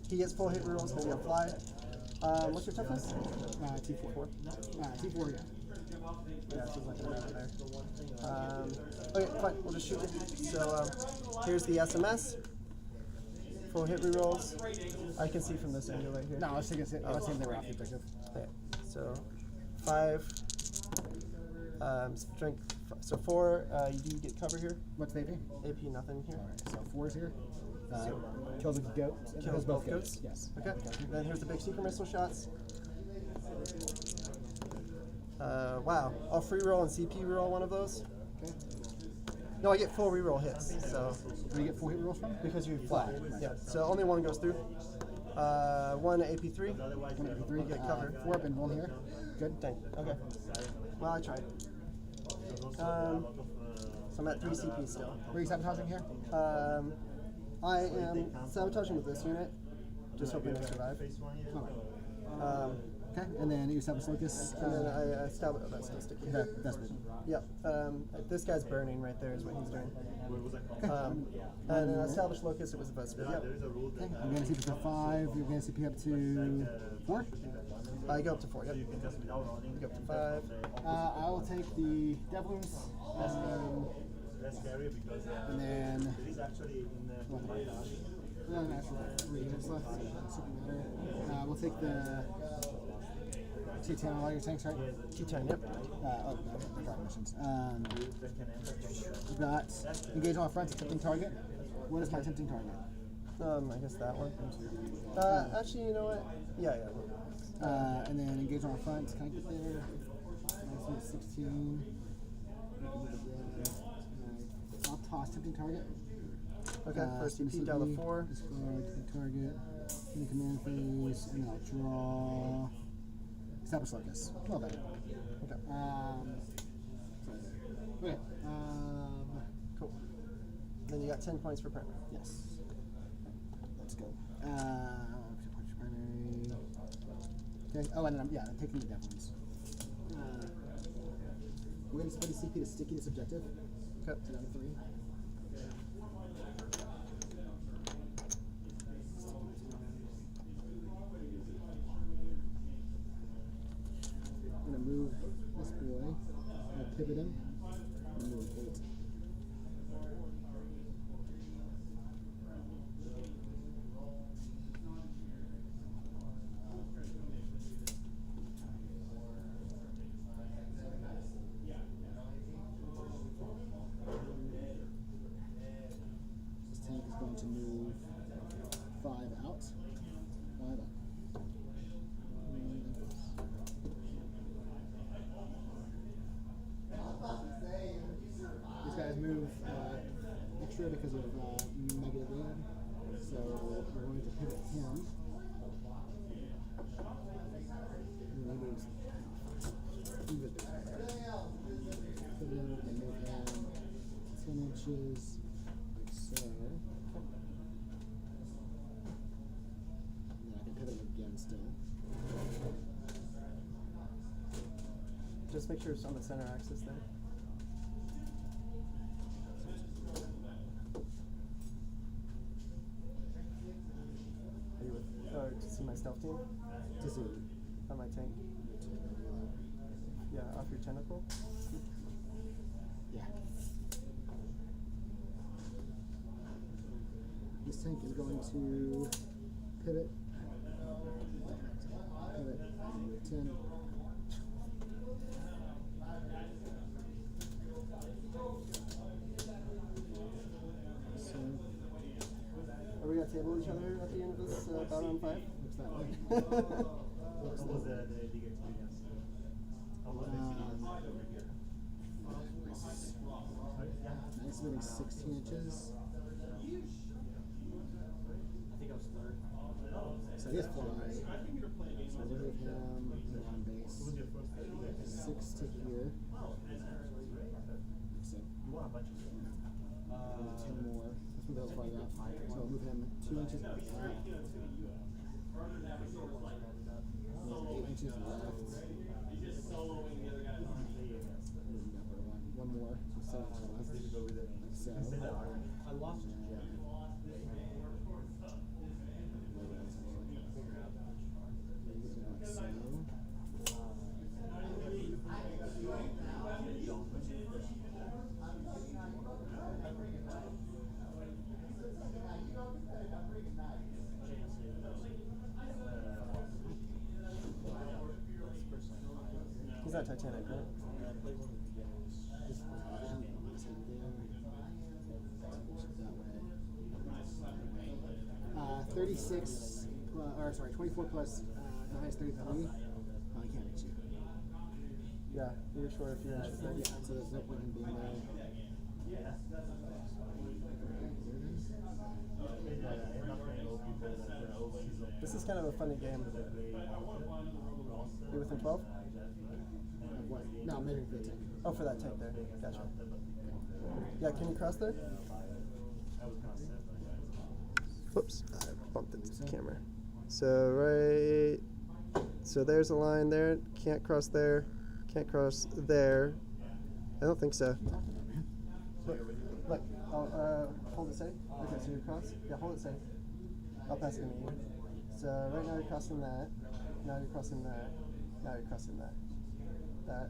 He gets full hit rolls because he's gonna fly. What's your toughness? T4. T4, yeah. Yeah, so it's not gonna matter there. Okay, fine. We'll just shoot it. So here's the SMS. Full hit rerolls. I can see from this angle right here. No, let's see if they were off the objective. Okay, so 5. Strength. So 4. You do get cover here. What's the AP? AP nothing here. Alright, so 4 is here. Kills a goat. Kills both goats. Yes. Okay. Then here's the big secret missile shots. Wow. I'll free roll and CP reroll one of those. Okay. No, I get full reroll hits. So Where do you get 4 hit rolls from? because you fly. Yeah. So only one goes through. 1 AP3. 1 AP3. You get cover. 4 up and 1 here. Good. Dang. Okay. Well, I tried. So I'm at 3 CP still. Where are you sabotaging here? I am sabotaging with this unit, just hoping to survive. Alright. Okay, and then you establish locus. And then I establish. Oh, that's still sticky. That's good. Yep. This guy's burning right there is what he's doing. And then I established locus. It was a best bid. Yep. Okay, I'm going to CP for 5. You're going to CP up to 4. I go up to 4. Yep. You go up to 5. I will take the Devlins. And then. Oh my gosh. Actually, 3 units left. So it doesn't matter. We'll take the T10 on all your tanks, right? T10. Yep. No, drop missions. We've got engage on front, tempting target. What is my tempting target? I guess that one. Actually, you know what? Yeah. And then engage on front. Can I get there? 16. I'll toss tempting target. Okay. First you peek down to 4. Discard tempting target. In the command phase, and then I'll draw. Establish locus. Well done. Okay. Okay. Cool. Then you got 10 points for primary. Yes. Let's go. 2 points for primary. Okay. Oh, and then I'm taking the Devlins. We're going to spend the CP to sticky this objective. Okay. So down to 3. I'm going to move this boy. I'm going to pivot him. And move 8. This tank is going to move 5 out. 5 up. These guys move extra because of negative land, so we're going to pivot him. And he moves. Move it there. Pivot him and move him 10 inches, like so. And then I can pivot him again still. Just make sure it's on the center axis there. Are you with, to see my stealth team? To see. On my tank? Yeah, off your tentacle. Yeah. This tank is going to pivot. on 5. Looks that way. What was the big experience? How was the experience over here? Nice, maybe 16 inches. I think I was third. So he has fly. So we'll move him on base. 6 to here. So, You won a bunch of games. 10 more. Let's move those farther out. So we'll move him 2 inches back. There's 8 inches left. One more. So 7 inches left. So. I lost it. He's not Titanic, right? 36, or sorry, 24 plus, the highest 33. Oh, I can't reach you. Yeah, you're short a few inches there. Yeah, so there's no point in being there. This is kind of a funny game. You're within 12? What? No, maybe for the tank. Oh, for that tank there. Gotcha. Yeah, can you cross there? Whoops, I bumped the camera. So so there's a line there. Can't cross there. Can't cross there. I don't think so. Look, I'll hold it safe. Okay, so you're across? Yeah, hold it safe. I'll pass it to you. So right now you're crossing that. Now you're crossing that. Now you're crossing that. That.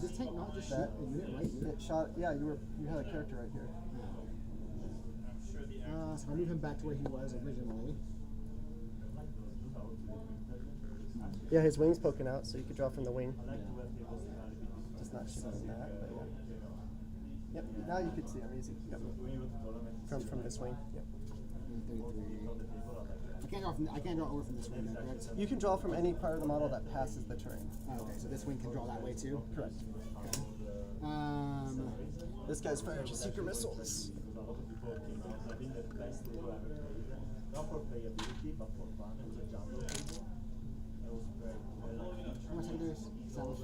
This tank not just shoot That. a unit right here? It shot. Yeah, you had a character right here. So I move him back to where he was originally. Yeah, his wing's poking out, so you could draw from the wing. Just not shooting that, but yeah. Yep. Now you could see him easy. Yep. From this wing. Yep. 33. I can't draw over from this wing, though, correct? You can draw from any part of the model that passes the terrain. Oh, okay, so this wing can draw that way too? Correct. Okay. This guy's firing just secret missiles. Not for playability, but for fun. It was a jungle table. It was very How much secondaries? Established?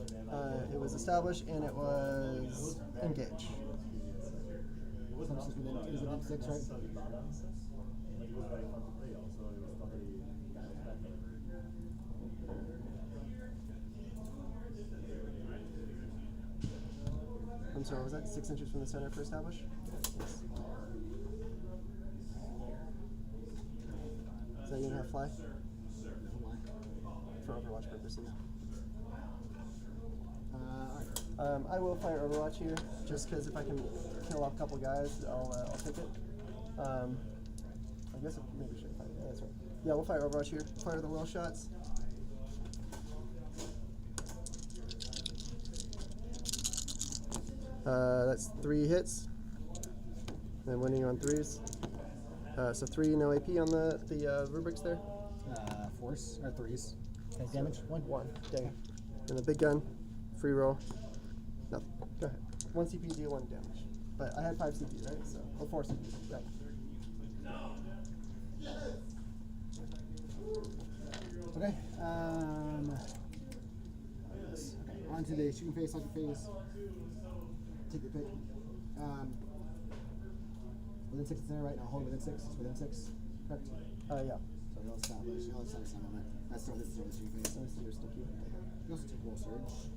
It was established and it was engage. It was Some not is within 6, right? necessarily balanced, but it was very fun to play also. It was totally I'm sorry, was that 6 inches from the center for establish? Is that gonna have fly? For Overwatch purposes. Alright. I will fire Overwatch here, just because if I can kill off a couple guys, I'll take it. I guess maybe I should fire. Yeah, that's right. Yeah, we'll fire Overwatch here. Fire the wheel shots. That's 3 hits. And winning on 3s. So 3 no AP on the rubrics there. Force, or 3s. Okay, damage? 1? 1. Dang. And the big gun, free roll. Nothing. Go ahead. 1 CP, deal 1 damage. But I had 5 CP, right? So, or 4 CP. Right. Okay. Okay. On to the shooting phase, logic phase. Take your pick. Within 6 is there, right? Now hold within 6. It's within 6. Correct? Yeah. So he'll establish some on it. Let's start this shooting phase. Let me see your sticky. He also took roll surge.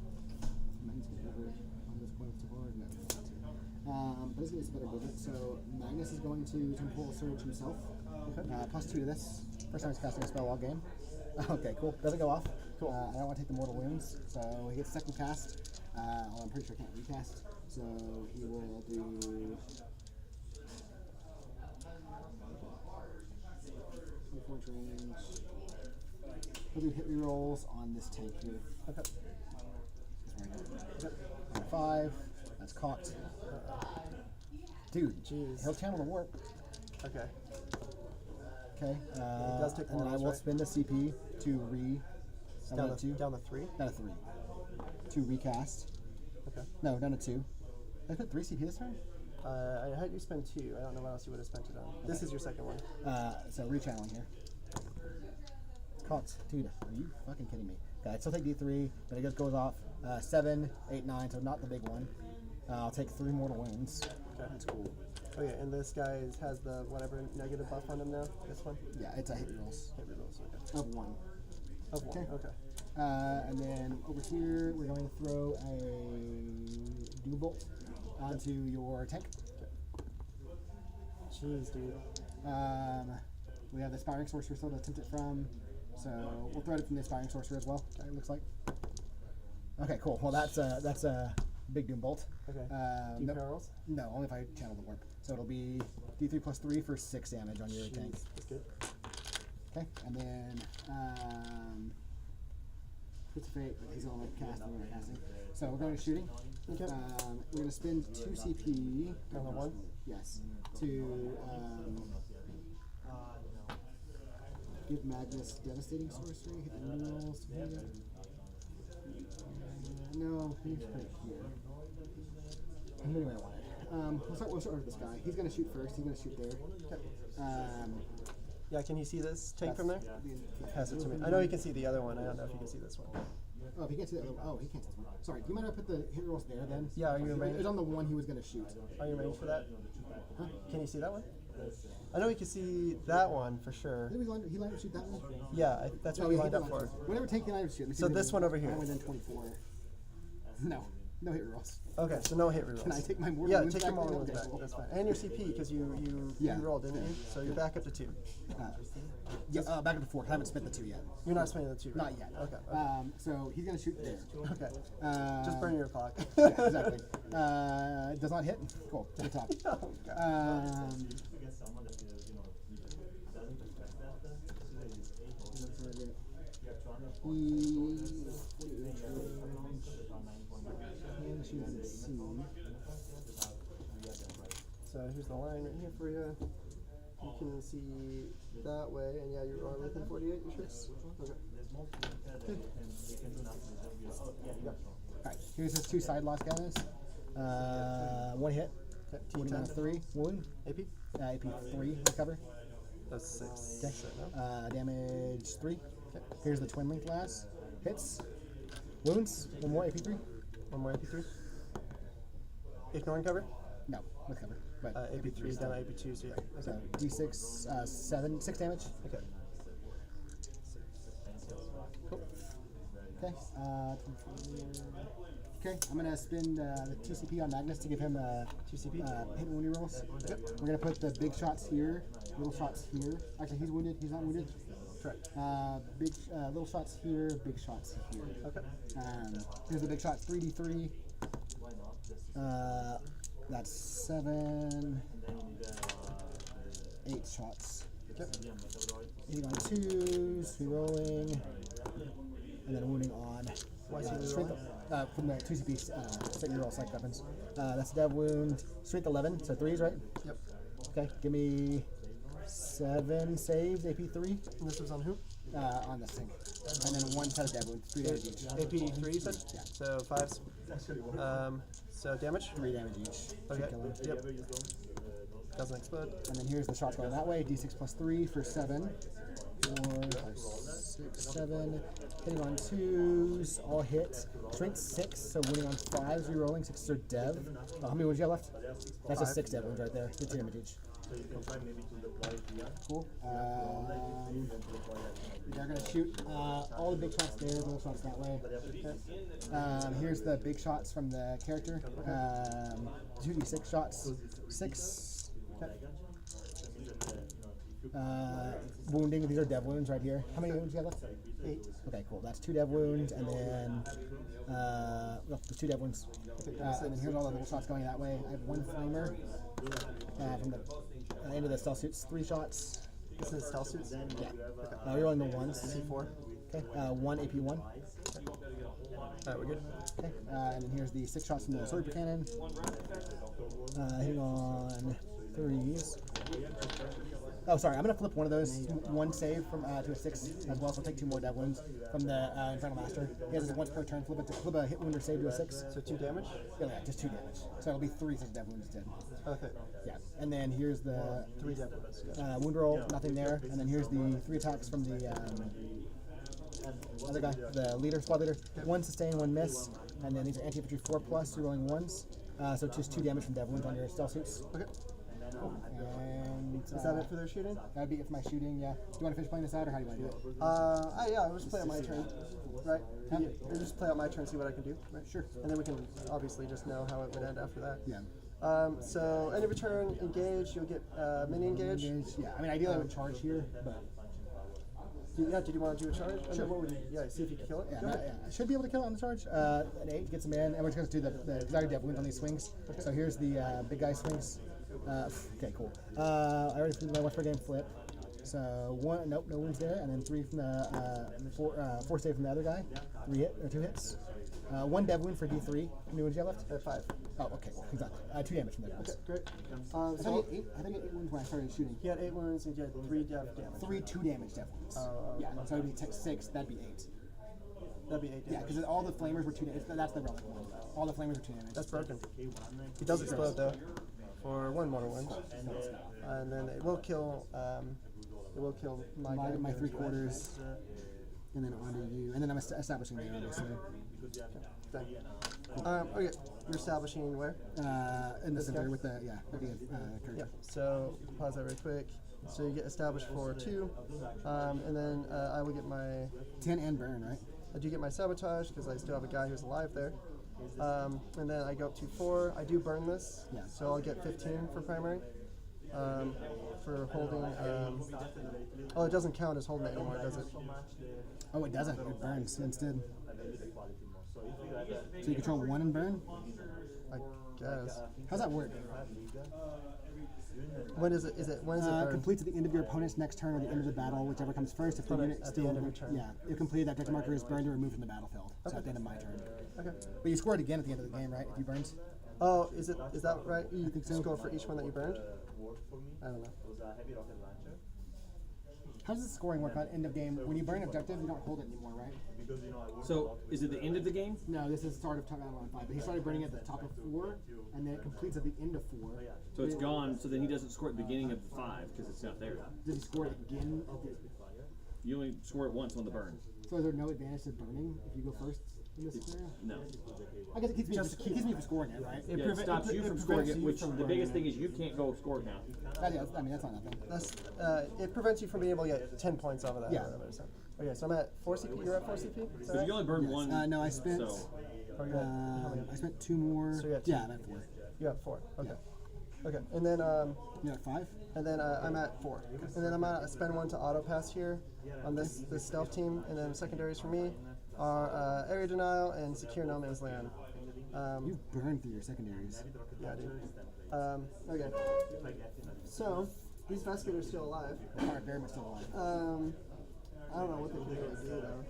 Magnus can over on this point too hard. No, it's not too. But it's going to be a better budget. So Magnus is going to temporal surge himself. Okay. +2 to this. First time he's casting a spell all game. Okay, cool. Doesn't go off. Cool. I don't want to take the mortal wounds, so he gets second cast. Well, I'm pretty sure I can't recast. So he will do 24 inch range. He'll do hit rerolls on this tank here. Okay. Yep. 5. That's cocked. Dude, Jeez. he'll channel the warp. Okay. Okay. does take and then I morals, will right? spend the CP to Down the 3. down to 3 to recast. Okay. No, down to 2. Did I put 3 CP this turn? I had you spend 2. I don't know what else you would have spent it on. This is your second one. So rechanneling here. Cocked. Dude, are you fucking kidding me? Okay, I'd still take D3, but it just goes off 7, 8, 9, so not the big one. I'll take 3 mortal wounds. Okay. That's cool. Okay, and this guy has the whatever negative buff on him now. This one. Yeah, it's a hit rolls Hit rerolls. Okay. of 1. Of 1. Okay. Okay. And then over here, we're going to throw a Doom Bolt onto your tank. Jeez, dude. We have the Aspiring Sorcerer still to attempt it from, so we'll throw it from the Aspiring Sorcerer as well, it looks like. Okay, cool. Well, that's a big Doom Bolt. Okay. No, Deep perils. no, only if I channel the warp. So it'll be D3 plus 3 for 6 damage on your tank. Jeez, that's good. Okay, and then Fruits of Fate, but he's only casting, we're not casting. So we're going to shooting. Okay. We're going to spend 2 CP. Down to 1. Yes. To give Magnus Devastating Sorcery. Hit the new rolls. No, we need to put it here. Anyway, I want it. We'll start with this guy. He's going to shoot first. He's going to shoot there. Okay. Yeah, can he see this tank from there? Yeah. Pass it to me. I know he can see the other one. I don't know if he can see this one. Oh, if he can't see that. Oh, he can't see this one. Sorry. Do you mind if I put the hit rolls there then? Yeah, are you in range? It's on the one he was going to shoot. Are you in range for that? Huh? Can you see that one? I know he can see that one for sure. Did he lined up to shoot that one? Yeah, that's what Oh, he yeah, lined did up line for. up. Whatever tank he lined up to shoot. Let me see So if this he- one over here. I went in 24. No. No hit rolls. Okay, so no hit rerolls. Can I take my mortal Yeah, wounds take your back mortal then? wounds Okay, back. cool. That's fine. And your CP because you Yeah. rolled, didn't you? So you're back up to 2. Yeah, back up to 4. I haven't spent the 2 yet. You're not spending the 2. Right? Not yet. Okay. So he's going to shoot there. Okay. Uh, Just burn your clock. Yeah, exactly. Does not hit. Cool. To the top. Oh, God. You get someone that doesn't respect that. You have 200 So here's the line right here for you. You can see that way, and yeah, you are within 48. You sure? Okay. There's more people that they can do nothing. Alright, here's his 2 side loss guys. 1 hit. Okay. Wounding on a T10. 3. Wound. AP. AP 3. Recover. That's 6. Okay. Damage 3. Okay. Here's the Twin Link Lass. Hits. Wounds. 1 more. AP 3. One more AP3. Ignoring cover. No, with cover. But AP3 down to AP2, so yeah. so D6, 6 damage. Okay. Cool. Okay. Okay, I'm gonna spend the TCP on Magnus to give him 2 CP. hit and wounding rolls. Yep. We're gonna put the big shots here, little shots here. Actually, he's wounded. He's not wounded. Correct. Little shots here, big shots here. Okay. Here's the big shots. 3d3. That's 7, 8 shots. Yep. Hitting on 2s, rerolling, and then wounding on. Why is he strength, from the 2 CP set your roll psych weapons. That's dev wound. Strength 11, so 3s, right? Yep. Okay, give me 7 saves, AP3 And this was on who? on this thing. And then 1 set of dev wounds, 3 damage each. AP3, you said? Yeah. So 5s. So damage? 3 damage each. Okay. Kill him. Yep. Doesn't explode. And then here's the shots going that way. D6 plus 3 for 7. 4, 5, 6, 7. Hitting on 2s, all hit. Strength 6, so winning on 5s, rerolling. 6 are dev. How many wounds do you have left? That's just 6 dev wounds right there. 2 damage each. So you can try maybe to deploy it here. Cool. You can deploy that. They're going to shoot all the big shots there, little shots that way. Here's the big shots from the character. 2d6 shots. 6. Wounding, these are dev wounds right here. How many wounds do you have left? 8. Okay, cool. That's 2 dev wounds, and then there's 2 dev wounds. And then here's all the little shots going that way. I have 1 flamer from the end of the stealth suits. 3 shots. This is stealth suits? Yeah. We're rolling the ones. C4. Okay. 1 AP1. Alright, we're good. Okay. And then here's the 6 shots from the super cannon. Hitting on 3s. Oh, sorry. I'm gonna flip one of those. One save from to a 6 as well. So I'll take 2 more dev wounds from the Infernal Master. He has his once per turn. Flip a hit wound or save to a 6. So 2 damage? Yeah, just 2 damage. So it'll be 3 such dev wounds instead. Okay. Yeah. And then here's the 3 dev wounds. Yeah. wound roll. Nothing there. And then here's the 3 attacks from the other guy, the leader, squad leader. 1 sustain, 1 miss. And then these are anti-infantry 4+. You're rolling 1s. So just 2 damage from dev wounds on your stealth suits. Okay. And Is that it for their shooting? That'd be it for my shooting. Yeah. Do you want to finish playing this out, or how do you want to do it? Yeah, I'll just play out my turn. Right? I'll just play out my turn, see what I can do. Right? Sure. And then we can obviously just know how it would end after that. Yeah. So end of your turn, engage. You'll get mini engage. Yeah. I mean, ideally I would charge here, but Did you want to do a charge? Sure. What would you, see if you can kill it. yeah, Go ahead. yeah, I should be able to kill it on the charge. An 8 gets him in, and we're just going to do because I already have wounds on these swings. So here's the big guy swings. Okay, cool. I already flew my once per game flip. So 1, nope, no wounds there, and then 3 from the 4 save from the other guy. 2 hits. 1 dev wound for D3. How many wounds do you have left? 5. Oh, okay, well, exactly. 2 damage from the wounds. Okay, great. I So think I had 8 wounds when I started shooting. he had 8 wounds and he had 3 dev damage. 3 2 damage dev wounds. Yeah, so it'd be 6. That'd be 8. That'd be 8 damage. Yeah, because all the flamers were 2 damage. That's the relic one. All the flamers were 2 damage. That's broken. He does explode though, for 1 mortal wound, and then it will kill. My guy. My 3/4, and then onto you, and then I'm establishing there, obviously. Done. Okay, you're establishing where? In the This center guy? with the Kurt. Yeah. So pause that very quick. So you get established for 2, and then I will get my. 10 and burn, right? I do get my sabotage because I still have a guy who's alive there. And then I go up to 4. I do burn this, Yeah. so I'll get 15 for primary. For holding. Oh, it doesn't count as holding it anymore, does it? Oh, it doesn't. It burns instead. So you control 1 and burn. I guess. How's that work? When is it? When is it burn? Completes at the end of your opponent's next turn or the end of the battle, whichever comes first. If the unit at the still end of your turn. Yeah, if completed, that objective marker is burned or removed from the battlefield. So at the end of my turn. Okay. But you score it again at the end of the game, right? If you burned. Oh, is that right? You think so. score for each one that you burned? I don't know. How does the scoring work on end of game? When you burn an objective, you don't hold it anymore, right? So is it the end of the game? No, this is start of battle on 5. But he started burning at the top of 4, and then it completes at the end of 4. So it's gone. So then he doesn't score at the beginning of 5 because it's not there. Does he score it again? You only score it once on the burn. So is there no advantage to burning if you go first in this scenario? No. I guess it keeps me from scoring it, right? Yeah, it stops you from scoring it, which the biggest thing is you can't go score count. That's not nothing. That's it prevents you from being able to get 10 points off of that. Yeah. Or whatever, so. Okay, so I'm at 4 CP. You're at 4 CP. Is that Because right? you only burn one. No, I spent. So Or you're at, how many? I spent 2 more. So you're at 2. Yeah, I'm at 4. You're at 4. Okay. Okay, and then You're at 5. I'm at 4, and then I'm gonna spend 1 to auto pass here on this stealth team, and then secondaries for me are area denial and secure no man's land. You burned through your secondaries. Yeah, I do. Okay. So these Veskid are still alive. Alright, very much still alive. I don't know what they can really do though.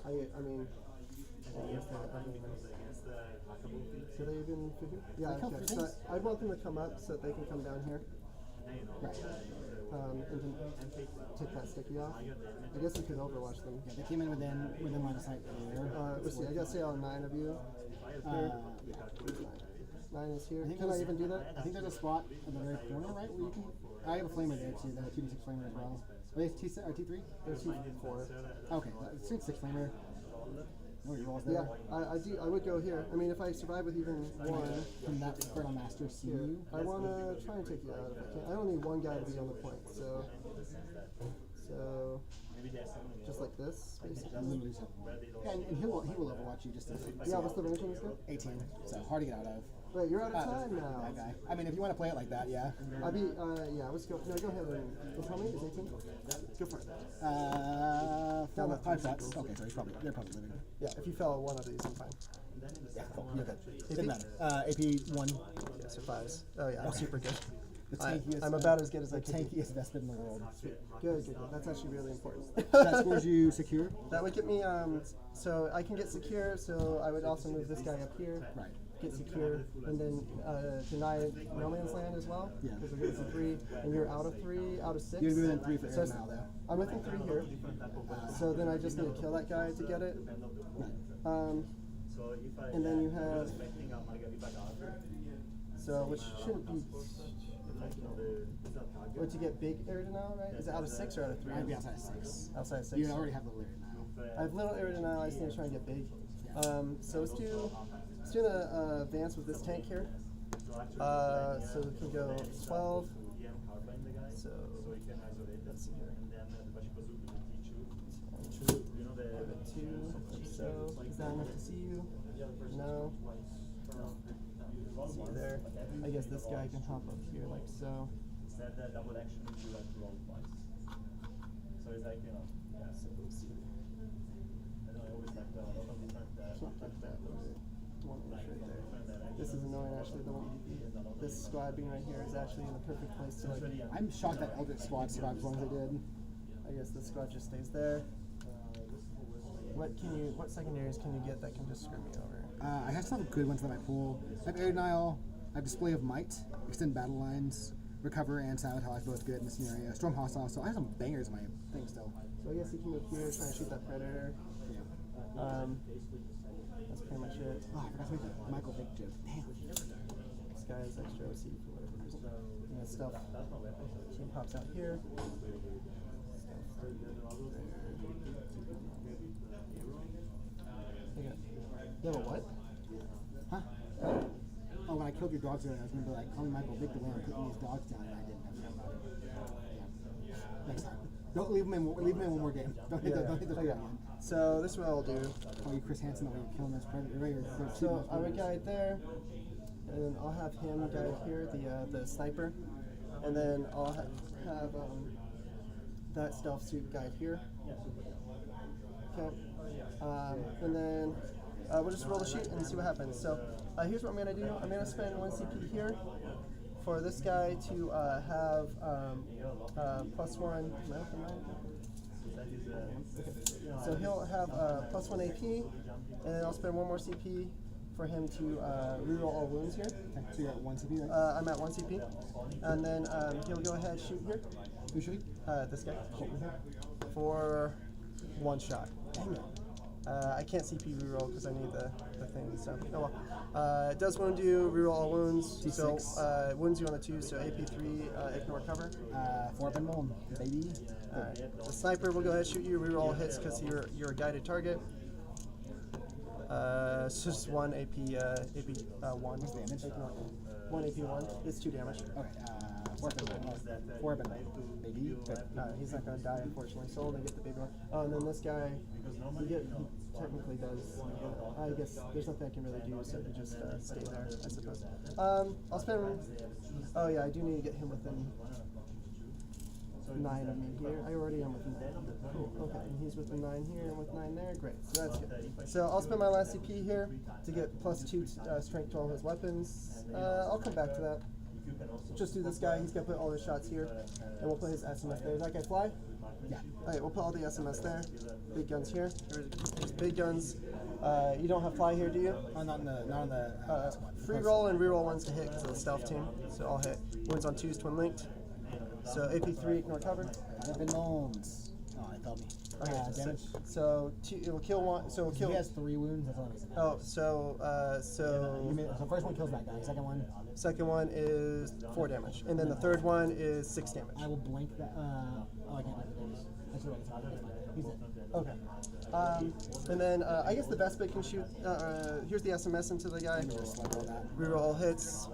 I mean, do they even figure? Yeah, They come okay. for So things. I'd want them to come up so that they can come down here. Right. And to take that sticky off. I guess we could overwatch them. Yeah, they came in within line of sight there. Let's see, I gotta say all 9 of you. Yeah. 9 is here. I think Can I there's- even do that? I think there's a spot at the very corner, right, where you can. I have a flamer there too, the 2d6 flamer as well. Are they T6 or T3? There's 4. Okay, it's 6 flamer. No, you're all Yeah, there. I would go here. I mean, if I survive with even 1 Can that Infernal Master see here, you? I want to try and take you out if I can. I only need 1 guy to be on the point, so just like this, basically. Literally just have one. Yeah, and he will overwatch you just as Yeah, what's the range on this guy? 18. So hard to get out of. Wait, you're out of time now. That guy. I mean, if you want to play it like that, yeah. I'd be, yeah, let's go. No, go ahead and tell me, is 18? Go for it. 5 shots. Okay, so they're probably living. Yeah, if you fell one of these, I'm fine. Yeah, cool. You're good. Didn't matter. AP 1. Yeah, survives. Oh yeah, I'm super good. The tankiest. I'm about as good as I the can be. tankiest Vespid in the world. Good. That's actually really important. That scores you secure. That would get me, so I can get secure, so I would also move this guy up here. Right. get secure, and then deny no man's land as well. Yeah. Because we're getting 3, and you're out of 3, out of 6. You're within 3 for So Air Denial, though. I'm within 3 here. So then I just need to kill that guy to get it. So if I And then you have, expecting a Margarita Garden, so which shouldn't be, like is that target? what to get big air denial, right? Is it out of 6 or out of 3? I'd be outside of 6. Outside of 6. You already have the lyric now. I have little air denial, I just need to try and get big. So let's do the advance with this tank here. So we can go 12. DM carbine the guy, So so he can isolate that. let's see here. And then the Bashikozu with the T2. You know the 2, like so. Is that enough to see you? No. See you there. I guess this guy can hop up here like so. instead the double action if you have to roll twice. So it's like, yeah. So we'll see. I don't know, I always like a lot of different Can't get that one right there. This is annoying actually, the one this squad being right here is actually in the perfect place to like, I'm shocked that Eldritch Squad survived as long as they did. I guess this squad just stays there. What secondaries can you get that can just screw me over? I have some good ones in my pool. I have Air Denial, I have Display of Might, Extend Battle Lines, Recover and Sabotage, both good in this scenario. Storm Hostile, so I have some bangers in my thing still. So I guess he can move here, try and shoot that predator. Yeah. That's pretty much it. Oh, I forgot to make that Michael Vick joke. Damn. This guy is extra OC for whatever reason. Yeah, stuff. Team pops out here. You have a what? Huh? Oh, when I killed your dogs earlier, I was going to be like, call me Michael Vick the way I'm putting these dogs down, and I didn't have time. Yeah. Next time. Don't leave him in one more game. Don't hit the Okay. again. So this is what I'll do. Oh, you Chris Hansen, the way you're killing this predator. So I would guide there, and then I'll have him guide here, the sniper, and then I'll have that stealth suit guide here. Okay. And then we'll just roll the sheet and see what happens. So here's what I'm gonna do. I'm gonna spend 1 CP here for this guy to have +1. Am I open mine? So he'll have +1 AP, and then I'll spend 1 more CP for him to reroll all wounds here. Okay, so you're at 1 CP, right? I'm at 1 CP, and then he'll go ahead and shoot here. Who should he? This guy for 1 shot. Dang it. I can't CP reroll because I need the thing. So oh well. It does wound you, reroll all wounds. D6. So wounds you on the 2. So AP3, ignore cover. 4 up and roll, baby. Alright. The sniper will go ahead and shoot you, reroll all hits because you're a guided target. It's just 1 AP 1. What's the damage? Ignore 1 AP 1. It's 2 damage. Okay, 4 up and roll. 4 up and roll, baby. Good. He's not gonna die unfortunately, so I'll only get the baby one. Oh, and then this guy, he technically does. I guess there's nothing I can really do, so he just stay there, I suppose. I'll spend. Oh yeah, I do need to get him within 9 of me here. I already am within 9. Cool. Okay, and he's within 9 here and with 9 there. Great. So that's good. So I'll spend my last CP here to get +2 strength to all his weapons. I'll come back to that. Just do this guy. He's gonna put all his shots here, and we'll put his SMS there. Does that guy fly? Yeah. Alright, we'll put all the SMS there. Big guns here. Here's big guns. You don't have fly here, do you? Oh, not on the Free roll and reroll ones to hit because of the stealth team. So I'll hit. Wounds on 2s, twin linked. So AP3, ignore cover. I've been loans. Oh, it felt me. Okay, Damage. So it will kill one. So it will kill. He has 3 wounds. That's all he's Oh, so So first one kills that guy. Second one, second one is 4 damage, and then the third one is 6 damage. I will blank that. I can't blank the damage. That's right. It's fine. He's dead. Okay. And then I guess the best bit can shoot. Here's the SMS into the guy. Just like all that. Reroll all hits.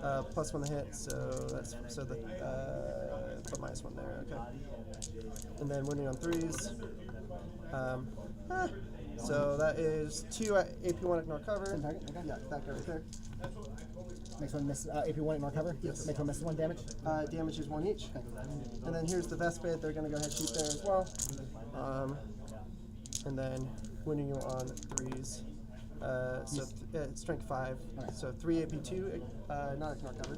+1 to hit. So that's the put -1 there. Okay. And then wounding on 3s. So that is 2 AP1 ignore cover. Same target, okay. Yeah, that guy right there. Next one miss. AP1 ignore cover. Yes. Next one misses 1 damage. Damage is 1 each. And then here's the Vespid. They're going to go ahead and shoot there as well. And then wounding you on 3s. Strength 5. Alright. So 3 AP2, not ignore cover.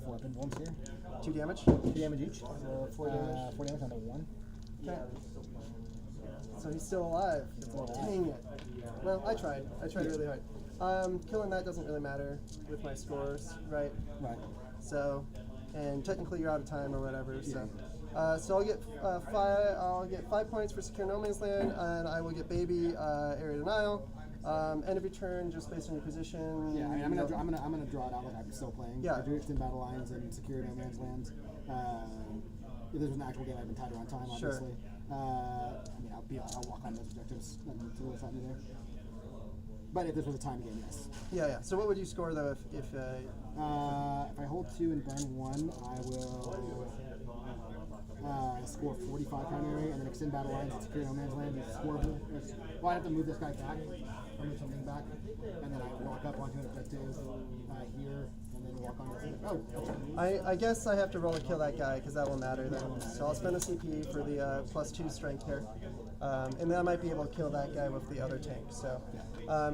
4 up and wounds here. 2 damage. 2 damage each. So 4 damage. 4 damage on the 1. Okay. So he's still alive. Still alive. Dang it. Well, I tried. I tried really hard. Killing that doesn't really matter with my scores, right? Right. So, and technically you're out of time or whatever. Yeah. So I'll get I'll get 5 points for secure no man's land, and I will get baby area denial. End of your turn, just based on your position. Yeah, I mean, you I'm know- gonna draw it out like I'm still playing. Yeah. I do extend battle lines and secure no man's land. If this was an actual game, I've been tied around time, Sure. obviously. I mean, I'll walk on those objectives and to the side there. But if this was a time game, yes. Yeah. So what would you score though if If I hold 2 and burn 1, I will score 45 primary and then extend battle lines and secure no man's land. It's scoreable. Well, I have to move this guy back, or move something back, and then I walk up onto an objective here, and then walk on this. Oh, okay. I guess I have to roll to kill that guy because that will matter then. So I'll spend a CP for the +2 strength here, and then I might be able to kill that guy with the other tank. So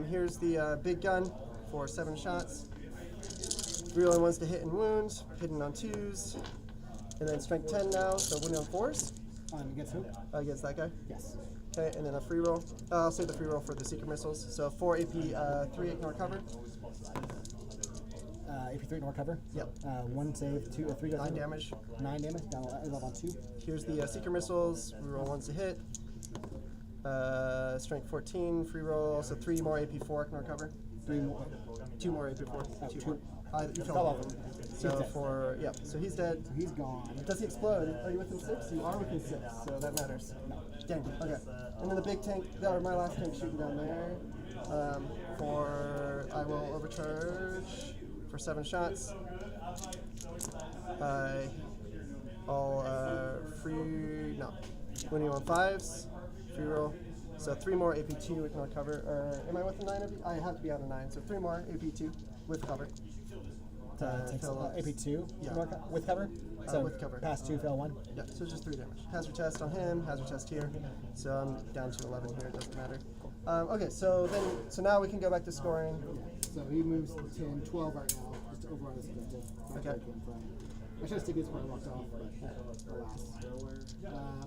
here's the big gun for 7 shots. Reload 1s to hit and wound, hidden on 2s, and then strength 10 now, so winning on 4s Against who? against that guy. Yes. Okay, and then a free roll. I'll save the free roll for the secret missiles. So 4 AP, 3 ignore cover. AP3 ignore cover. Yep. 1 save, 2 or 3 goes 9 in. damage. 9 damage. I'll on 2. Here's the secret missiles. We roll 1s to hit. Strength 14, free roll. So 3 more AP4 ignore cover. 3 more. 2 more AP4. Oh, 2 two. more. You Fell fell off off him. So He's dead. for yep. So he's dead. He's gone. Does he explode? Are you within 6? You are within 6, so that matters. No. Dang. Okay. And then the big tank, or my last tank shooting down there. I will overcharge for 7 shots. I'll winning on 5s, free roll. So 3 more AP2 ignore cover. Am I within 9 of you? I have to be out of 9, so 3 more AP2 with cover. Takes fill up. AP2 Yeah. With cover? So with cover. Pass 2, fail 1. Yeah, so just 3 damage. Hazard test on him, hazard test here. So I'm down to 11 here, it doesn't matter. Okay, so now we can go back to scoring. So he moves 10, 12 right now, just to override this objective. Okay. I should have taken this where I walked off, but alas.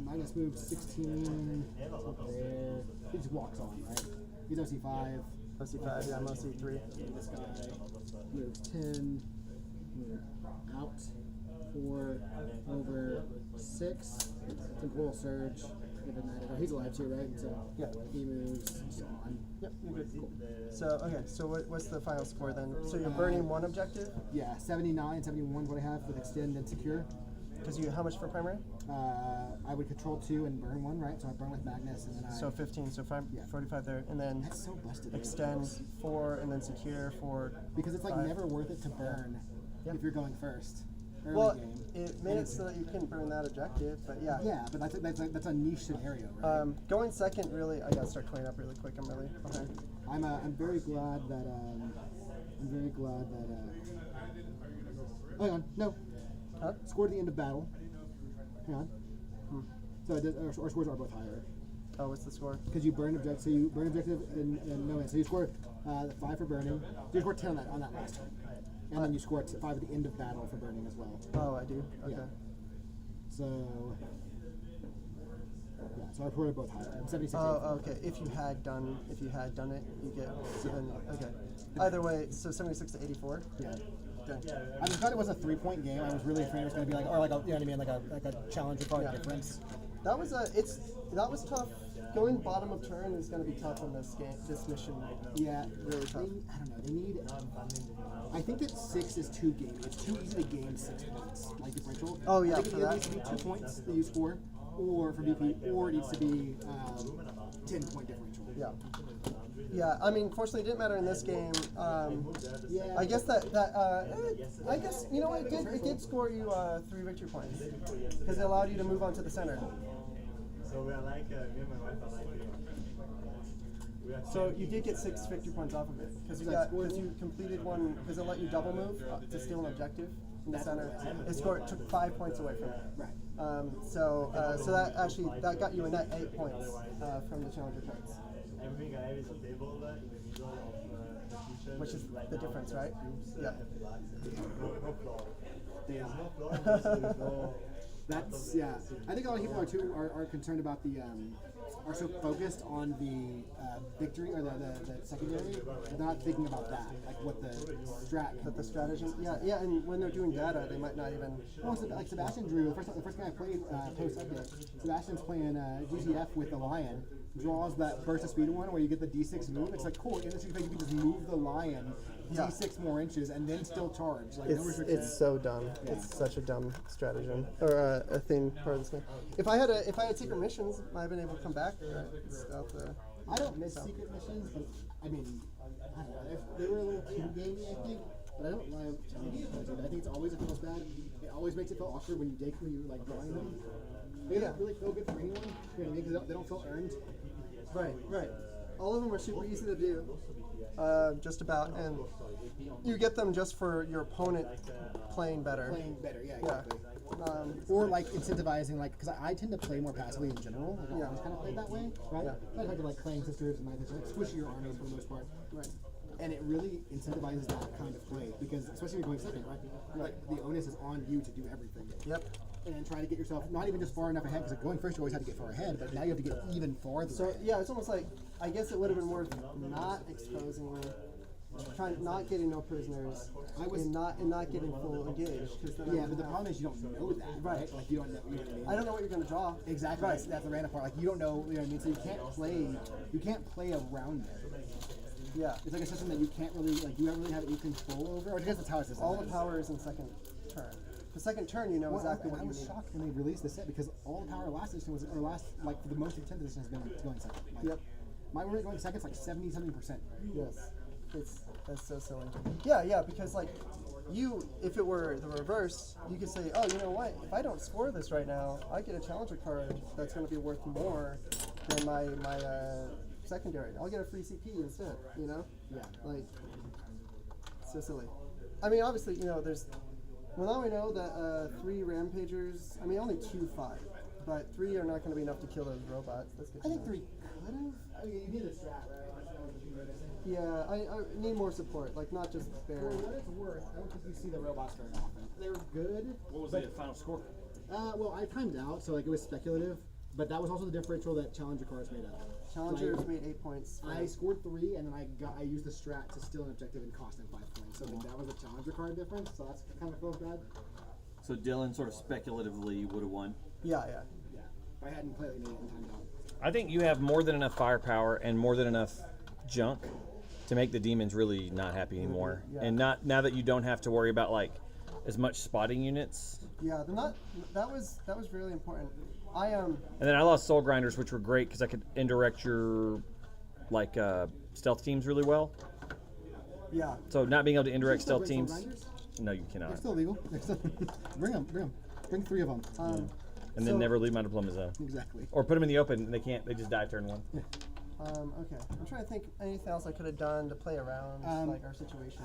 Magnus moves 16 up there. He just walks on, right? He's OC5. OC5, yeah, I'm OC3. This guy moves 10, move out, 4, over 6, temporal surge. It doesn't matter. Oh, he's alive too, right? So Yeah. he moves on. Yep, you're good. Cool. So, okay, so what's the final score then? So you're burning 1 objective? Yeah, 79, 71 is what I have with extend and secure. Because how much for primary? I would control 2 and burn 1, right? So I burn with Magnus and then I. So 15, so Yeah. 45 there. And then That's so busted. extend 4 and then secure 4. Because it's like 5. never worth it to burn Yeah. if you're going first. Early Well, game. it made it so that you couldn't burn that objective, but yeah. Yeah, but that's a niche scenario, right? Going second, really, I gotta start cleaning up really quick. I'm really behind. I'm very glad that hang on, no. Huh? Scored at the end of battle. Hang on. So it does, our scores are both higher. Oh, what's the score? Because you burn objective, so you burn objective and no man. So you score 5 for burning. So you score 10 on that last turn. And then you score 5 at the end of battle for burning as well. Oh, I do? Okay. Yeah. So yeah, so I reported both higher. I'm 76. Oh, okay. If you had done it, you get so then okay. Either way, so 76 to 84. Yeah. Okay. I just thought it was a 3-point game. I was really afraid it was going to be like, or like a, you know what I mean, like a challenge or Yeah. difference. That was tough. Going bottom of turn is going to be tough in this game. This mission. Yeah, Really tough. I don't know. They need. I think that 6 is too gamey. It's too easy to game 6 points, like differential. Oh, yeah, I think it for either that. needs to be 2 points that you score, or for BP, or it needs to be 10-point differential. Yeah. Yeah. I mean, fortunately, it didn't matter in this game. Yeah. I guess I guess you know what it did score you 3 victory points because it allowed you to move on to the center. So we are like, me and my wife are like, we are So you did get 6 victory points off of it because you completed one because it let you double move to steal an objective in the center. It took 5 points away from it. Right. So that got you a net 8 points from the challenger cards, everything I have is a table in the middle of the kitchen. which is right the now, difference, right? rooms, Yeah. no floor. There's no floor, because there is no That's I think a lot of people are concerned about the are so focused on the victory or the secondary. They're not thinking about that, like what the strat. But the stratagem, yeah, and when they're doing data, they might not even. Well, like Sebastian drew the first game I played post update. Sebastian's playing GTF with the Lion. Draws that burst of speed one where you get the D6 move. It's like cool. In this phase, you can just move the Lion D6 more inches and then still charge. Like no restriction. It's so dumb. Yeah. It's such a dumb stratagem or a thing part of this game. If I had secret missions, I might have been able to come back. Right? Without the, I don't miss secret missions, but I mean, I don't know. They were a little too gamey, I think. But I don't like challenge. I think it's always it feels bad. It always makes it feel awkward when you like drawing them. They don't really feel good for anyone. You know what I mean? Because they don't feel earned. Right. All of them are super easy to do, just about, and you get them just for your opponent playing better. Playing better, yeah, Yeah. exactly. Or like incentivizing, like, because I tend to play more passively in general. Like, I Yeah. always kind of played that way, right? Yeah. I like like playing sisters and my sisters, like squishy your armies for the most part. Right. And it really incentivizes that kind of play because, especially when you're going second, right? Like the onus is on you to do everything. Yep. And try to get yourself not even just far enough ahead, because going first you always had to get far ahead, but now you have to get even farther. So ahead. yeah, it's almost like I guess it would have been worth not exposing, not getting no prisoners, and not getting full engaged. Because then Yeah, but the problem is you don't know that, right? Like you don't know. You know what I mean? I don't know what you're gonna draw. Exactly. That's the random part. Like you don't know. You know what I mean? So you can't play around it. Yeah. It's like a system that you can't really like. You don't really have any control over. Or I guess that's how it's All the power is in second turn. The second turn, you know exactly what I you was need. shocked when they released the set because all the power last edition was, or last like for the most of the 10th edition has been going second. Like, Yep. My rate going second is like 70-something%. Yes. That's so silly. Yeah, because like if it were the reverse, you could say, oh, you know what? If I don't score this right now, I get a challenger card that's going to be worth more than my secondary. I'll get a free CP instead. You know? Yeah. Like, so silly. I mean, obviously, you know, well, now we know that 3 rampagers. I mean, only 2 5, but 3 are not going to be enough to kill those robots. That's good. I think 3 could have. I mean, you need a strat, right? Yeah, I need more support, like not just bear. For what it's worth, I don't think you see the robots very often. They're good. What was the final score? Well, I timed out, so like it was speculative, but that was also the differential that Challenger cards made up. Challengers Like, made 8 points. I scored 3, and then I used the strat to steal an objective and cost him 5 points. So like, that was a Challenger card difference. So that's kind of feels bad. So Dylan sort of speculatively would have won. Yeah. Yeah, if I hadn't completely made it and timed out. I think you have more than enough firepower and more than enough junk to make the demons really not happy anymore. Yeah. And not now that you don't have to worry about like as much spotting units. Yeah, that was really important. And then I lost soul grinders, which were great because I could indirect your like stealth teams really well. Yeah. So not being able to indirect Still stealth bring soul teams. grinders? No, you They're cannot. still legal. Bring them. Bring 3 of them. And then so- never leave my diploma zone. Exactly. Or put them in the open and they can't. They just die turn 1. Okay. I'm trying to think anything else I could have done to play around like our situation.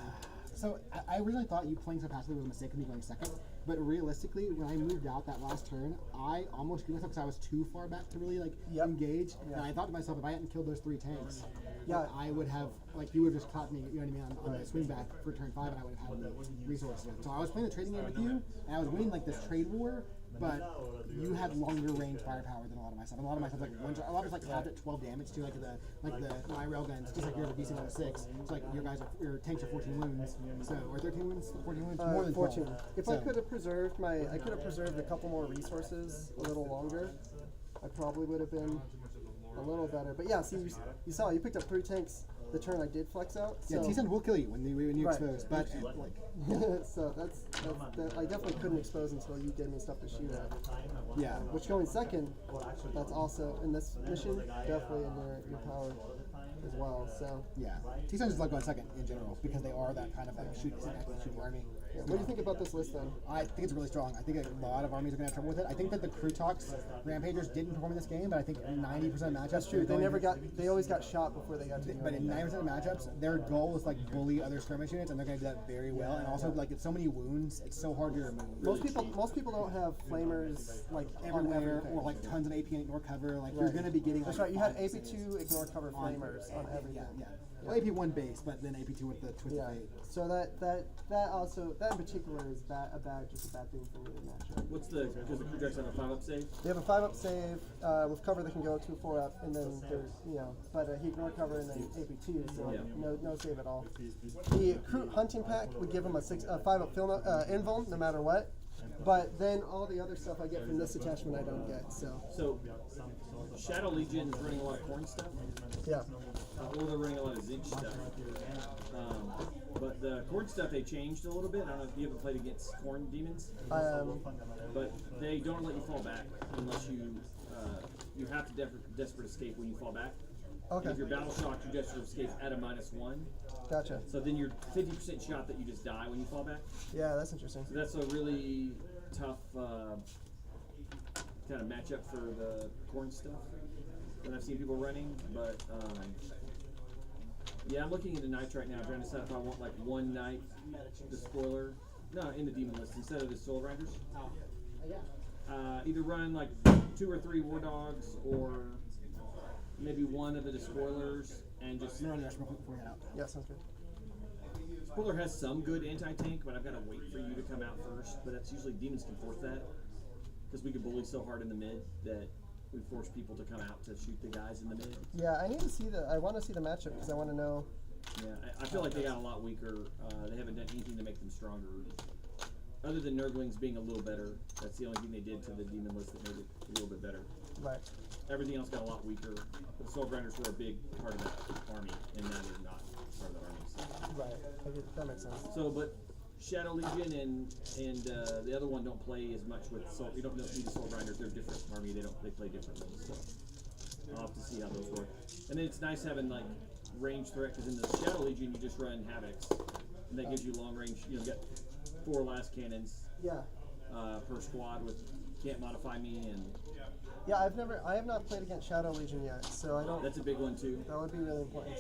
So I originally thought you playing so passively was a mistake of me going second, but realistically, when I moved out that last turn, I almost screwed myself because I was too far back to really like engage. Yeah. And I thought to myself, if I hadn't killed those 3 tanks, Yeah. I would have like you would have just clapped me, you know what I mean, on the swing back for turn 5, and I would have had the resources. So I was playing the trading game with you, and I was winning like this trade war. But you had longer range firepower than a lot of my stuff. And a lot of my stuff like a lot of it's like capped at 12 damage too, like my railguns, just like you're a DC 106. It's like your tanks are 14 wounds, so or 13 wounds, 14 wounds, more than 14. 12. If I could have preserved a couple more resources a little longer, I probably would have been a little better. But yeah, see, you saw you picked up 3 tanks the turn I did flex out. Yeah, So, T-Sun will kill you when you Right. expose, but like so that's I definitely couldn't expose until you gave me stuff to shoot at. yeah. Which going second, that's also in this mission definitely in your power as well. So Yeah, T-Sun just love going second in general because they are that kind of like shooting army. yeah. What do you think about this list then? I think it's really strong. I think a lot of armies are going to have trouble with it. I think that the Crutox Rampagers didn't perform in this game, but I think 90% of matchups. That's true. They always got shot before they got to you. But in 90% of matchups, their goal is like bully other skirmish units, and they're going to do that very well. And also, like, it's so many wounds, it's so hard to remove. Most people don't have flamers like on Everywhere, everything. or like tons of AP and ignore cover. Like, you're going to be getting. That's like, right. You had 5, AP2 ignore cover flamers on everything. Yeah. Well, AP1 base, but then AP2 with the Twisted Yeah. Fate. So that also that in particular is just a bad thing for me in matchup. What's because the crew decks have a 5-up save? They have a 5-up save with cover. They can go 2 4-up, and then there's but he can recover and then AP2, so Yeah. no save at all. The Crew Hunting Pack would give him a 5-up invuln no matter what, but then all the other stuff I get from this attachment I don't get. So Shadow Legion is running a lot of corn stuff. yeah, Or they're running a lot of Zinch stuff. But the corn stuff they changed a little bit. I don't know if you ever played against corn demons, but they don't let you fall back unless you have to desperate escape when you fall back. Okay. If you're battle shocked, your desperate escape at a -1. Gotcha. So then you're 50% shot that you just die when you fall back. Yeah, that's interesting. So that's a really tough kind of matchup for the corn stuff that I've seen people running. But yeah, I'm looking into knights right now, trying to decide if I want like one knight, the spoiler, no, in the demon list instead of the soul riders. Either run like 2 or 3 war dogs, or maybe one of the spoilers, and just I'm gonna rush real quick before we head out. Yeah, sounds good. Spoiler has some good anti-tank, but I've got to wait for you to come out first. But that's usually demons can force that, because we can bully so hard in the mid that we force people to come out to shoot the guys in the mid. Yeah, I want to see the matchup because I want to know. Yeah, I feel like they got a lot weaker. They haven't done anything to make them stronger, other than Nurglings being a little better. That's the only thing they did to the demon list that made it a little bit better. Right. Everything else got a lot weaker. The Soul Grinders were a big part of that army, and now they're not part of the army. So. Right. That makes sense. So, but Shadow Legion and the other one don't play as much with Soul. You don't need the Soul Grinders. They're a different army. They play differently. So I'll have to see how those work. And then it's nice having like range threat, because in the Shadow Legion you just run Havocs, and that gives you long range. You know, get 4 last cannons Yeah. per squad with can't modify me, and Yeah, I have not played against Shadow Legion yet, so I don't. that's a big one too. That would be really important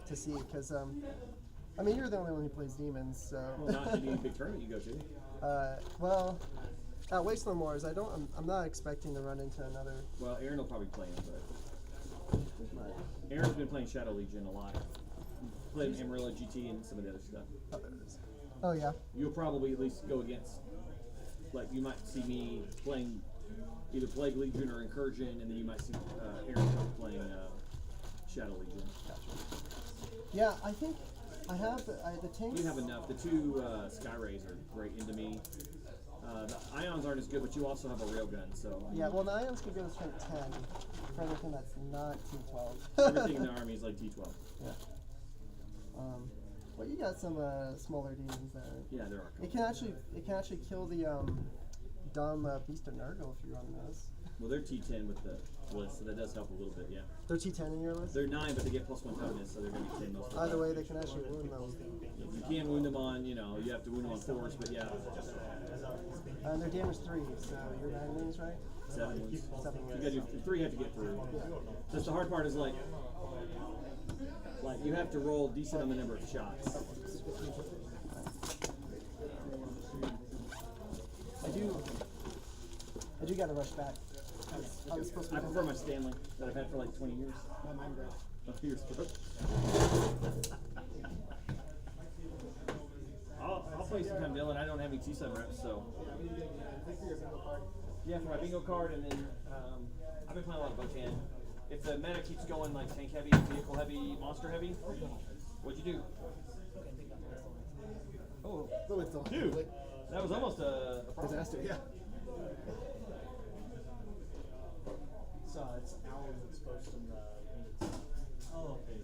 to see because I mean you're the only one who plays demons, so. Well, not any big tournament you go to. Well, at Wasteland Wars, I'm not expecting to run into another. Well, Aaron will probably play him, but Aaron's been playing Shadow Legion a lot. Played Amarillo GT and some of the other stuff. Oh, there it is. Oh yeah. You'll probably at least go against, like, you might see me playing either Plague Legion or Incursion, and then you might see Aaron playing Shadow Legion. Yeah, I think I have the tanks. You have enough. The 2 Sky Rays are great into me. The Ions aren't as good, but you also have a railgun, so. Yeah, well, the Ions can go to strength 10 for everything that's not T12. Everything in the army is like T12. Yeah. But you got some smaller demons there. Yeah, there are. It can actually kill the dumb Beast of Nurgle if you run those. Well, they're T10 with the list, so that does help a little bit, yeah. They're T10 in your list. They're 9, but they get +1 toughness, so they're going to be 10 most of the Either time. way, they can actually wound them. You can wound them on, you have to wound them on force, but yeah, And they're damage 3, so you're 9 wounds, right? 7 wounds. 7 You wounds. got to do 3 have to get through. That's the hard part is like you have to roll decent on the number of shots. I do got to rush back. I was supposed to I be prefer my Stanley that I've had for like 20 years. Your stroke. I'll play sometime, Dylan. I don't have any T7 reps, so. Yeah, for my bingo card, and then I've been playing a lot of Botan. If the meta keeps going like tank heavy, vehicle heavy, monster heavy, what'd you do? Oh, dude, that was almost a problem. Disaster, yeah. So it's Alan that's supposed to meet. Oh, okay.